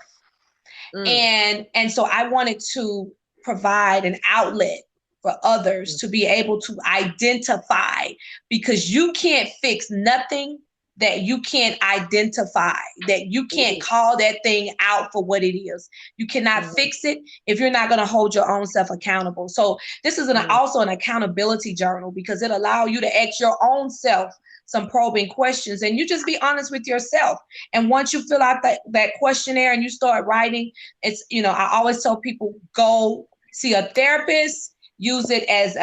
And so I wanted to provide an outlet for others to be able to identify, because you can't fix nothing that you can't identify, that you can't call that thing out for what it is. You cannot fix it if you're not going to hold your own self accountable. So this is also an accountability journal, because it allows you to ask your own self some probing questions, and you just be honest with yourself. And once you fill out that questionnaire and you start writing, it's, I always tell people, go see a therapist, use it as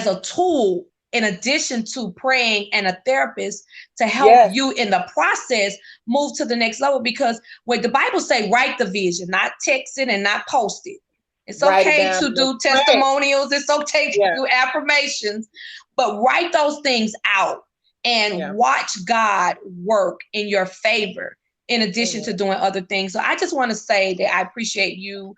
a tool in addition to praying and a therapist to help you in the process move to the next level. Because when the Bible say write the vision, not text it and not post it. It's okay to do testimonials. It's okay to do affirmations, but write those things out and watch God work in your favor, in addition to doing other things. So I just want to say that I appreciate you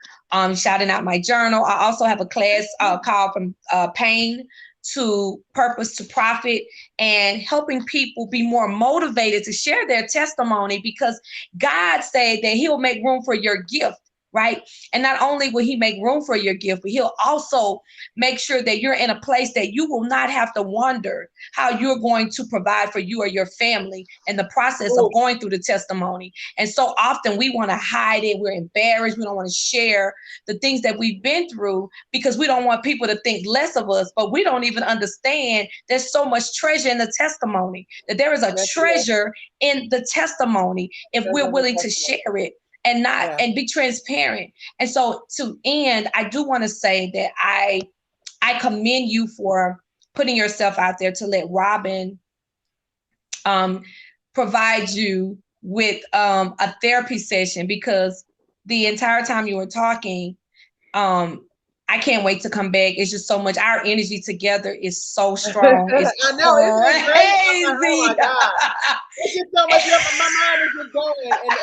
shouting out my journal. I also have a class called From Pain to Purpose to Profit, and helping people be more motivated to share their testimony, because God said that he'll make room for your gift. Right. And not only will he make room for your gift, but he'll also make sure that you're in a place that you will not have to wonder how you're going to provide for you or your family in the process of going through the testimony. And so often we want to hide it. We're embarrassed. We don't want to share the things that we've been through, because we don't want people to think less of us. But we don't even understand there's so much treasure in the testimony, that there is a treasure in the testimony if we're willing to share it and and be transparent. And so to end, I do want to say that I commend you for putting yourself out there to let Robin provide you with a therapy session, because the entire time you were talking, I can't wait to come back. It's just so much. Our energy together is so strong. It's I know, isn't it great? I'm like, oh my crazy. God. It's just so much. My mind is just going, and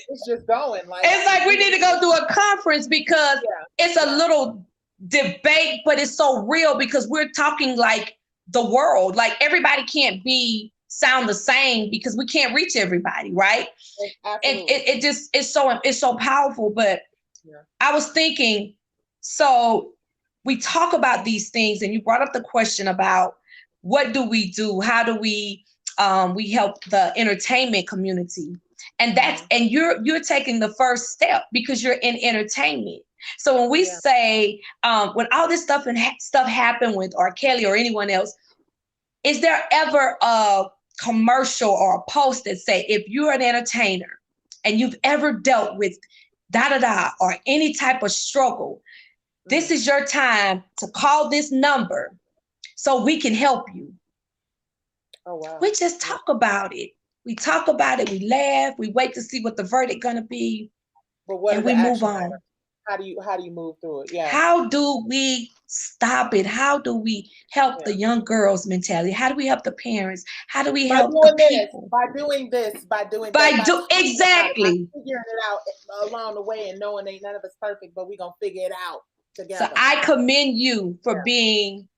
it's just going. Like, It's like we need to go to a conference because it's a little debate, but it's so real because we're talking like the world. Like everybody can't sound the same because we can't reach everybody, right? And it just it's so powerful. But I was thinking, so we talk about these things, and you brought up the question about what do we do? How do we help the entertainment community? And you're taking the first step because you're in entertainment. So when we say when all this stuff happened with R. Kelly or anyone else, is there ever a commercial or a post that say if you're an entertainer and you've ever dealt with da da da or any type of struggle, this is your time to call this number so we can help you? Oh wow. We just talk about it. We talk about it. We laugh. We wait to see what the verdict gonna be, but what and we move on. Matter? How do you move through it? Yeah. How do we stop it? How do we help the young girls' mentality? How do we help the parents? How do we help the people? By doing this, by doing exactly. Figuring it out along the way and knowing ain't none of us perfect, but we're gonna figure it out together. So I commend you for being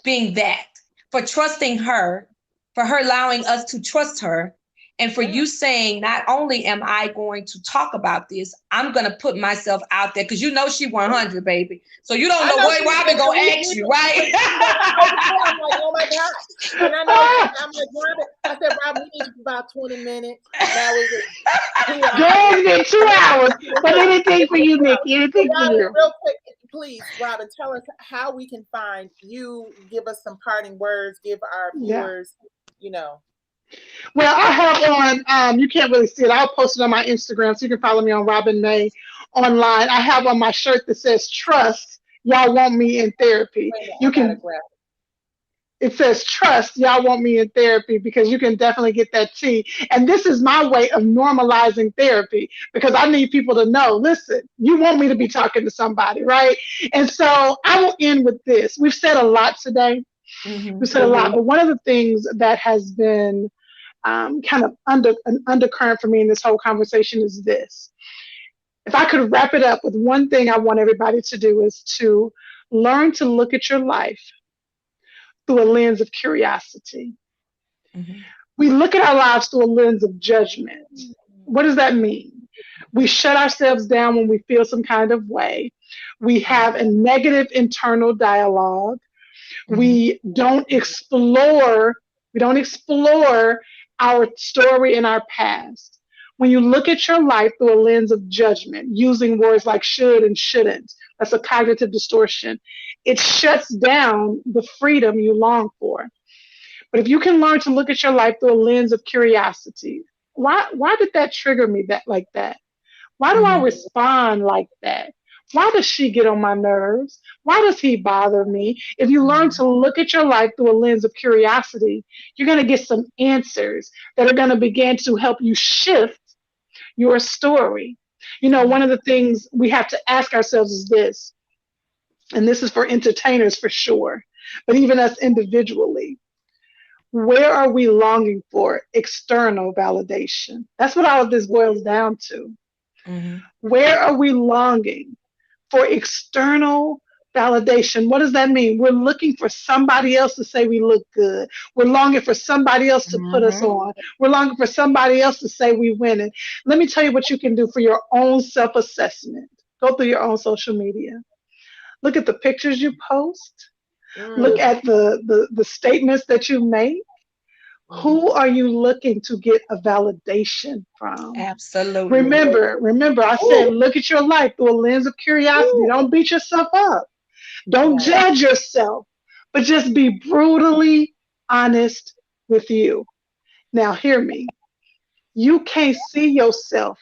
that, for trusting her, for her allowing us to trust her, and for you saying, not only am I going to talk about this, I'm going to put myself out there because you know she 100, baby. So you don't know what Robin going to ask you, right? I'm like, oh my God. And I know, I'm like, Robin, I said, Robin, we need about 20 minutes. Now is it 2 hours? Girl, it's been 2 hours. But anything for you, Nikki. Anything for you. Real quick, please, Robin, tell us how we can find you. Give us some parting words. Give our viewers, Well, I have on, you can't really see it. I'll post it on my Instagram so you can follow me on Robin May online. I have on my shirt that says trust. Y'all want me in therapy. You can. It says trust. Y'all want me in therapy because you can definitely get that tea. And this is my way of normalizing therapy because I need people to know, listen, you want me to be talking to somebody, right? And so I will end with this. We've said a lot today. We've said a lot, but one of the things that has been kind of an undercurrent for me in this whole conversation is this. If I could wrap it up with one thing I want everybody to do is to learn to look at your life through a lens of curiosity. We look at our lives through a lens of judgment. What does that mean? We shut ourselves down when we feel some kind of way. We have a negative internal dialogue. We don't explore our story and our past. When you look at your life through a lens of judgment, using words like should and shouldn't, that's a cognitive distortion. It shuts down the freedom you long for. But if you can learn to look at your life through a lens of curiosity, why did that trigger me like that? Why do I respond like that? Why does she get on my nerves? Why does he bother me? If you learn to look at your life through a lens of curiosity, you're going to get some answers that are going to begin to help you shift your story. One of the things we have to ask ourselves is this, and this is for entertainers for sure, but even us individually. Where are we longing for external validation? That's what all of this boils down to. Where are we longing for external validation? What does that mean? We're looking for somebody else to say we look good. We're longing for somebody else to put us on. We're longing for somebody else to say we win it. Let me tell you what you can do for your own self-assessment. Go through your own social media. Look at the pictures you post. Look at the statements that you make. Who are you looking to get a validation from? Absolutely. Remember, I said, look at your life through a lens of curiosity. Don't beat yourself up. Don't judge yourself, but just be brutally honest with you. Now, hear me. You can't see yourself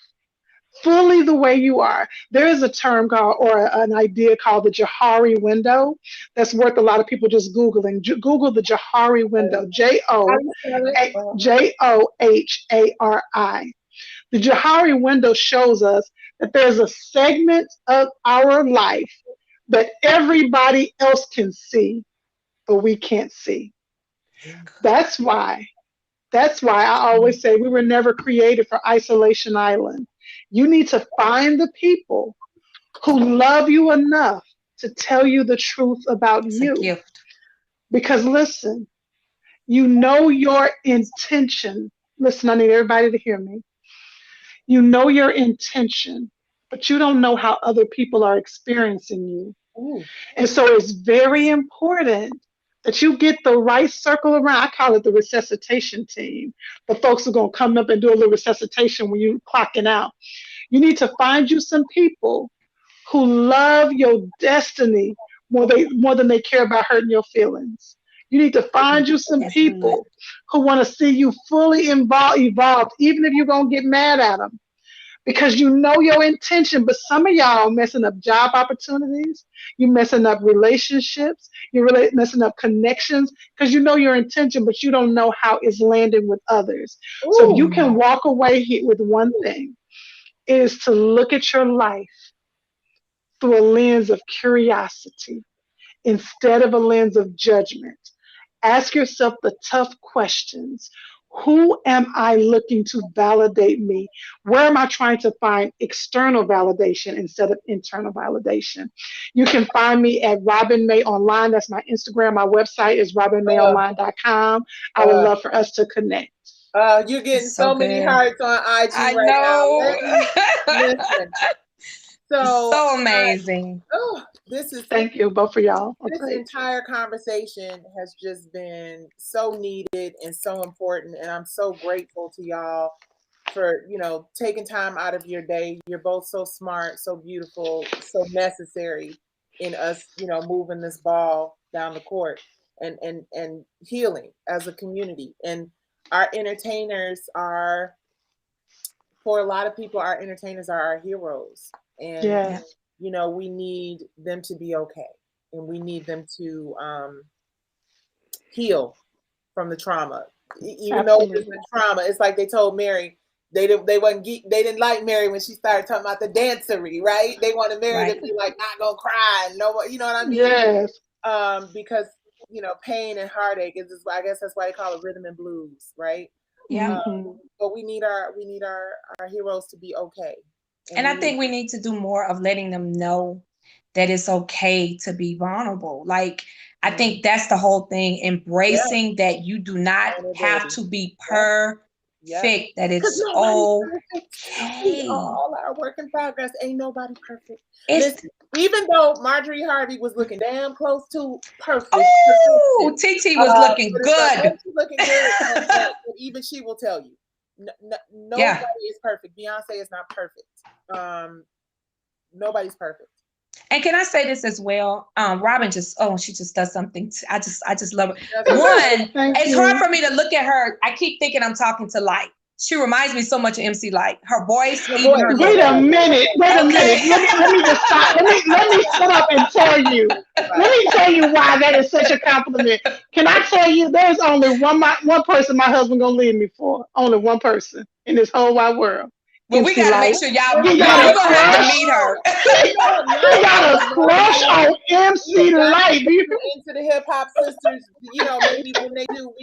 fully the way you are. There is a term called, or an idea called the Johari window that's worth a lot of people just Googling. Google the Johari window, Johari. The Johari window shows us that there's a segment of our life that everybody else can see, but we can't see. That's why. That's why I always say we were never created for Isolation Island. You need to find the people who love you enough to tell you the truth about It's a you. gift. Because listen, you know your intention. Listen, I need everybody to hear me. You know your intention, but you don't know how other people are experiencing you. Ooh. And so it's very important that you get the right circle around. I call it the resuscitation team. The folks who are going to come up and do a little resuscitation when you clocking out. You need to find you some people who love your destiny more than they care about hurting your feelings. You need to find you some That's good. people who want to see you fully evolved, even if you're going to get mad at them, because you know your intention. But some of y'all messing up job opportunities, you messing up relationships, you're really messing up connections because you know your intention, but you don't know how it's landing with others. So if Ooh. you can walk away here with one thing, it is to look at your life through a lens of curiosity instead of a lens of judgment. Ask yourself the tough questions. Who am I looking to validate me? Where am I trying to find external validation instead of internal validation? You can find me at Robin May Online. That's my Instagram. My website is Uh, robinmayonline.com. I would uh, love for us to connect. you're getting It's so so many good. hearts on IG I right now. know. Let me listen. It's So, so amazing. this is Thank you, both of y'all. this Okay. entire conversation has just been so needed and so important, and I'm so grateful to y'all for taking time out of your day. You're both so smart, so beautiful, so necessary in us moving this ball down the court and healing as a community. And our entertainers are, for a lot of people, our entertainers are our heroes. And Yeah. Yes, we need them to be okay, and we need them to heal from the trauma. Even though it's absolutely. the trauma, it's like they told Mary, they didn't like Mary when she started talking about the dancery, right? They wanted Mary to Right. be like not gonna cry, and no, you know what I mean? Yes, Because pain and heartache I guess that's why they call it rhythm and blues, right? Yeah. Um, hmm but we need our heroes to be okay, and And we I need think we need to do more of letting them know that it's okay to be vulnerable. Like, I think that's the whole thing, yeah, embracing that you do not have vulnerability. to be Yep, yep. perfect, that Because it's nobody's perfect. We okay. all are a work in progress. Ain't nobody perfect. It's, Listen, even though Marjorie Harvey was looking damn close to perfect, oh, perfection, TT was looking but it's not, good. she's looking good. But even she will tell you, Yeah. nobody is perfect. Beyonce is not perfect. Nobody's perfect. And can I say this as well? Robin she just does something. I just love her. That's amazing. One, thank it's hard you. for me to look at her. I keep thinking I'm talking to Light. She reminds me so much of MC Light. Her voice, Her even voice. her Wait look. a minute. Wait a Okay. minute. Let me just stop. Let me sit up and tell you. Let Right. me tell you why that is such a compliment. Can I tell you? There's only one person my husband gonna leave me for. Only one person in this whole wide world. Well, we MC got to make Light. sure He y'all got MC a you're gonna have to Light. crush. meet her. He Light got a is one of crush on we have MC got to Light. get you into the hip hop sisters. Maybe when they do,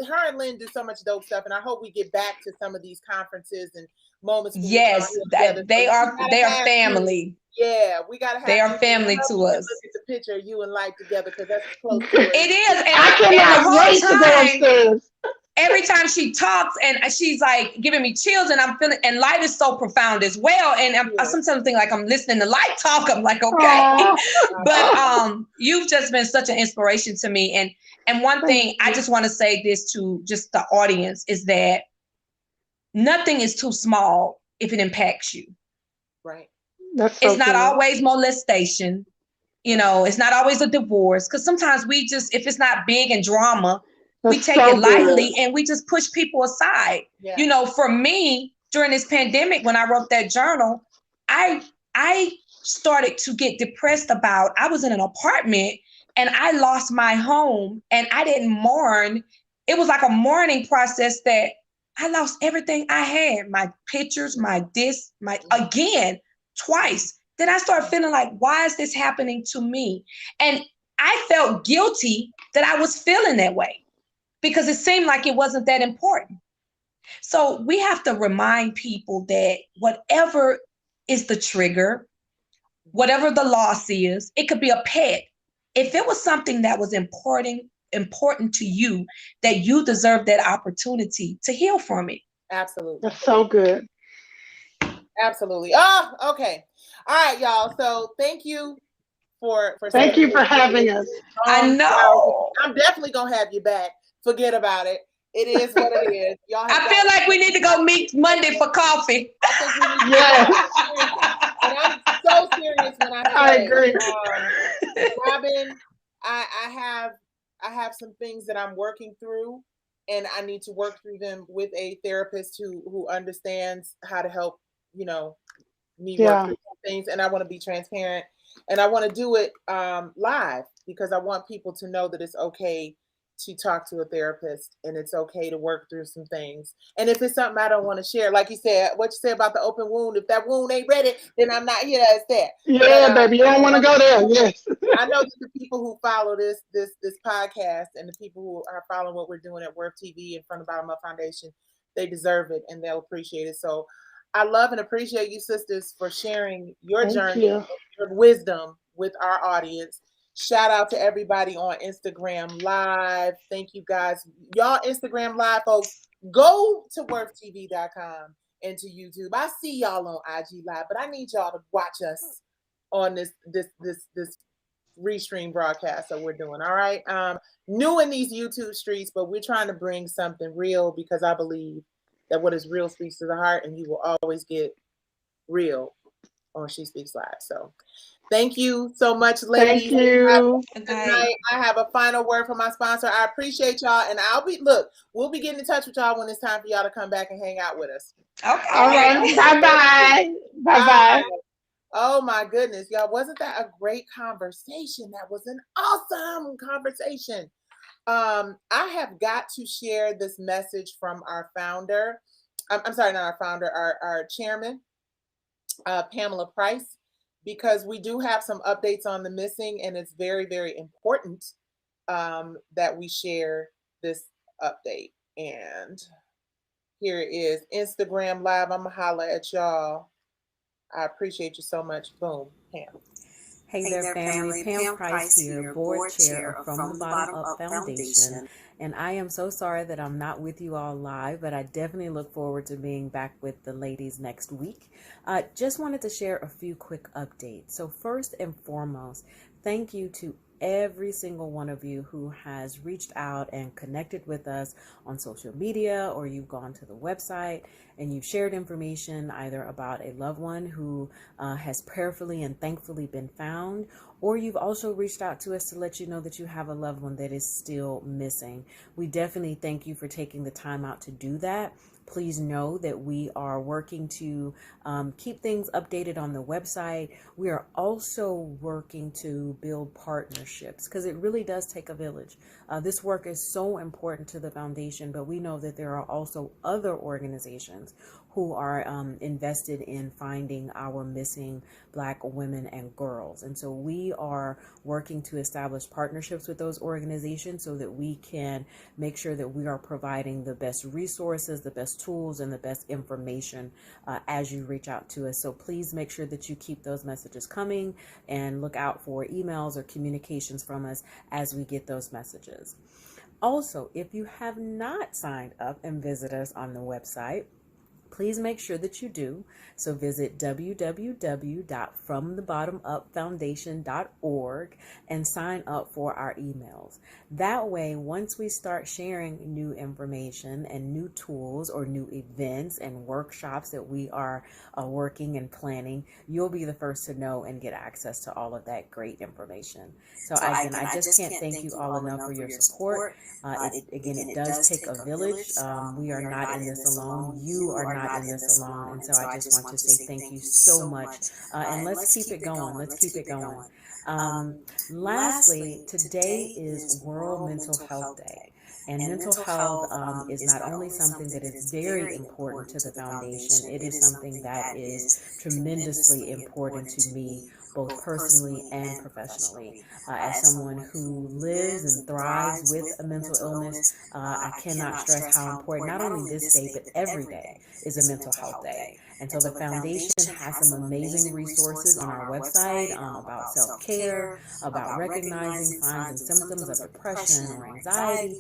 her and Lynn do so much dope stuff, and I hope we get back to some of these conferences and moments when we can all Yes, heal together. So they we are gotta they are have you. family. Yeah, we gotta They have are you. And I family hope to we can us. look at the picture of you and Light together because that's as close to It it. is, I and the cannot wait to go whole time, upstairs. every time she talks and she's like giving me chills, and I'm feeling, and Light is so profound as well, and I Yeah, sometimes think like I'm listening to Light talk. I'm like, okay. Oh, But absolutely. you've just been such an inspiration to me, and one thank thing I you. just want to say this to just the audience is that nothing is too small if it impacts you. Right, That's It's so not good. always molestation. right. It's not always a divorce, because sometimes we just, if it's not big and drama, we That's take it so good. lightly and we just push people aside. Yeah. For me, during this pandemic, when I wrote that journal, I I started to get depressed about, I was in an apartment and I lost my home and I didn't mourn. It was like a mourning process that I lost everything I had, my pictures, my disc, my, again, twice. then I started feeling like, why is this happening to me? And I felt guilty that I was feeling that way because it seemed like it wasn't that important. So we have to remind people that whatever is the trigger, whatever the loss is, it could be a pet. If it was something that was important to you, that you deserve that opportunity to heal from it. Absolutely. That's so good. Absolutely. Oh, okay. All right, y'all. So thank you for Thank you for having us. I know. I'm definitely gonna have you back. Forget about it. It is what it is. Y'all I feel like we need to go meet Monday for coffee. I think we need to Yes. and I'm so serious when I say I agree. Robin, I have some things that I'm working through, and I need to work through them with a therapist who understands how to help, me work through things. And I want to be transparent, and I want to do it live because I want people to know that it's okay to talk to a therapist and it's okay to work through some things. And if it's something I don't want to share, like you said, what you said about the open wound, if that wound ain't ready, then I'm not here to that. Yeah, baby, you don't want to go there. Yes. I know that the people who follow this podcast and the people who are following what we're doing at Worth TV in front of Bottom Up Foundation, they deserve it and they'll appreciate it. So I love and appreciate you sisters for sharing your journey, your wisdom with our audience. Shout out to everybody on Instagram Live. Thank you guys. Y'all Instagram Live folks, go to worthtv.com and to YouTube. I see y'all on IG Live, but I need y'all to watch us on this restream broadcast that we're doing. All right. New in these YouTube streets, but we're trying to bring something real because I believe that what is real speaks to the heart, and you will always get real on She Speaks Live. So thank you so much, ladies. Thank you. Good night. I have a final word from my sponsor. I appreciate y'all, and we'll be getting in touch with y'all when it's time for y'all to come back and hang out with us. Okay. All right. Bye-bye. Bye-bye. Oh my goodness, y'all. Wasn't that a great conversation? That was an awesome conversation. I have got to share this message from our founder. I'm sorry, not our founder, our chairman, Pamela Price, because we do have some updates on the missing, and it's very, very important that we share this update. And here it is, Instagram Live. I'm gonna holla at y'all. I appreciate you so much. Boom, Pam. Hey there, family. Pam Price here, board chair of From the Bottom Up Foundation. And I am so sorry that I'm not with you all live, but I definitely look forward to being back with the ladies next week. Just wanted to share a few quick updates. So first and foremost, thank you to every single one of you who has reached out and connected with us on social media, or you've gone to the website and you've shared information either about a loved one who has prayerfully and thankfully been found, or you've also reached out to us to let you know that you have a loved one that is still missing. We definitely thank you for taking the time out to do that. Please know that we are working to keep things updated on the website. We are also working to build partnerships because it really does take a village. This work is so important to the foundation, but we know that there are also other organizations who are invested in finding our missing Black women and girls. And so we are working to establish partnerships with those organizations so that we can make sure that we are providing the best resources, the best tools, and the best information as you reach out to us. So please make sure that you keep those messages coming and look out for emails or communications from us as we get those messages. Also, if you have not signed up and visit us on the website, please make sure that you do. So visit www.fromthebottomupfoundation.org and sign up for our emails. That way, once we start sharing new information and new tools or new events and workshops that we are working and planning, you'll be the first to know and get access to all of that great information. So again, I just can't thank you all enough for your support. It does take a village. We are not in this alone. You are not in this alone. And so I just want to say thank you so much. And let's keep it going. Let's keep it going. Lastly, today is World Mental Health Day. And mental health is not only something that is very important to the foundation, it is something that is tremendously important to me, both personally and professionally. As someone who lives and thrives with a mental illness, I cannot stress how important not only this day, but every day is a mental health day. And so the foundation has some amazing resources on our website about self-care, about recognizing signs and symptoms of depression or anxiety,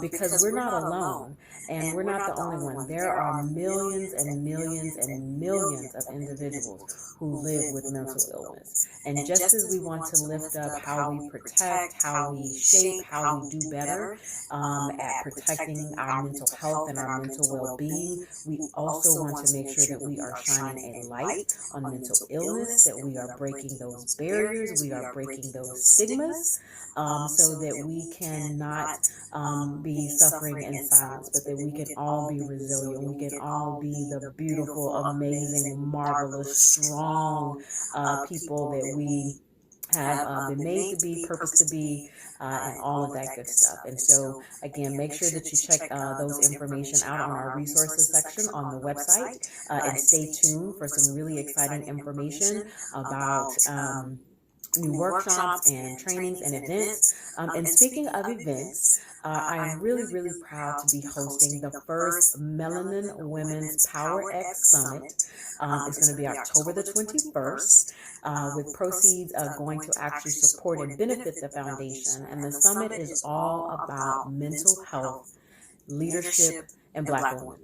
because we're not alone and we're not the only one. There are millions and millions and millions of individuals who live with mental illness. And just as we want to lift up how we protect, how we shape, how we do better at protecting our mental health and our mental well-being, we also want to make sure that we are shining a light on mental illness, that we are breaking those barriers, we are breaking those stigmas, so that we cannot be suffering in silence, but that we can all be resilient. We can all be the beautiful, amazing, marvelous, strong people that we have been made to be, purposed to be, and all of that good stuff. And so, again, make sure that you check those information out on our resources section on the website, and stay tuned for some really exciting information about new workshops and trainings and events. And speaking of events, I am really, really proud to be hosting the first Melanin Women's Power X Summit. It's going to be October the 21st, with proceeds going to actually support and benefit the foundation. And the summit is all about mental health, leadership, and Black women.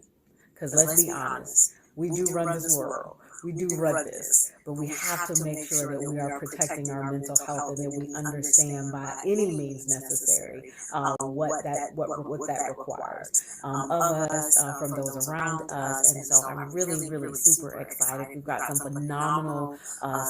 Because let's be honest, we do run this world. We do run this, but we have to make sure that we are protecting our mental health and that we understand by any means necessary what that requires of us, from those around us. And so I'm really, really super excited. We've got some phenomenal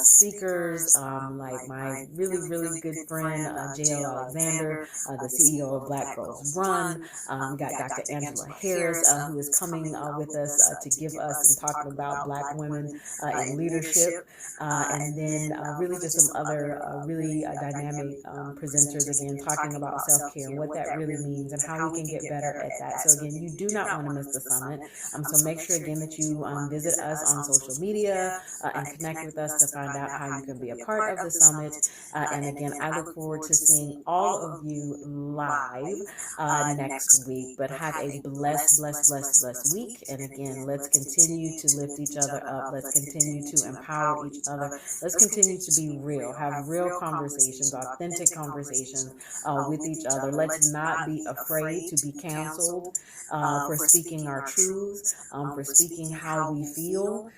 speakers, like my really, really good friend JL Alexander, the CEO of Black Girls Run. We got Dr. Angela Harris, who is coming with us to give us and talking about Black women in leadership, and then really just some other really dynamic presenters, again, talking about self-care and what that really means and how we can get better at that. So again, you do not want to miss the summit. So make sure again that you visit us on social media and connect with us to find out how you can be a part of the summit. And again, I look forward to seeing all of you live next week. But have a blessed, blessed, blessed, blessed week. And again, let's continue to lift each other up. Let's continue to empower each other. Let's continue to be real, have real conversations, authentic conversations with each other. Let's not be afraid to be canceled for speaking our truths, for speaking how we feel.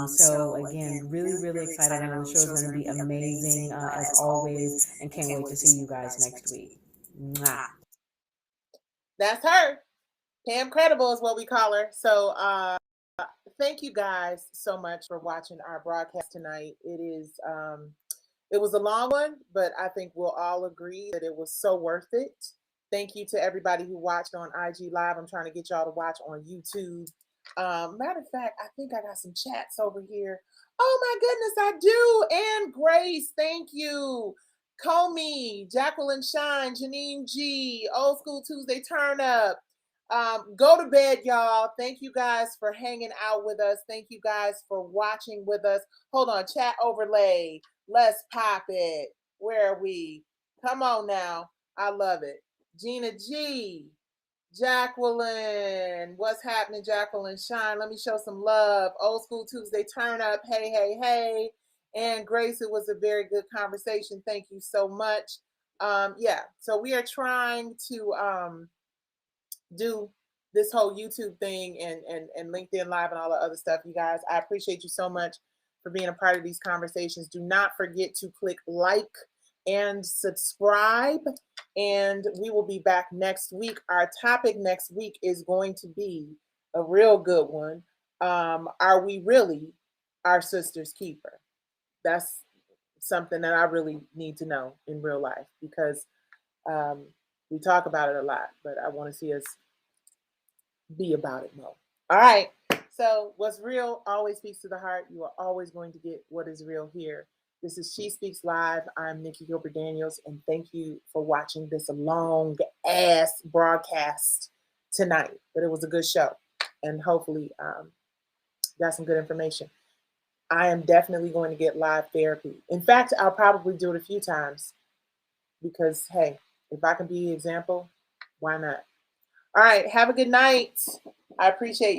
So again, really, really excited. I know the show is going to be amazing as always, and can't wait to see you guys next week. Mwah. That's her. Pam Credible is what we call her. So thank you guys so much for watching our broadcast tonight. It was a long one, but I think we'll all agree that it was so worth it. Thank you to everybody who watched on IG Live. I'm trying to get y'all to watch on YouTube. Matter of fact, I think I got some chats over here. Oh my goodness, I do. And Grace, thank you. Comey, Jacqueline Shine, Janine G, Old School Tuesday Turn Up. Go to bed, y'all. Thank you guys for hanging out with us. Thank you guys for watching with us. Hold on, chat overlay. Let's pop it. Where are we? Come on now. I love it. Gina G, Jacqueline. What's happening, Jacqueline Shine? Let me show some love. Old School Tuesday Turn Up. Hey, hey, hey. And Grace, it was a very good conversation. Thank you so much. Yeah, so we are trying to do this whole YouTube thing and LinkedIn Live and all the other stuff, you guys. I appreciate you so much for being a part of these conversations. Do not forget to click like and subscribe, and we will be back next week. Our topic next week is going to be a real good one. Are we really our sister's keeper? That's something that I really need to know in real life, because we talk about it a lot, but I want to see us be about it more. All right. So what's real always speaks to the heart. You are always going to get what is real here. This is She Speaks Live. I'm Nikki Gilbert Daniels, and thank you for watching this long ass broadcast tonight. But it was a good show, and hopefully got some good information. I am definitely going to get live therapy. In fact, I'll probably do it a few times because, hey, if I can be an example, why not? All right, have a good night. I appreciate you.